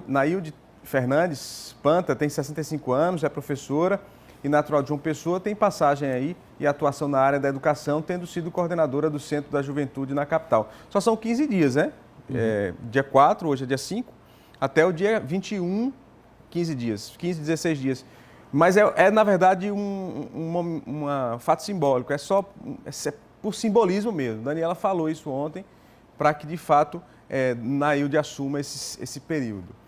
Nailde Fernandes Panta tem 65 anos, é professora e natural de João Pessoa, tem passagem aí e atuação na área da educação, tendo sido coordenadora do Centro da Juventude na capital. Só são 15 dias, né? Dia 4, hoje é dia 5, até o dia 21, 15 dias, 15, 16 dias. Mas na verdade, um fato simbólico, é por simbolismo mesmo. Daniela falou isso ontem, para que, de fato, Nailde assuma esse período.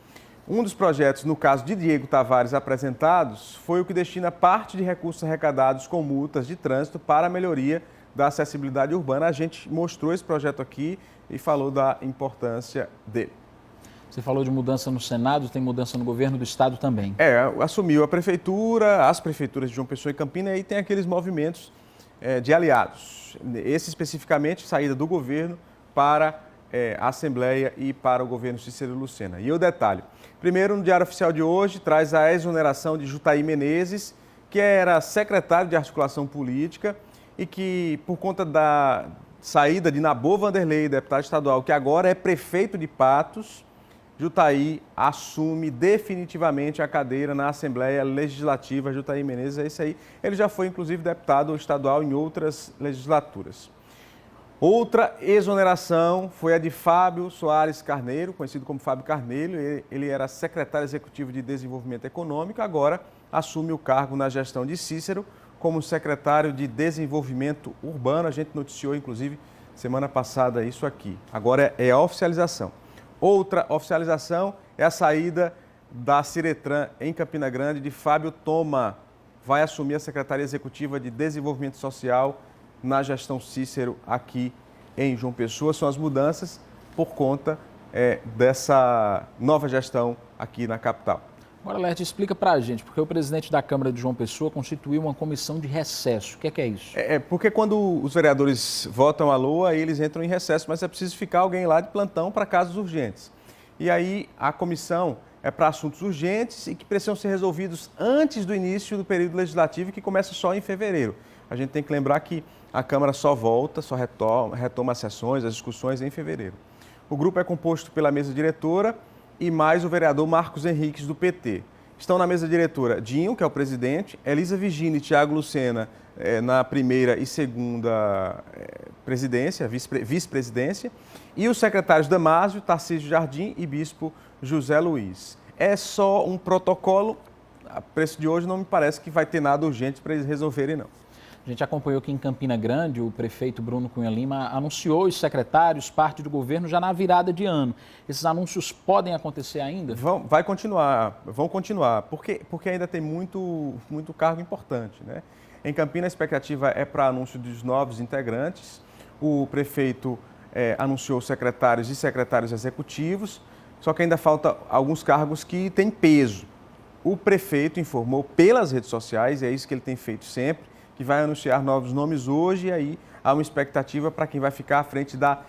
Um dos projetos, no caso de Diego Tavares, apresentados, foi o que destina parte de recursos arrecadados com multas de trânsito para a melhoria da acessibilidade urbana. A gente mostrou esse projeto aqui e falou da importância dele. Você falou de mudança no Senado, tem mudança no governo do Estado também. Assumiu a prefeitura, as prefeituras de João Pessoa e Campina, e aí tem aqueles movimentos de aliados. Esse especificamente, saída do governo para a Assembleia e para o governo Cícero Lucena. E o detalhe, primeiro no Diário Oficial de hoje, traz a exoneração de Jutaí Menezes, que era secretário de articulação política e que, por conta da saída de Nabor Vanderlei, deputado estadual, que agora é prefeito de Patos, Jutaí assume definitivamente a cadeira na Assembleia Legislativa. Jutaí Menezes é esse aí. Ele já foi, inclusive, deputado estadual em outras legislaturas. Outra exoneração foi a de Fábio Soares Carneiro, conhecido como Fábio Carneiro. Ele era secretário executivo de Desenvolvimento Econômico, agora assume o cargo na gestão de Cícero como secretário de Desenvolvimento Urbano. A gente noticiou, inclusive, semana passada isso aqui. Agora é a oficialização. Outra oficialização é a saída da Ciretran em Campina Grande de Fábio Toma. Vai assumir a Secretaria Executiva de Desenvolvimento Social na gestão Cícero aqui em João Pessoa. São as mudanças por conta dessa nova gestão aqui na capital. Agora, Lerti, explica para a gente, porque o presidente da Câmara de João Pessoa constituiu uma comissão de recesso. O que é isso? Porque quando os vereadores votam à LOA, eles entram em recesso, mas é preciso ficar alguém lá de plantão para casos urgentes. E aí a comissão é para assuntos urgentes e que precisam ser resolvidos antes do início do período legislativo, que começa só em fevereiro. A gente tem que lembrar que a Câmara só retoma as sessões, as discussões em fevereiro. O grupo é composto pela mesa diretora e mais o vereador Marcos Henriques, do PT. Estão na mesa diretora Dinho, que é o presidente, Elisa Vigini e Tiago Lucena na primeira e segunda presidência, vice-presidência, e os secretários Damásio, Tarcísio Jardim e Bispo José Luiz. É só um protocolo, a preço de hoje não me parece que vai ter nada urgente para eles resolverem, não. A gente acompanhou que em Campina Grande, o prefeito Bruno Cunha Lima anunciou os secretários, parte do governo, já na virada de ano. Esses anúncios podem acontecer ainda? Vão continuar, porque ainda tem muito cargo importante, né? Em Campina, a expectativa é para anúncio dos novos integrantes. O prefeito anunciou secretários e secretários executivos, só que ainda falta alguns cargos que têm peso. O prefeito informou pelas redes sociais, e é isso que ele tem feito sempre, que vai anunciar novos nomes hoje, e aí há uma expectativa para quem vai ficar à frente da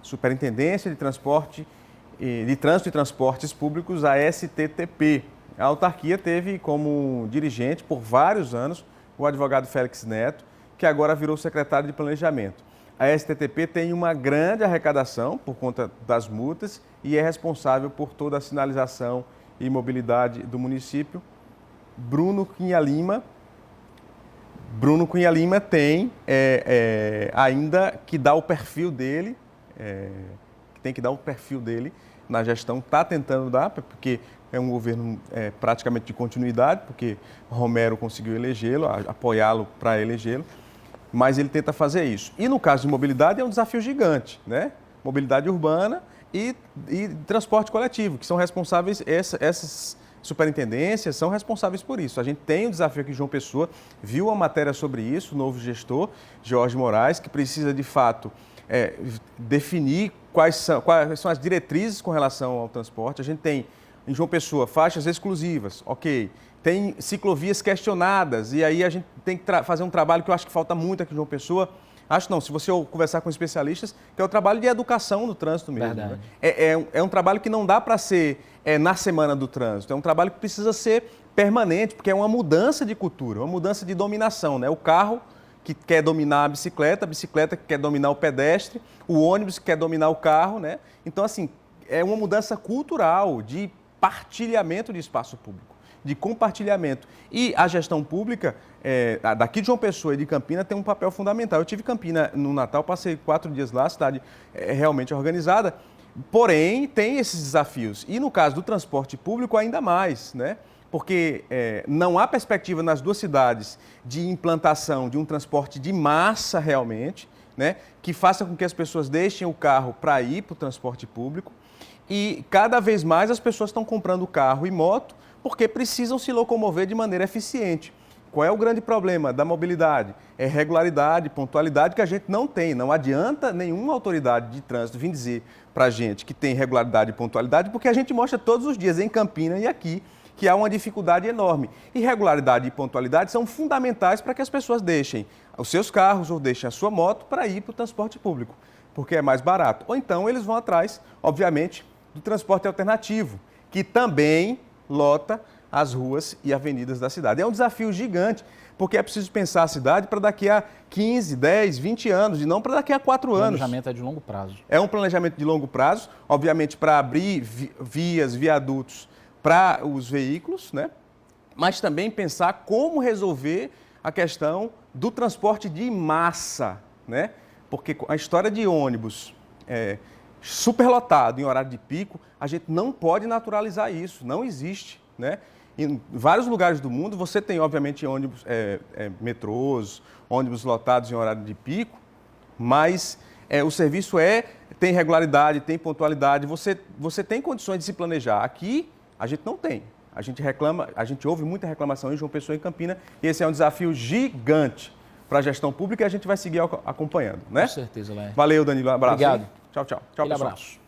Superintendência de Trânsito e Transportes Públicos, a STTP. A autarquia teve como dirigente por vários anos o advogado Félix Neto, que agora virou secretário de Planejamento. a STTP tem uma grande arrecadação por conta das multas e é responsável por toda a sinalização e mobilidade do município. Bruno Cunha Lima tem ainda que dar o perfil dele, tem que dar o perfil dele na gestão, está tentando dar, porque é um governo praticamente de continuidade, porque Romero conseguiu elegê-lo, apoiá-lo para elegê-lo, mas ele tenta fazer isso. E no caso de mobilidade é um desafio gigante, né? Mobilidade urbana e transporte coletivo, que são responsáveis, essas superintendências são responsáveis por isso. A gente tem um desafio aqui em João Pessoa, viu a matéria sobre isso, o novo gestor, Jorge Moraes, que precisa de fato definir quais são as diretrizes com relação ao transporte. A gente tem em João Pessoa faixas exclusivas, ok. Tem ciclovias questionadas e aí a gente tem que fazer um trabalho que eu acho que falta muito aqui em João Pessoa. Acho não, se você conversar com especialistas, que é o trabalho de educação no trânsito mesmo. Né? É um trabalho que não dá para ser na semana do trânsito, é um trabalho que precisa ser permanente, porque é uma mudança de cultura, uma mudança de dominação. Né? O carro que quer dominar a bicicleta que quer dominar o pedestre, o ônibus que quer dominar o carro. Né? Então, assim, é uma mudança cultural de partilhamento de espaço público, de compartilhamento. E a gestão pública, daqui de João Pessoa e de Campina, tem um papel fundamental. Eu tive Campina no Natal, passei 4 dias lá, a cidade é realmente organizada, porém tem esses desafios. E no caso do transporte público, ainda mais, né? Porque não há perspectiva nas duas cidades de implantação de um transporte de massa realmente, né? Que faça com que as pessoas deixem o carro para ir para o transporte público. E cada vez mais as pessoas estão comprando carro e moto porque precisam se locomover de maneira eficiente. Qual é o grande problema da mobilidade? É regularidade, pontualidade que a gente não tem. Não adianta nenhuma autoridade de trânsito vir dizer para a gente que tem regularidade e pontualidade, porque a gente mostra todos os dias em Campina e aqui que há uma dificuldade enorme. E regularidade e pontualidade são fundamentais para que as pessoas deixem os seus carros ou deixem a sua moto para ir para o transporte público, porque é mais barato. Ou então eles vão atrás, obviamente, do transporte alternativo, que também lota as ruas e avenidas da cidade. É um desafio gigante, porque é preciso pensar a cidade para daqui a 15, 10, 20 anos, e não para daqui a 4 anos. O planejamento é de longo prazo. É um planejamento de longo prazo, obviamente para abrir vias, viadutos para os veículos, né? Mas também pensar como resolver a questão do transporte de massa, né? Porque a história de ônibus superlotado em horário de pico, a gente não pode naturalizar isso, não existe, né? Em vários lugares do mundo você tem, obviamente, ônibus, metrôs, ônibus lotados em horário de pico, mas o serviço tem regularidade, tem pontualidade, você tem condições de se planejar. Aqui a gente não tem. A gente ouve muita reclamação em João Pessoa e Campina, e esse é um desafio gigante para a gestão pública e a gente vai seguir acompanhando, né? Com certeza, Léo. Valeu, Danilo. Um abraço. Obrigado. Hein? Tchau, tchau. Tchau, pessoal. Abraço.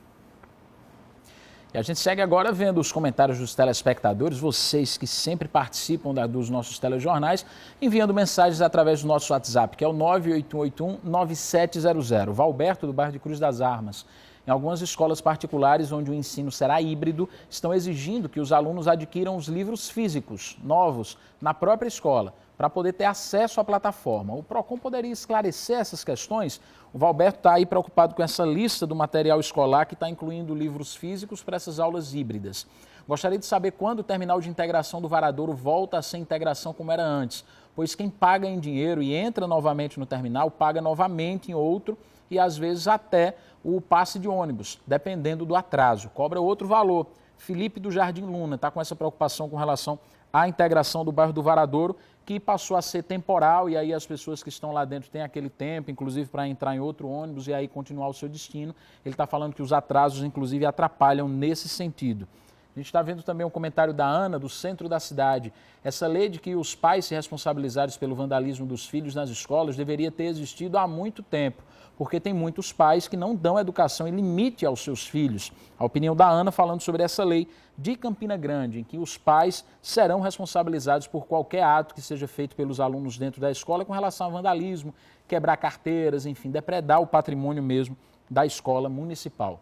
E a gente segue agora vendo os comentários dos telespectadores, vocês que sempre participam dos nossos telejornais, enviando mensagens através do nosso WhatsApp, que é o 981819700. Valberto, do bairro de Cruz das Armas. Em algumas escolas particulares, onde o ensino será híbrido, estão exigindo que os alunos adquiram os livros físicos, novos, na própria escola, para poder ter acesso à plataforma. O PROCON poderia esclarecer essas questões? O Valberto está aí preocupado com essa lista do material escolar que está incluindo livros físicos para essas aulas híbridas. Gostaria de saber quando o terminal de integração do Varadouro volta a ser integração como era antes, pois quem paga em dinheiro e entra novamente no terminal, paga novamente em outro e às vezes até o passe de ônibus, dependendo do atraso. Cobra outro valor. Felipe do Jardim Luna está com essa preocupação com relação à integração do bairro do Varadouro, que passou a ser temporal e aí as pessoas que estão lá dentro têm aquele tempo, inclusive para entrar em outro ônibus e aí continuar o seu destino. Ele está falando que os atrasos, inclusive, atrapalham nesse sentido. A gente está vendo também um comentário da Ana, do centro da cidade. Essa lei de que os pais se responsabilizados pelo vandalismo dos filhos nas escolas deveria ter existido há muito tempo, porque tem muitos pais que não dão educação e limite aos seus filhos. A opinião da Ana falando sobre essa lei de Campina Grande, em que os pais serão responsabilizados por qualquer ato que seja feito pelos alunos dentro da escola com relação ao vandalismo, quebrar carteiras, enfim, depredar o patrimônio mesmo da escola municipal.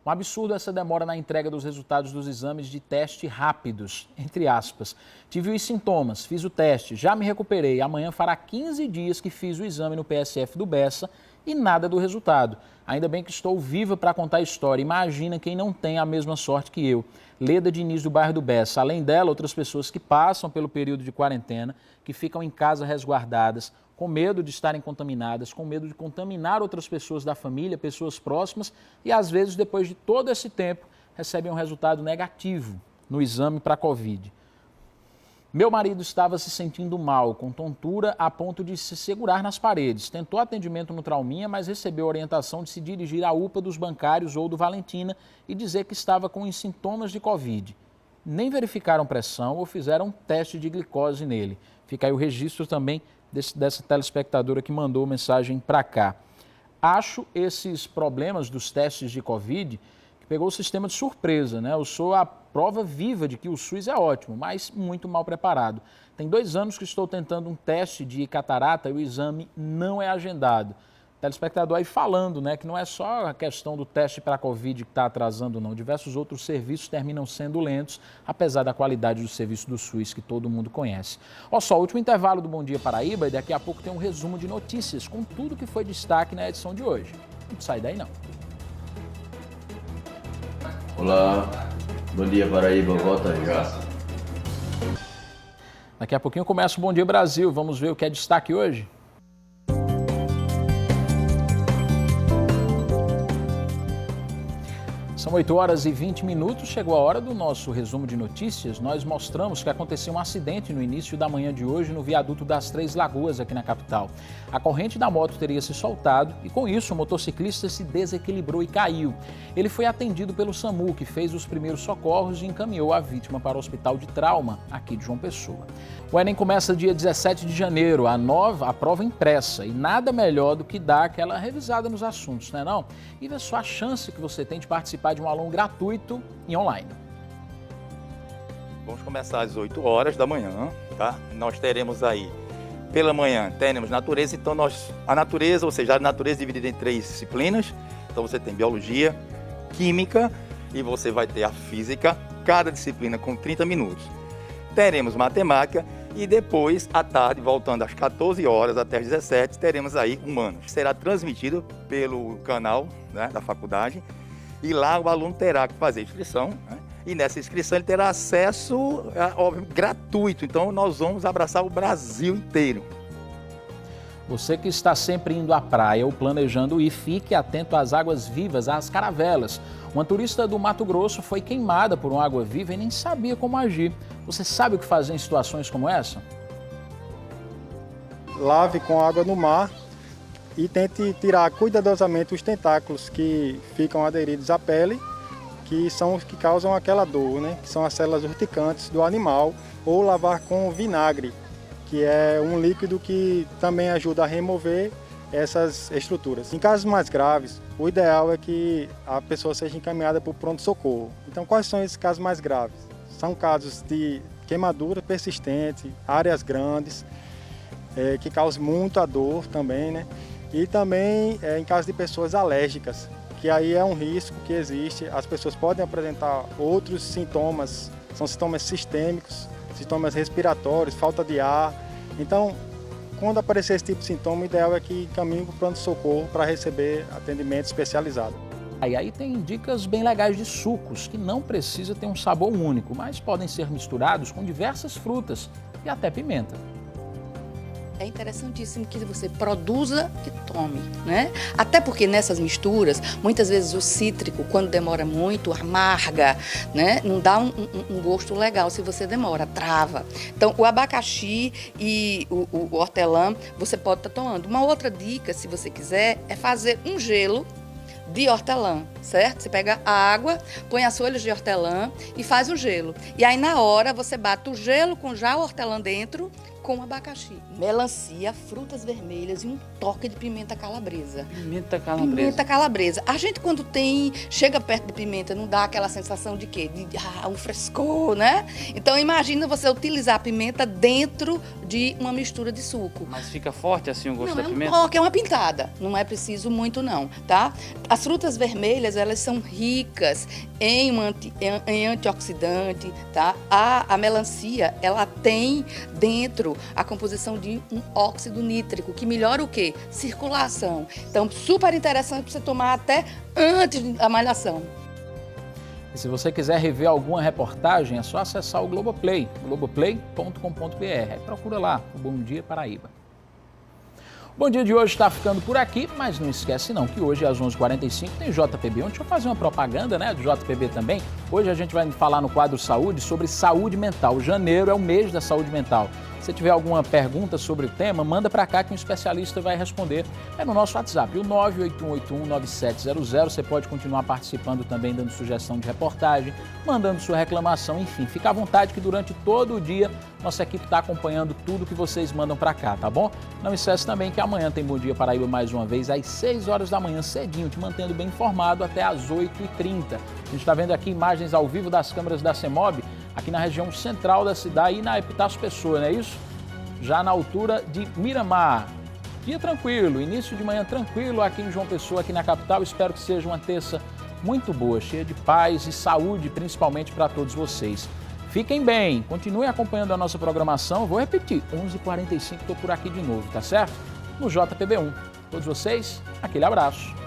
Um absurdo essa demora na entrega dos resultados dos exames de teste rápidos, entre aspas. Tive os sintomas, fiz o teste, já me recuperei. Amanhã fará 15 dias que fiz o exame no PSF do Bessa e nada do resultado. Ainda bem que estou viva para contar a história. Imagina quem não tem a mesma sorte que eu. Leda Diniz, do bairro do Bessa. Além dela, outras pessoas que passam pelo período de quarentena, que ficam em casa resguardadas, com medo de estarem contaminadas, com medo de contaminar outras pessoas da família, pessoas próximas, e às vezes, depois de todo esse tempo, recebem um resultado negativo no exame para a Covid. Meu marido estava se sentindo mal, com tontura a ponto de se segurar nas paredes. Tentou atendimento no Trauminha, mas recebeu orientação de se dirigir à UPA dos Bancários ou do Valentina e dizer que estava com os sintomas de Covid. Nem verificaram pressão ou fizeram teste de glicose nele. Fica aí o registro também dessa telespectadora que mandou mensagem para cá. Acho esses problemas dos testes de Covid que pegou o sistema de surpresa, né? Eu sou a prova viva de que o SUS é ótimo, mas muito mal preparado. Tem 2 anos que estou tentando um teste de catarata e o exame não é agendado. O telespectador aí falando, né, que não é só a questão do teste para a Covid que está atrasando, não. Diversos outros serviços terminam sendo lentos, apesar da qualidade do serviço do SUS que todo mundo conhece. Olha só, o último intervalo do Bom Dia Paraíba e daqui a pouco tem um resumo de notícias com tudo que foi destaque na edição de hoje. Não sai daí não. Olá, Bom Dia Paraíba, volta já. Daqui a pouquinho começa o Bom Dia Brasil. Vamos ver o que é destaque hoje? São 8h20, chegou a hora do nosso resumo de notícias. Nós mostramos que aconteceu um acidente no início da manhã de hoje no viaduto das Três Lagoas, aqui na capital. A corrente da moto teria se soltado e, com isso, o motociclista se desequilibrou e caiu. Ele foi atendido pelo SAMU, que fez os primeiros socorros e encaminhou a vítima para o Hospital de Trauma, aqui de João Pessoa. O Enem começa dia 17 de janeiro, a prova impressa, e nada melhor do que dar aquela revisada nos assuntos, né não? E ver só a chance que você tem de participar de um aulão gratuito e online. Vamos começar às 8 horas da manhã, tá? Nós teremos aí, pela manhã, teremos natureza, então a natureza, ou seja, a natureza dividida em 3 disciplinas, então você tem biologia, química e você vai ter a física, cada disciplina com 30 minutos. Teremos matemática e depois, à tarde, voltando às 14 horas até às 17, teremos aí humanos. Será transmitido pelo canal, né, da faculdade e lá o aluno terá que fazer inscrição, né, e nessa inscrição ele terá acesso, óbvio, gratuito. Então nós vamos abraçar o Brasil inteiro. Você que está sempre indo à praia ou planejando ir, fique atento às águas vivas, às caravelas. Uma turista do Mato Grosso foi queimada por uma água viva e nem sabia como agir. Você sabe o que fazer em situações como essa? Lave com água no mar e tente tirar cuidadosamente os tentáculos que ficam aderidos à pele, que são os que causam aquela dor, né? Que são as células urticantes do animal, ou lavar com vinagre, que é um líquido que também ajuda a remover essas estruturas. Em casos mais graves, o ideal é que a pessoa seja encaminhada para o pronto-socorro. Então, quais são esses casos mais graves? São casos de queimadura persistente, áreas grandes, que causam muita dor também, né? E também em casos de pessoas alérgicas, que aí é um risco que existe. As pessoas podem apresentar outros sintomas, são sintomas sistêmicos, sintomas respiratórios, falta de ar. Então, quando aparecer esse tipo de sintoma, o ideal é que caminhe para o pronto-socorro para receber atendimento especializado. Aí tem dicas bem legais de sucos, que não precisa ter um sabor único, mas podem ser misturados com diversas frutas e até pimenta. É interessantíssimo que você produza e tome, né? Até porque nessas misturas, muitas vezes o cítrico, quando demora muito, amarga, né? Não dá um gosto legal se você demora, trava. Então, o abacaxi e o hortelã, você pode estar tomando. Uma outra dica, se você quiser, é fazer um gelo de hortelã, certo? Você pega a água, põe as folhas de hortelã e faz o gelo. E aí, na hora, você bate o gelo com já o hortelã dentro, com abacaxi, melancia, frutas vermelhas e um toque de pimenta calabresa. Pimenta calabresa. Pimenta calabresa. A gente, quando chega perto de pimenta, não dá aquela sensação de quê? Um frescor, né? Então, imagina você utilizar a pimenta dentro de uma mistura de suco. Mas fica forte assim o gosto da pimenta? Não, é uma pintada. Não é preciso muito, não, tá? As frutas vermelhas, elas são ricas em antioxidante, tá? A melancia, ela tem dentro a composição de um óxido nítrico, que melhora o quê? Circulação. Então, super interessante para você tomar até antes da malhação. E se você quiser rever alguma reportagem, é só acessar o Globoplay, globoplay.com.br. Procura lá, o Bom Dia Paraíba. O Bom Dia de hoje está ficando por aqui, mas não esquece não que hoje às 11h45 tem JPB. Deixa eu fazer uma propaganda, né, do JPB também. Hoje a gente vai falar no quadro Saúde sobre saúde mental. Janeiro é o mês da saúde mental. Se tiver alguma pergunta sobre o tema, manda para cá que um especialista vai responder. É no nosso WhatsApp, o 981819700. Você pode continuar participando também, dando sugestão de reportagem, mandando sua reclamação, enfim. Fica à vontade que durante todo o dia nossa equipe está acompanhando tudo que vocês mandam para cá, tá bom? Não esquece também que amanhã tem Bom Dia Paraíba mais uma vez, às 6 horas da manhã, cedinho, te mantendo bem informado até às 8h30. A gente está vendo aqui imagens ao vivo das câmeras da CEMOB, aqui na região central da cidade e na Epitácio Pessoa, não é isso? Já na altura de Miramar. Dia tranquilo, início de manhã tranquilo aqui em João Pessoa, aqui na capital. Espero que seja uma terça muito boa, cheia de paz e saúde, principalmente para todos vocês. Fiquem bem, continuem acompanhando a nossa programação. Vou repetir, 11h45 estou por aqui de novo, tá certo? No JPB1. Todos vocês, aquele abraço.